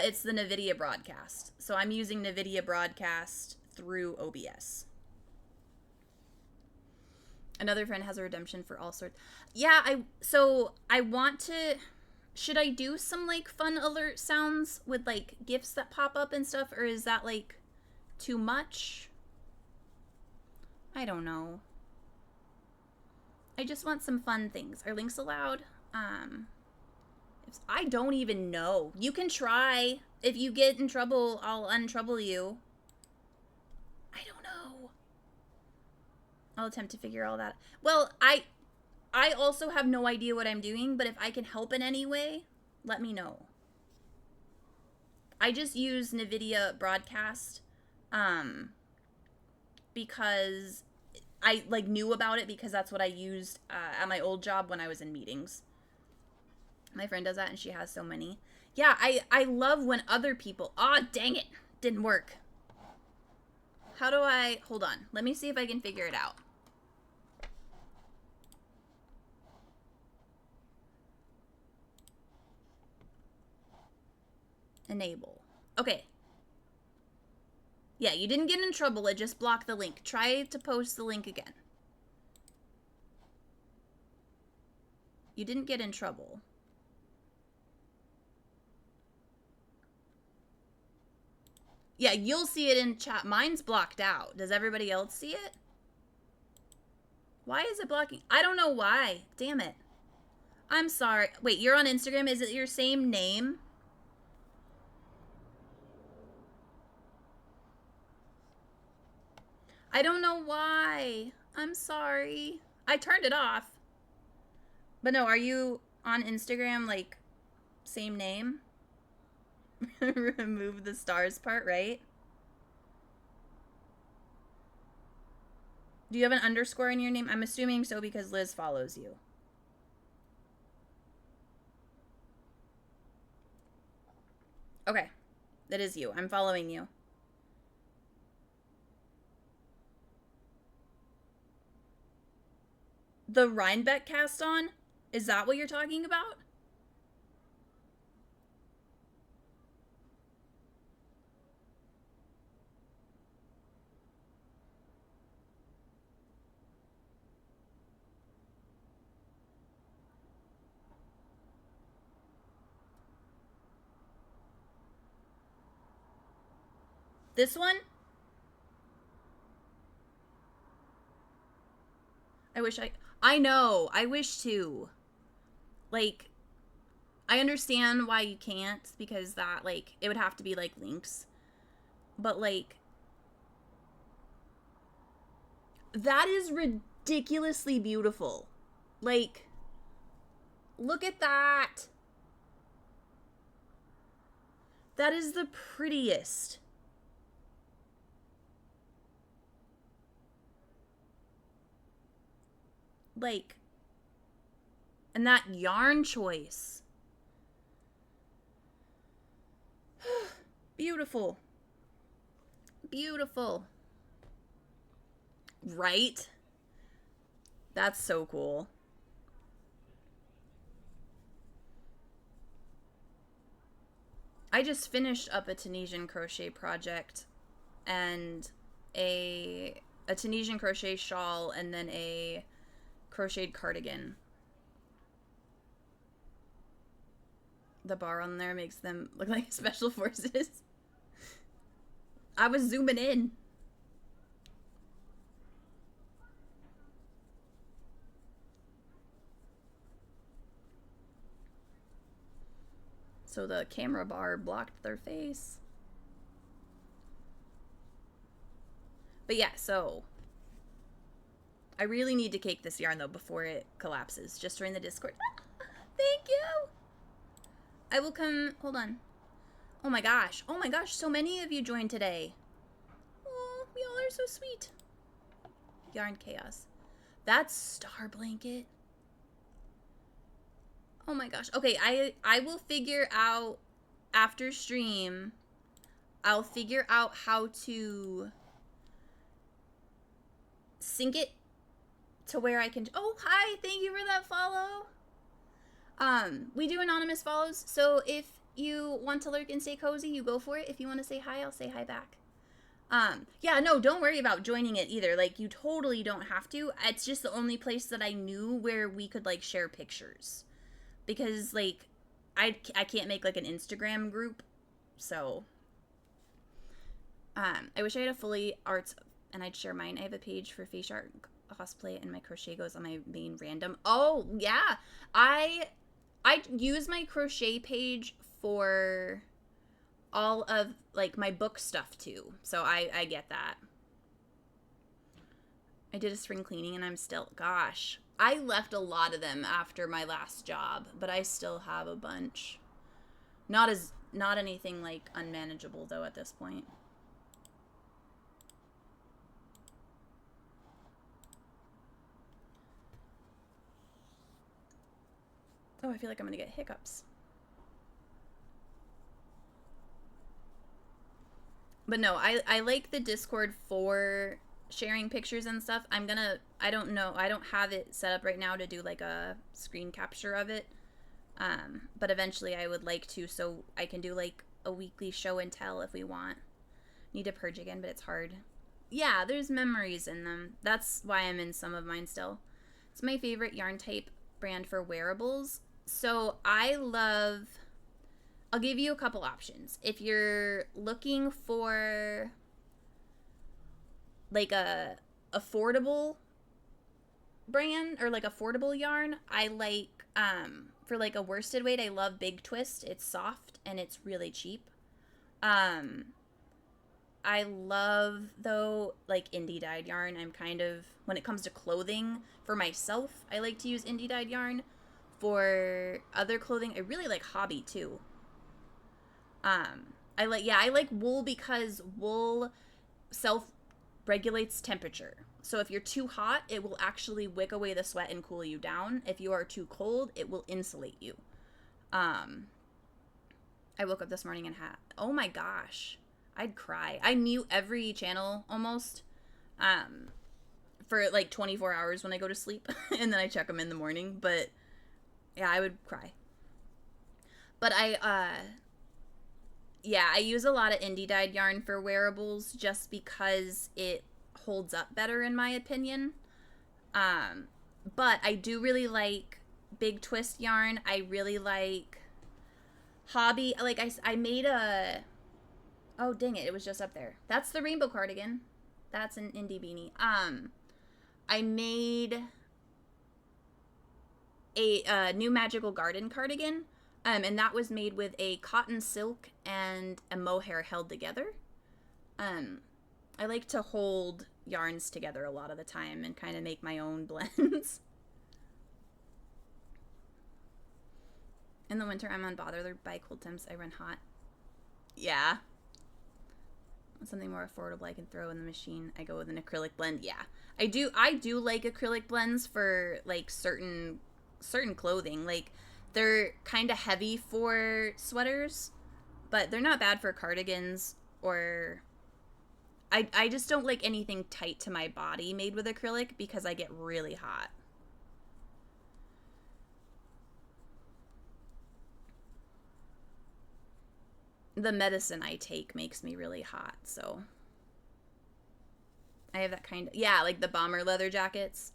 It's the NVIDIA Broadcast. So I'm using NVIDIA Broadcast through OBS. Another friend has a redemption for all sorts. Yeah, I want to... Should I do some, like, fun alert sounds with, like, gifts that pop up and stuff? Or is that, like, too much? I don't know. I just want some fun things. Are links allowed? I don't even know. You can try. If you get in trouble, I'll untrouble you. I don't know. I'll attempt to figure all that. Well, I also have no idea what I'm doing, but if I can help in any way, let me know. I just use NVIDIA Broadcast because I like knew about it because that's what I used at my old job when I was in meetings. My friend does that and she has so many. Yeah, I love when other people... Aw, dang it. Didn't work. How do I... Hold on. Let me see if I can figure it out. Enable. Okay. Yeah, you didn't get in trouble. It just blocked the link. Try to post the link again. You didn't get in trouble. Yeah, you'll see it in chat. Mine's blocked out. Does everybody else see it? Why is it blocking? I don't know why. Damn it. I'm sorry. Wait, you're on Instagram? Is it your same name? I don't know why. I'm sorry. I turned it off. But no, are you on Instagram, like, Same name. Remove the stars part, right? Do you have an underscore in your name? I'm assuming so because Liz follows you. Okay. That is you. I'm following you. The Rhinebeck cast on? Is that what you're talking about? This one? I know. I wish to. Like, I understand why you can't because that, like, it would have to be, like, links. But, like, that is ridiculously beautiful. Like, look at that. That is the prettiest. Like, and that yarn choice. Beautiful. Beautiful. Right? That's so cool. I just finished up a Tunisian crochet project and a Tunisian crochet shawl and then a crocheted cardigan. The bar on there makes them look like special forces. I was zooming in. So the camera bar blocked their face. But yeah, so I really need to cake this yarn though before it collapses. Just join the Discord. Thank you. I will come. Hold on. Oh my gosh. Oh my gosh. So many of you joined today. Oh, y'all are so sweet. Yarn chaos. That's Star Blanket. Oh my gosh. Okay, I will figure out after stream. I'll figure out how to sync it to where I can. Oh, hi. Thank you for that follow. We do anonymous follows, so if you want to lurk and stay cozy, you go for it. If you want to say hi, I'll say hi back. Yeah, no, don't worry about joining it either. Like, you totally don't have to. It's just the only place that I knew where we could, like, share pictures. Because, like, I can't make, like, an Instagram group, so. I wish I had a fully arts, and I'd share mine. I have a page for face art cosplay, and my crochet goes on my main random. Oh, yeah. I use my crochet page for all of, like, my book stuff, too. So I get that. I did a spring cleaning, and I'm still, gosh. I left a lot of them after my last job, but I still have a bunch. Not anything, like, unmanageable, though, at this point. Oh, I feel like I'm gonna get hiccups. But no, I like the Discord for sharing pictures and stuff. I don't know, I don't have it set up right now to do like a screen capture of it. But eventually I would like to, so I can do like a weekly show and tell if we want. Need to purge again, but it's hard. Yeah, there's memories in them. That's why I'm in some of mine still. It's my favorite yarn type brand for wearables. So I'll give you a couple options. If you're looking for like a affordable brand or like affordable yarn, I like for like a worsted weight, I love Big Twist. It's soft and it's really cheap. I love though like indie dyed yarn. I'm kind of, when it comes to clothing for myself, I like to use indie dyed yarn. For other clothing, I really like hobby too. I like wool because wool self regulates temperature. So if you're too hot, it will actually wick away the sweat and cool you down. If you are too cold, it will insulate you. Um, I woke up this morning and had, oh my gosh, I'd cry. I mute every channel almost for like 24 hours when I go to sleep, and then I check them in the morning. But yeah, I would cry. But yeah, I use a lot of indie dyed yarn for wearables just because it holds up better in my opinion. But I do really like big twist yarn. I really like hobby. Like I made a, oh dang it, it was just up there. That's the rainbow cardigan. That's an indie beanie. I made a new magical garden cardigan. And that was made with a cotton silk and a mohair held together. I like to hold yarns together a lot of the time and kind of make my own blends. In the winter, I'm unbothered by cold temps. I run hot. Yeah. Something more affordable I can throw in the machine. I go with an acrylic blend. Yeah. I do like acrylic blends for like certain clothing. Like they're kind of heavy for sweaters, but they're not bad for cardigans or I just don't like anything tight to my body made with acrylic because I get really hot. The medicine I take makes me really hot, so I have that kind of, yeah, like the bomber leather jackets.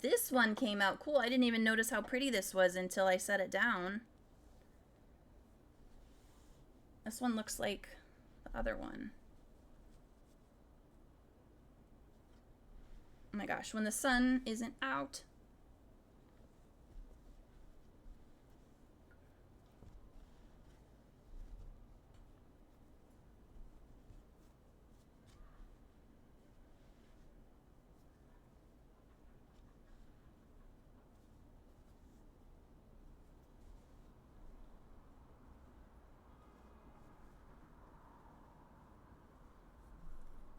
This one came out cool. I didn't even notice how pretty this was until I set it down. This one looks like the other one. Oh my gosh, when the sun isn't out.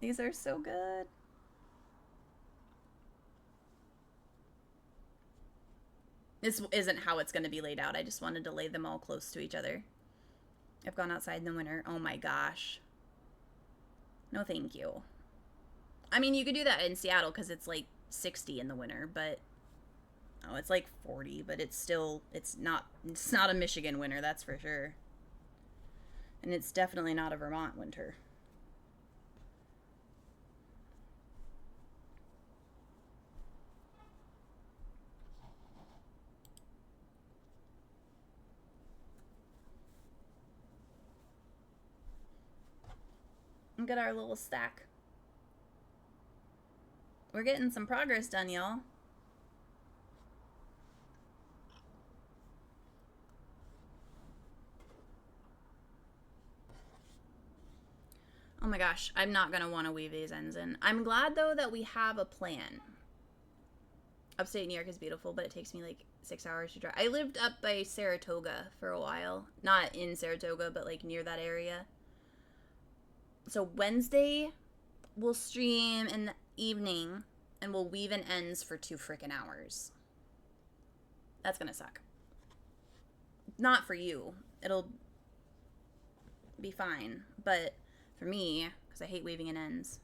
These are so good. This isn't how it's going to be laid out. I just wanted to lay them all close to each other. I've gone outside in the winter. Oh my gosh. No thank you. I mean, you could do that in Seattle because it's like 60 in the winter, but oh, it's like 40, but it's not a Michigan winter, that's for sure. And it's definitely not a Vermont winter. And get our little stack. We're getting some progress done, y'all. Oh my gosh, I'm not going to want to weave these ends in. I'm glad, though, that we have a plan. Upstate New York is beautiful, but it takes me like 6 hours to drive. I lived up by Saratoga for a while. Not in Saratoga, but like near that area. So Wednesday, we'll stream in the evening, and we'll weave in ends for 2 freaking hours. That's going to suck. Not for you. It'll be fine, but for me, because I hate weaving in ends.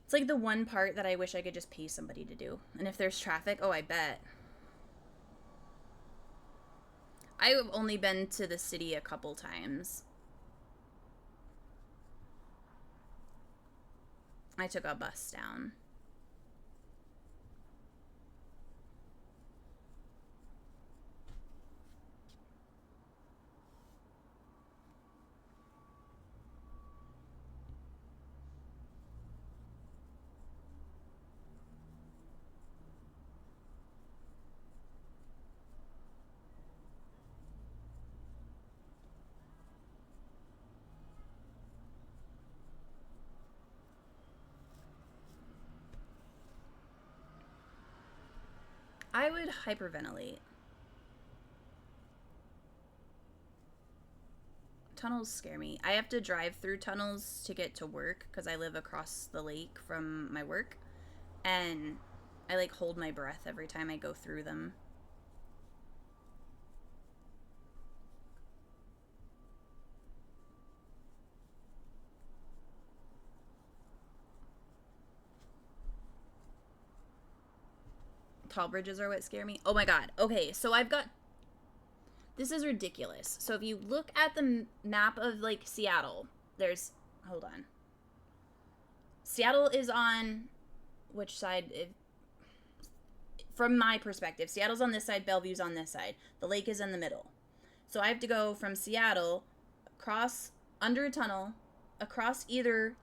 It's like the one part that I wish I could just pay somebody to do. And if there's traffic, oh, I bet. I've only been to the city a couple times. I took a bus down. I would hyperventilate. Tunnels scare me. I have to drive through tunnels to get to work because I live across the lake from my work. And I like hold my breath every time I go through them. Tall bridges are what scare me. Oh my god. Okay, so I've got... This is ridiculous. So if you look at the map of, like, Seattle, there's... Hold on. Seattle is on... Which side? From my perspective, Seattle's on this side, Bellevue's on this side. The lake is in the middle. So I have to go from Seattle, across, under a tunnel, across either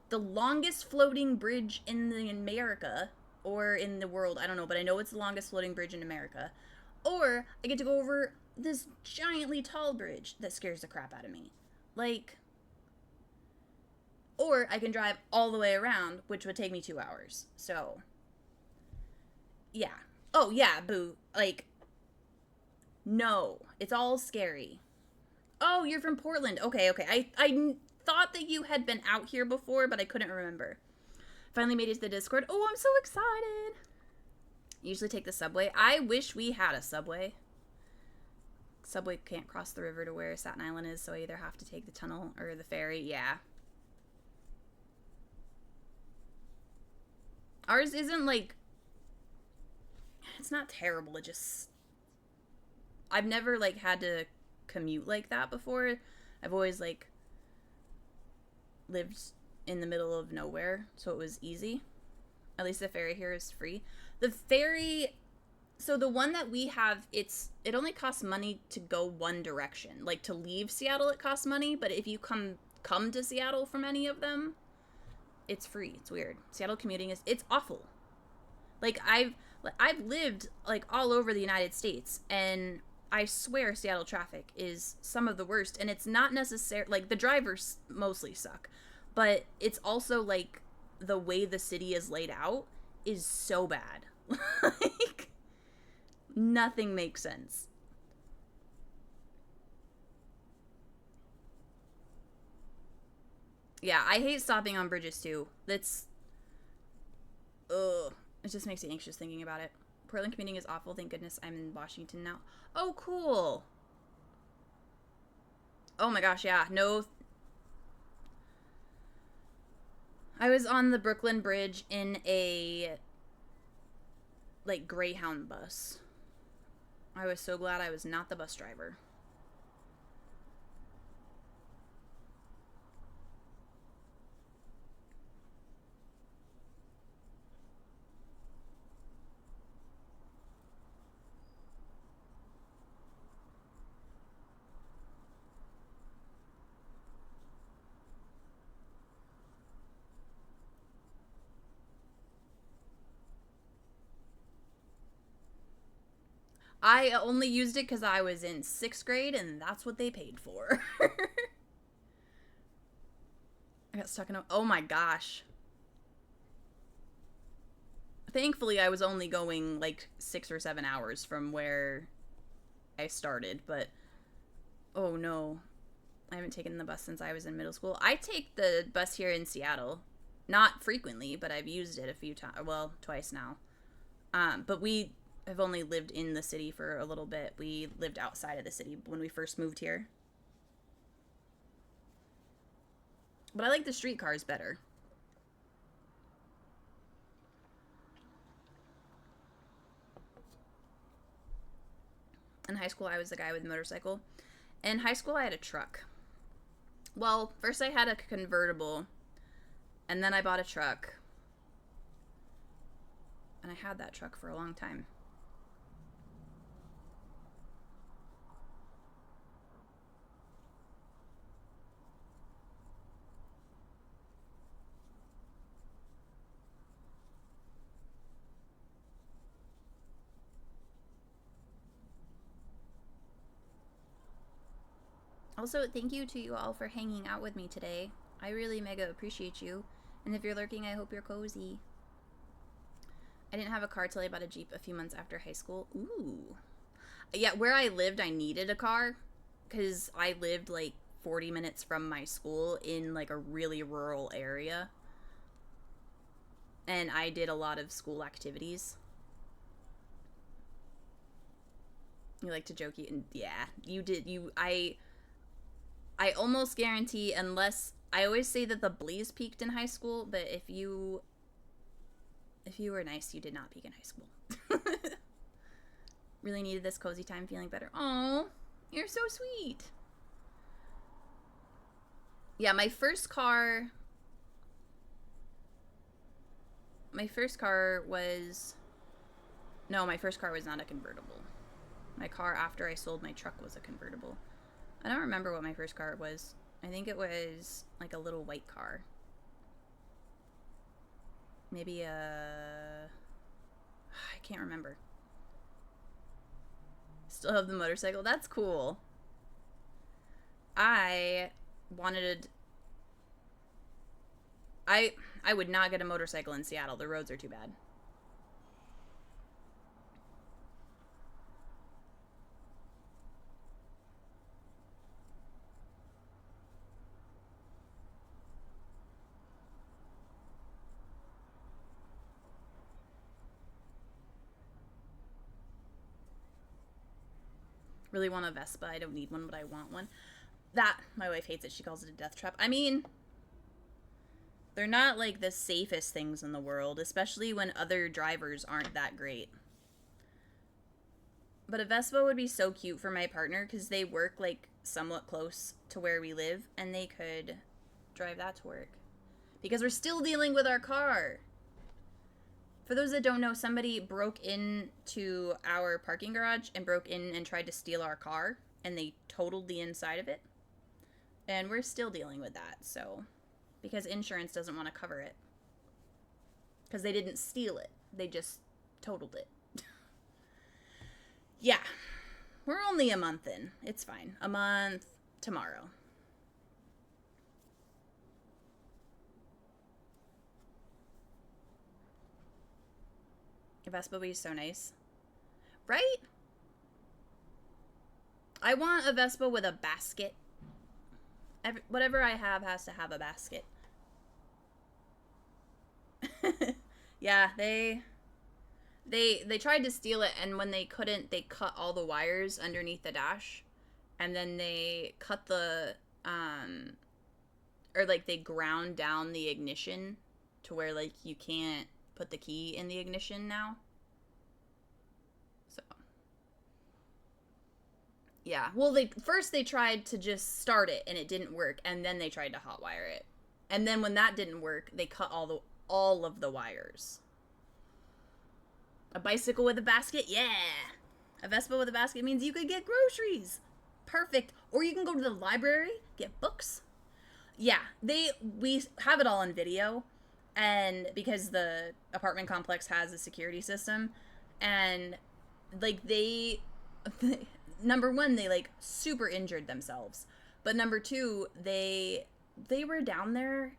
the longest floating bridge in the America... or in the world, I don't know, but I know it's the longest floating bridge in America. Or I get to go over this giantly tall bridge that scares the crap out of me. Like, or I can drive all the way around, which would take me 2 hours. So, yeah. Oh, yeah, boo. Like, no. It's all scary. Oh, you're from Portland. Okay. I thought that you had been out here before, but I couldn't remember. Finally made it to the Discord. Oh, I'm so excited. Usually take the subway. I wish we had a subway. Subway can't cross the river to where Staten Island is, so I either have to take the tunnel or the ferry. Yeah. Ours isn't like... It's not terrible. It just... I've never like had to commute like that before. I've always like lived in the middle of nowhere, so it was easy. At least the ferry here is free. The ferry, so the one that we have, it only costs money to go one direction. Like to leave Seattle, it costs money, but if you come to Seattle from any of them, it's free. It's weird. Seattle commuting it's awful. Like I've lived like all over the United States, and I swear Seattle traffic is some of the worst, and it's not necessarily like the drivers mostly suck. But it's also, like, the way the city is laid out is so bad. Like, nothing makes sense. Yeah, I hate stopping on bridges, too. That's... Ugh. It just makes me anxious thinking about it. Portland commuting is awful. Thank goodness I'm in Washington now. Oh, cool. Oh, my gosh, yeah. No... I was on the Brooklyn Bridge in a, like, Greyhound bus. I was so glad I was not the bus driver. I only used it because I was in 6th grade, and that's what they paid for. I got stuck in a... Oh my gosh. Thankfully, I was only going, like, 6 or 7 hours from where I started, but... Oh no. I haven't taken the bus since I was in middle school. I take the bus here in Seattle. Not frequently, but I've used it a few times. Well, twice now. But we... I've only lived in the city for a little bit. We lived outside of the city when we first moved here. But I like the streetcars better. In high school, I was the guy with the motorcycle. In high school, I had a truck. Well, first I had a convertible, and then I bought a truck. And I had that truck for a long time. Also, thank you to you all for hanging out with me today. I really mega appreciate you. And if you're lurking, I hope you're cozy. I didn't have a car till I bought a Jeep a few months after high school. Ooh. Yeah, where I lived, I needed a car because I lived like 40 minutes from my school in like a really rural area. And I did a lot of school activities. You like to joke, yeah, you did. I almost guarantee, unless I always say that the blaze peaked in high school, but if you were nice, you did not peak in high school. Really needed this cozy time, feeling better. Oh, you're so sweet. Yeah, my first car was, no, my first car was not a convertible. My car after I sold my truck was a convertible. I don't remember what my first car was. I think it was like a little white car. Maybe I can't remember. Still have the motorcycle. That's cool. I wanted I would not get a motorcycle in Seattle. The roads are too bad. Really want a Vespa. I don't need one, but I want one. That, my wife hates it. She calls it a death trap. I mean, they're not like the safest things in the world, especially when other drivers aren't that great. But a Vespa would be so cute for my partner because they work like somewhat close to where we live and they could drive that to work. Because we're still dealing with our car. For those that don't know, somebody broke into our parking garage and broke in and tried to steal our car, and they totaled the inside of it. And we're still dealing with that, so, because insurance doesn't want to cover it. Because they didn't steal it, they just totaled it. Yeah, we're only a month in. It's fine. A month tomorrow. Vespa would be so nice. Right? I want a Vespa with a basket. Whatever I have has to have a basket. Yeah, they tried to steal it, and when they couldn't, they cut all the wires underneath the dash, and then they cut the or like they ground down the ignition to where like you can't put the key in the ignition now. So yeah, well, they tried to just start it and it didn't work, and then they tried to hotwire it, and then when that didn't work, they cut all of the wires. A bicycle with a basket, yeah. A Vespa with a basket means you could get groceries. Perfect. Or you can go to the library, get books. Yeah, we have it all on video, and because the apartment complex has a security system, and like number one, they like super injured themselves, but number two, they were down there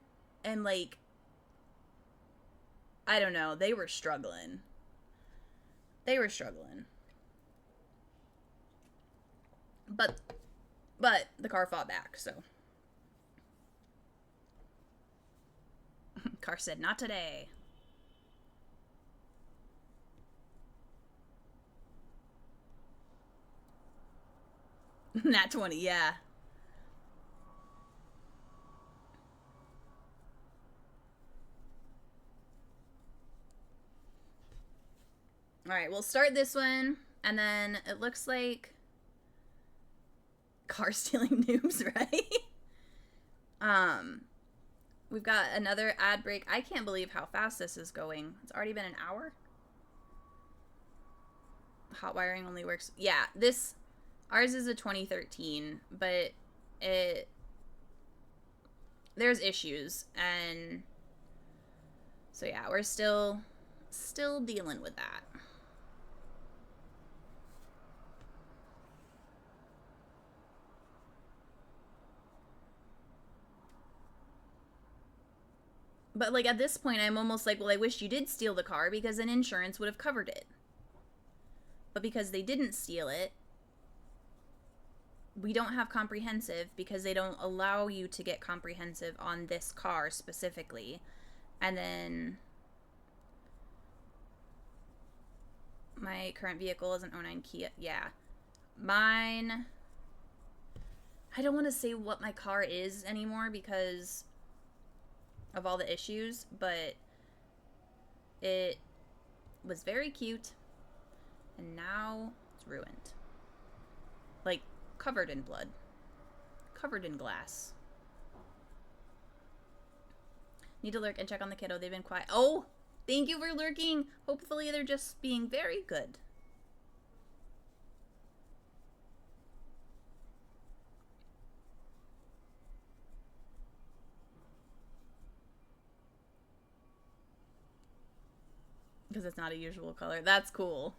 and like, I don't know, they were struggling. But the car fought back, so. Car said, not today. Nat 20, yeah. Alright, we'll start this one, and then it looks like car stealing noobs, right? We've got another ad break. I can't believe how fast this is going. It's already been an hour. Hot wiring only works. Yeah, ours is a 2013, but there's issues, and so yeah, we're still dealing with that. But, like, at this point, I'm almost like, well, I wish you did steal the car because then insurance would have covered it. But because they didn't steal it, we don't have comprehensive because they don't allow you to get comprehensive on this car specifically. And then my current vehicle is an '09 Kia. Yeah. Mine, I don't want to say what my car is anymore because of all the issues, but it was very cute and now it's ruined. Like, covered in blood. Covered in glass. Need to lurk and check on the kiddo. They've been quiet. Oh! Thank you for lurking! Hopefully they're just being very good. Because it's not a usual color. That's cool.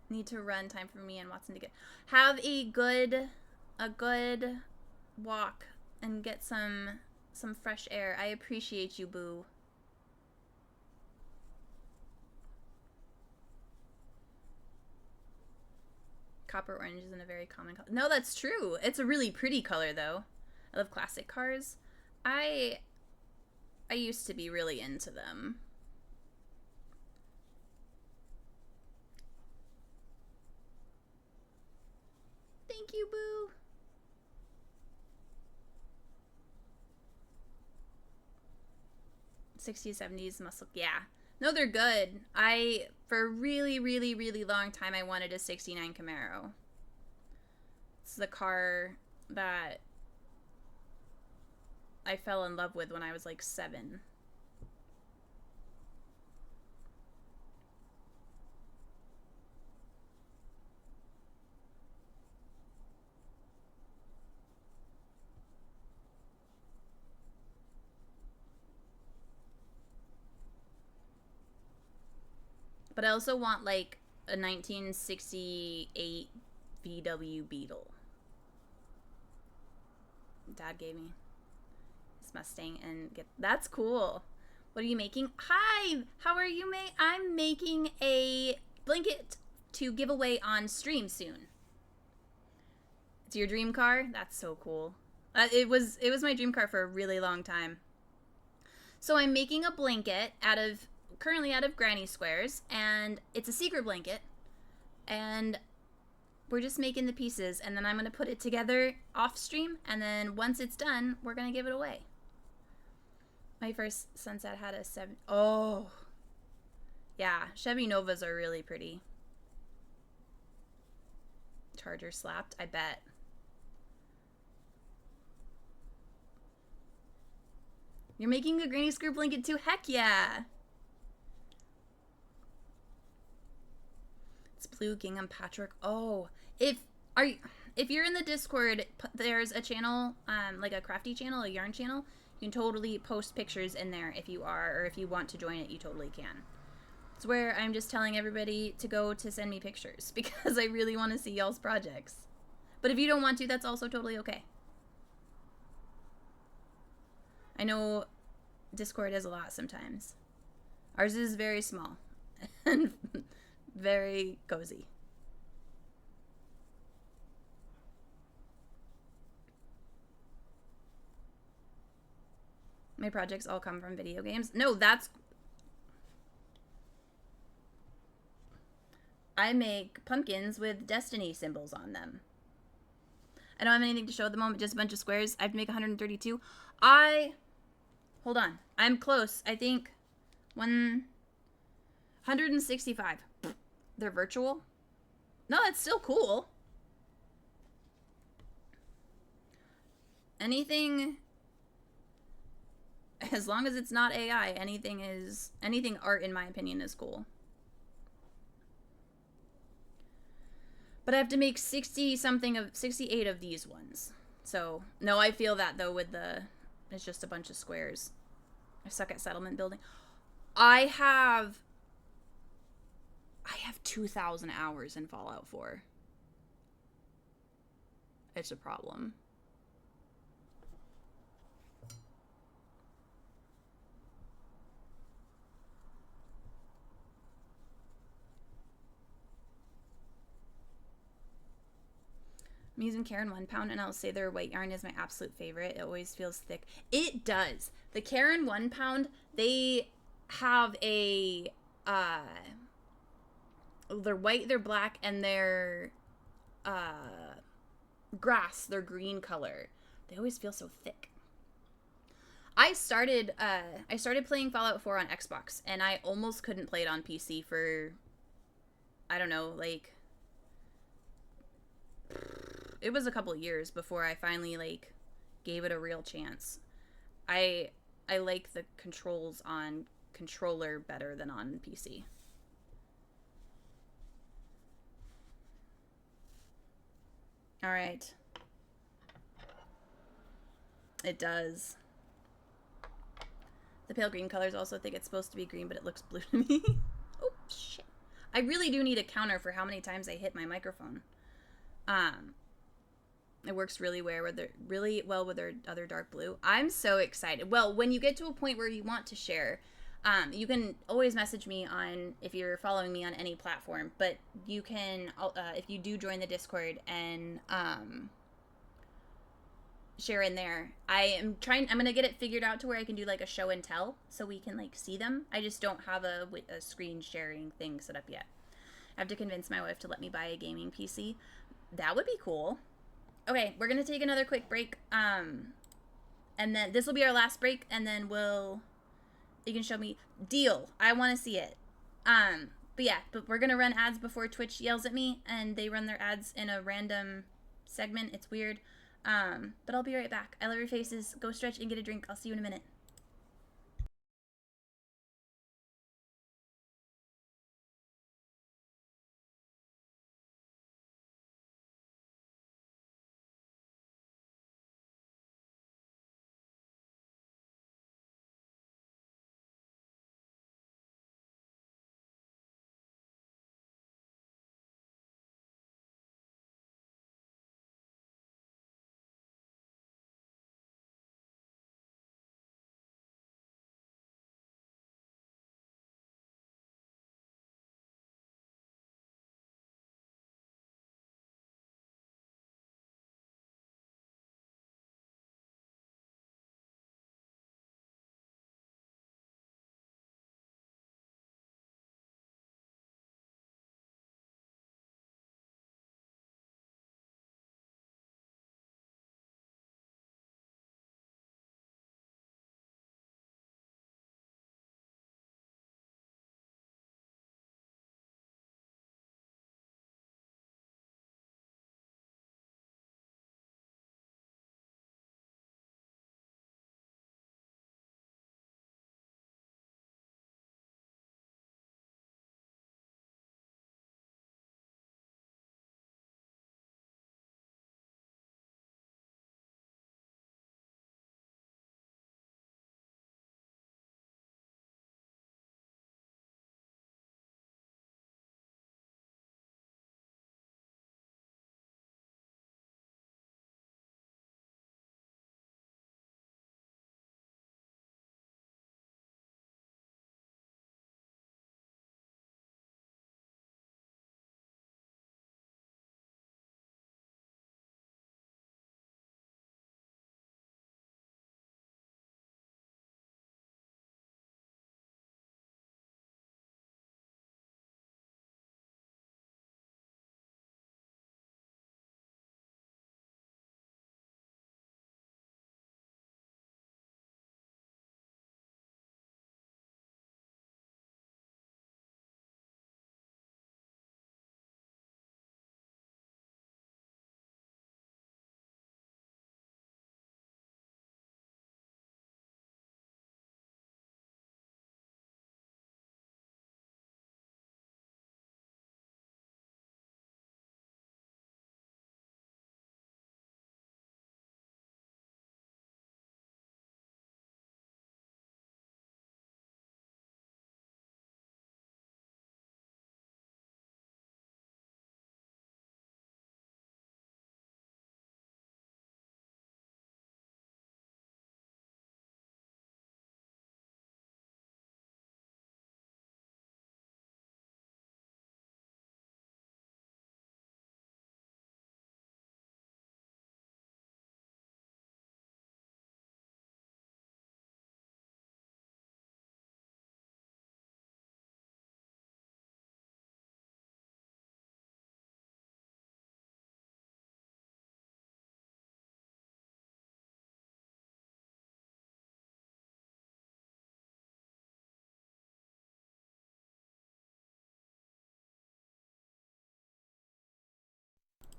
Need to run. Time for me and Watson to get. Have a good walk and get some fresh air. I appreciate you, boo. Copper orange isn't a very common color. No, that's true. It's a really pretty color, though. I love classic cars. I used to be really into them. Thank you, boo. '60s, '70s muscle. Yeah. No, they're good. For a really, really, really long time, I wanted a '69 Camaro. It's the car that I fell in love with when I was like 7. But I also want like a 1968 VW Beetle. Dad gave me this Mustang and that's cool. What are you making? Hi, how are you, May? I'm making a blanket to give away on stream soon. It's your dream car? That's so cool. It was my dream car for a really long time. So I'm making a blanket currently out of granny squares, and it's a secret blanket, and we're just making the pieces, and then I'm going to put it together off stream, and then once it's done, we're going to give it away. My first Sunset had a 7. Oh, yeah, Chevy Novas are really pretty. Charger slapped, I bet. You're making a granny square blanket too? Heck yeah! It's Blue Gingham Patchwork. Oh, if you're in the Discord, there's a channel, like a crafty channel, a yarn channel. You can totally post pictures in there if you are, or if you want to join it, you totally can. It's where I'm just telling everybody to go to send me pictures because I really want to see y'all's projects. But if you don't want to, that's also totally okay. I know Discord is a lot sometimes. Ours is very small and very cozy. My projects all come from video games. No, I make pumpkins with Destiny symbols on them. I don't have anything to show at the moment, just a bunch of squares. I have to make 132. Hold on. I'm close. I think 165. They're virtual? No, it's still cool. Anything, as long as it's not AI, anything art in my opinion is cool. But I have to make 68 of these ones. So, no, I feel that though with the it's just a bunch of squares. I suck at settlement building. I have 2,000 hours in Fallout 4. It's a problem. I'm using Karen 1 pound, and I'll say their white yarn is my absolute favorite. It always feels thick. It does. The Karen 1 pound, they have a they're white, they're black, and they're grass, they're green color. They always feel so thick. I started playing Fallout 4 on Xbox, and I almost couldn't play it on PC for, I don't know, like, it was a couple years before I finally like gave it a real chance. I I like the controls on controller better than on PC. All right. It does. The pale green colors also think it's supposed to be green, but it looks blue to me. Oh shit! I really do need a counter for how many times I hit my microphone. Um, it works really well with their other dark blue. I'm so excited. Well, when you get to a point where you want to share, you can always message me on if you're following me on any platform. But you can if you do join the Discord and share in there. I'm gonna get it figured out to where I can do like a show and tell so we can like see them. I just don't have a screen sharing thing set up yet. I have to convince my wife to let me buy a gaming PC. That would be cool. Okay, we're gonna take another quick break. And then this will be our last break, and then you can show me. Deal. I want to see it. But yeah, but we're gonna run ads before Twitch yells at me, and they run their ads in a random segment. It's weird. But I'll be right back. I love your faces. Go stretch and get a drink. I'll see you in a minute.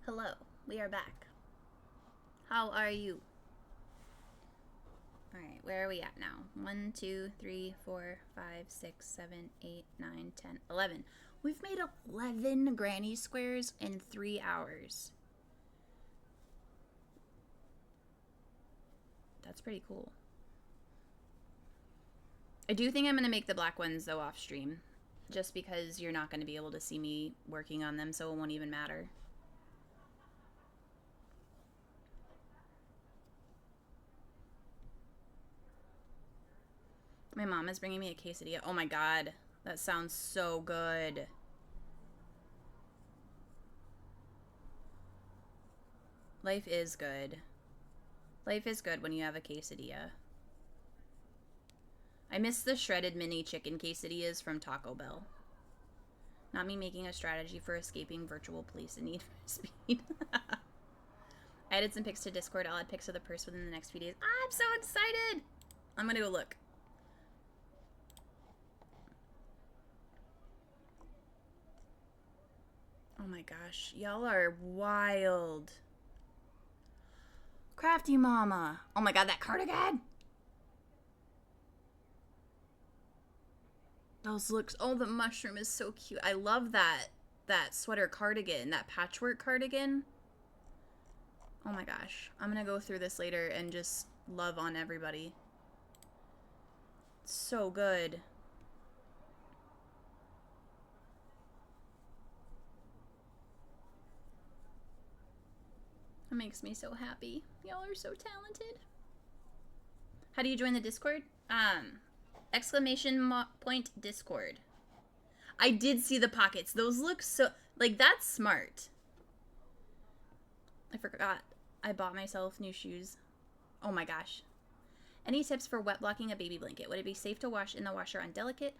Hello, we are back. How are you? Alright, where are we at now? 1, 2, 3, 4, 5, 6, 7, 8, 9, 10, 11. We've made 11 granny squares in 3 hours. That's pretty cool. I do think I'm going to make the black ones, though, off stream. Just because you're not going to be able to see me working on them, so it won't even matter. My mom is bringing me a quesadilla. Oh my god. That sounds so good. Life is good. Life is good when you have a quesadilla. I miss the shredded mini chicken quesadillas from Taco Bell. Not me making a strategy for escaping virtual police in Need for Speed. I added some pics to Discord. I'll add pics of the purse within the next few days. I'm so excited! I'm gonna go look. Oh my gosh. Y'all are wild. Crafty Mama. Oh my god, that cardigan! Those looks, oh, the mushroom is so cute. I love that sweater cardigan, that patchwork cardigan. Oh my gosh. I'm gonna go through this later and just love on everybody. It's so good. That makes me so happy. Y'all are so talented. How do you join the Discord? Exclamation point Discord. I did see the pockets. Those look so, like, that's smart. I forgot. I bought myself new shoes. Oh my gosh. Any tips for wet blocking a baby blanket? Would it be safe to wash in the washer on delicate?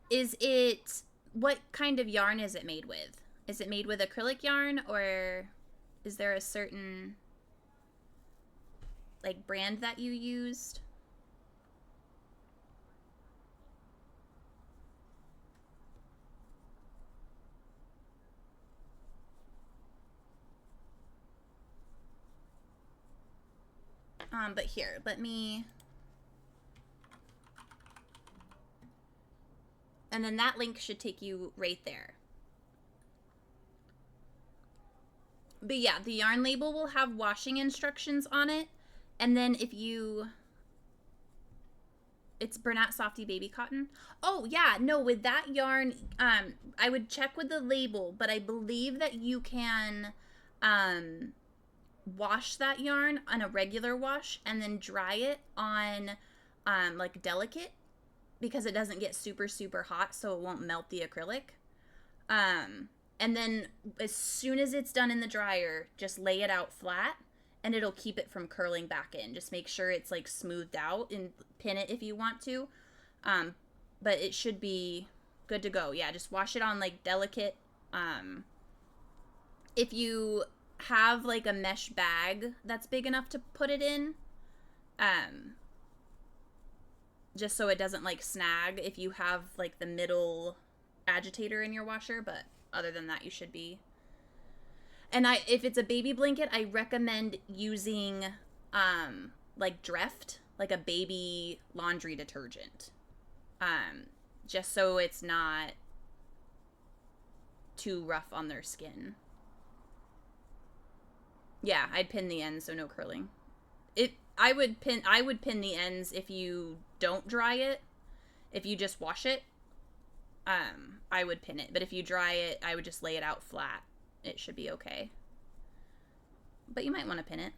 Is it, what kind of yarn is it made with? Is it made with acrylic yarn, or is there a certain, like, brand that you used? But here, let me... And then that link should take you right there. But yeah, the yarn label will have washing instructions on it. And then if you... It's Bernat Softy Baby Cotton. Oh, yeah, no, with that yarn, I would check with the label, but I believe that you can... wash that yarn on a regular wash and then dry it on like delicate, because it doesn't get super hot, so it won't melt the acrylic. And then as soon as it's done in the dryer, just lay it out flat and it'll keep it from curling back in. Just make sure it's like smoothed out and pin it if you want to. But it should be good to go. Yeah, just wash it on like delicate. If you have like a mesh bag that's big enough to put it in, just so it doesn't like snag if you have like the middle agitator in your washer, but other than that you should be. And if it's a baby blanket, I recommend using like Dreft, like a baby laundry detergent, just so it's not too rough on their skin. Yeah, I'd pin the ends so no curling. I would pin the ends if you don't dry it. If you just wash it, I would pin it. But if you dry it, I would just lay it out flat. It should be okay. But you might want to pin it.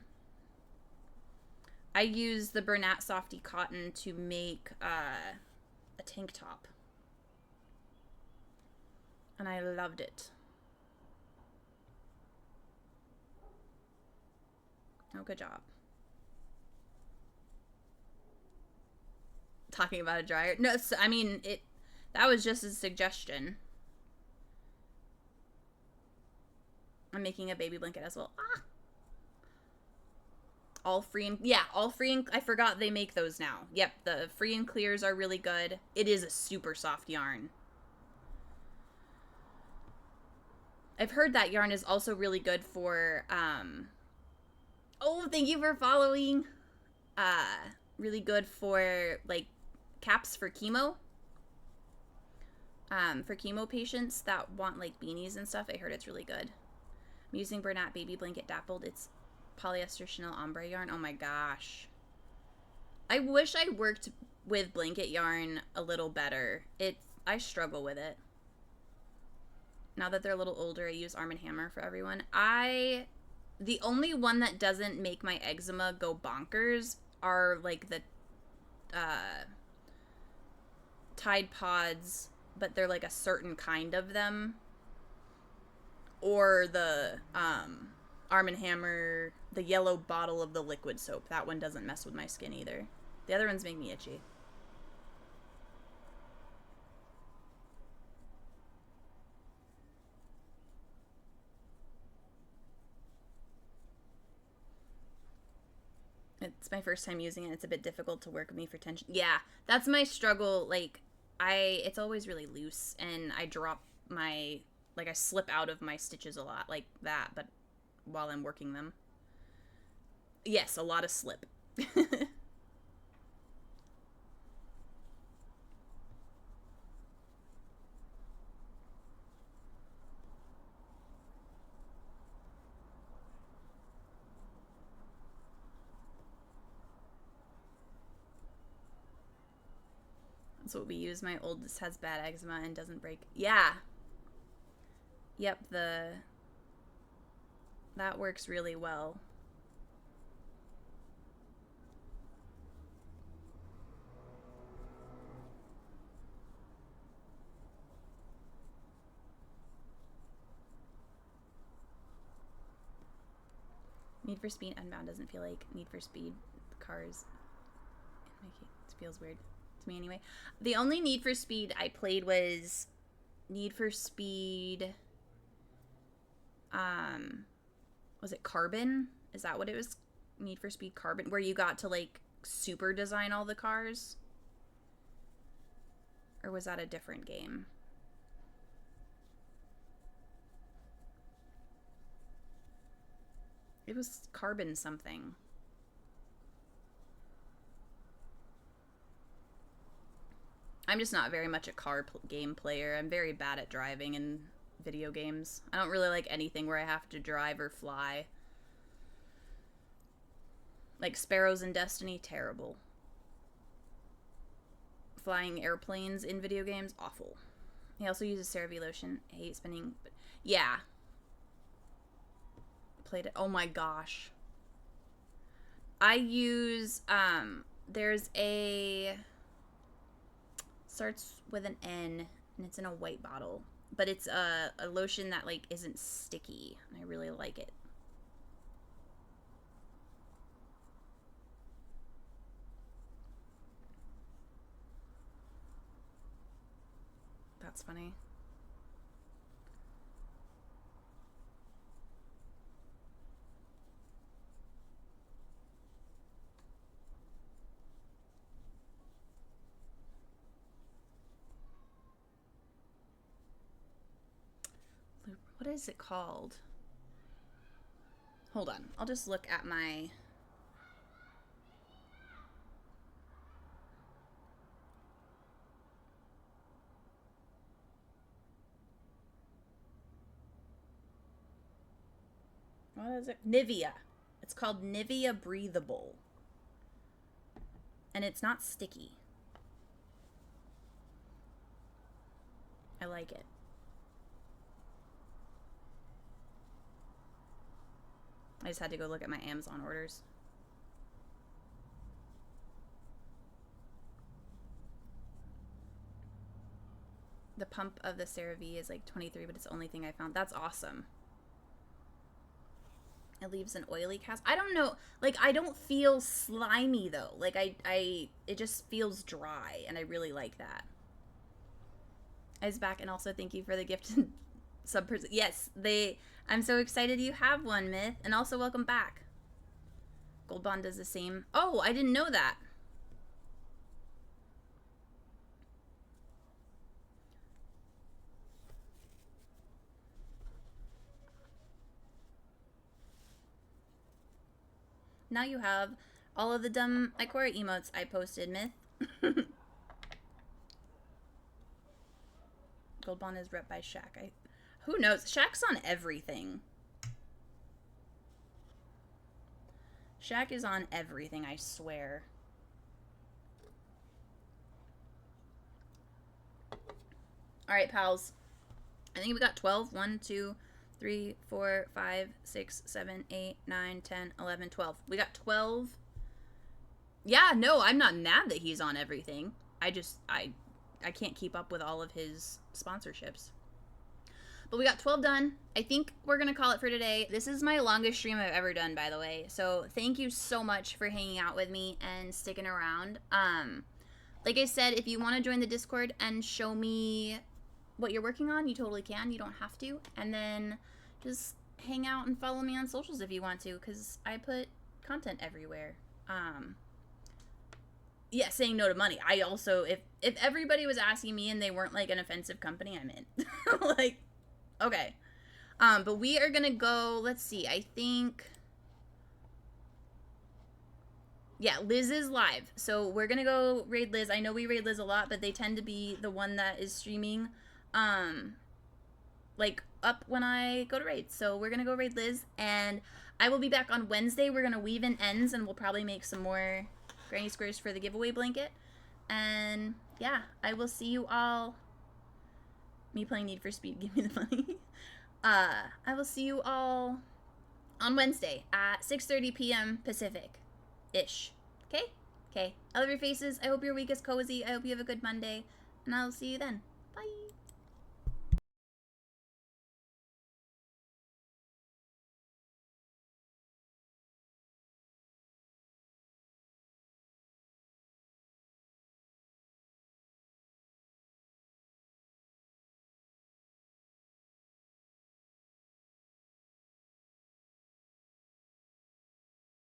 I use the Bernat Softy Cotton to make a tank top. And I loved it. Oh, good job. Talking about a dryer. No, I mean, that was just a suggestion. I'm making a baby blanket as well. Ah! All free and, yeah, all free and, I forgot they make those now. Yep, the free and clears are really good. It is a super soft yarn. I've heard that yarn is also really good for, oh, thank you for following. Really good for, like, caps for chemo. For chemo patients that want, like, beanies and stuff. I heard it's really good. I'm using Bernat Baby Blanket Dappled. It's polyester Chanel ombre yarn. Oh my gosh. I wish I worked with blanket yarn a little better. I struggle with it. Now that they're a little older, I use Arm & Hammer for everyone. The only one that doesn't make my eczema go bonkers are, like, the Tide Pods, but they're, like, a certain kind of them. Or the Arm & Hammer, the yellow bottle of the liquid soap. That one doesn't mess with my skin either. The other ones make me itchy. It's my first time using it. It's a bit difficult to work with me for tension. Yeah, that's my struggle. Like, it's always really loose, and I drop my, like, I slip out of my stitches a lot, like that, but while I'm working them. Yes, a lot of slip. That's what we use. My oldest has bad eczema and doesn't break. Yeah. Yep, that works really well. Need for Speed Unbound doesn't feel like Need for Speed cars. It feels weird to me anyway. The only Need for Speed I played was Need for Speed, was it Carbon? Is that what it was? Need for Speed Carbon, where you got to, like, super design all the cars? Or was that a different game? It was Carbon something. I'm just not very much a car game player. I'm very bad at driving in video games. I don't really like anything where I have to drive or fly. Like Sparrows in Destiny, terrible. Flying airplanes in video games, awful. He also uses CeraVe lotion. I hate spinning, but yeah. Played it. Oh my gosh. I use, there's a, starts with an N, and it's in a white bottle. But it's a lotion that, like, isn't sticky, and I really like it. That's funny. What is it called? Hold on. I'll just look at my... What is it? Nivea. It's called Nivea Breathable. And it's not sticky. I like it. I just had to go look at my Amazon orders. The pump of the CeraVe is like 23, but it's the only thing I found. That's awesome. It leaves an oily cast. I don't know. Like, I don't feel slimy, though. Like, it just feels dry, and I really like that. I was back, and also thank you for the gift sub person. Yes, I'm so excited you have one, Myth. And also welcome back. Gold Bond does the same. Oh, I didn't know that. now you have all of the dumb Ikora emotes I posted, Myth. Gold Bond is rep by Shaq. Who knows? Shaq's on everything. Shaq is on everything, I swear. Alright, pals. I think we got 12. 1, 2, 3, 4, 5, 6, 7, 8, 9, 10, 11, 12. We got 12. Yeah, no, I'm not mad that he's on everything. I can't keep up with all of his sponsorships. But we got 12 done. I think we're going to call it for today. This is my longest stream I've ever done, by the way. So thank you so much for hanging out with me and sticking around. Like I said, if you want to join the Discord and show me what you're working on, you totally can. You don't have to. And then just hang out and follow me on socials if you want to, because I put content everywhere. Yeah, saying no to money. I also, if everybody was asking me and they weren't like an offensive company, I'm in. Like, okay. But we are gonna go, let's see, I think, yeah, Liz is live. So we're gonna go raid Liz. I know we raid Liz a lot, but they tend to be the one that is streaming, like, up when I go to raid. So we're gonna go raid Liz, and I will be back on Wednesday. We're gonna weave in ends, and we'll probably make some more granny squares for the giveaway blanket. And yeah, I will see you all. Me playing Need for Speed, give me the money. I will see you all on Wednesday at 6:30 p.m. Pacific-ish. Okay? Okay. I love your faces. I hope your week is cozy. I hope you have a good Monday. And I'll see you then. Bye.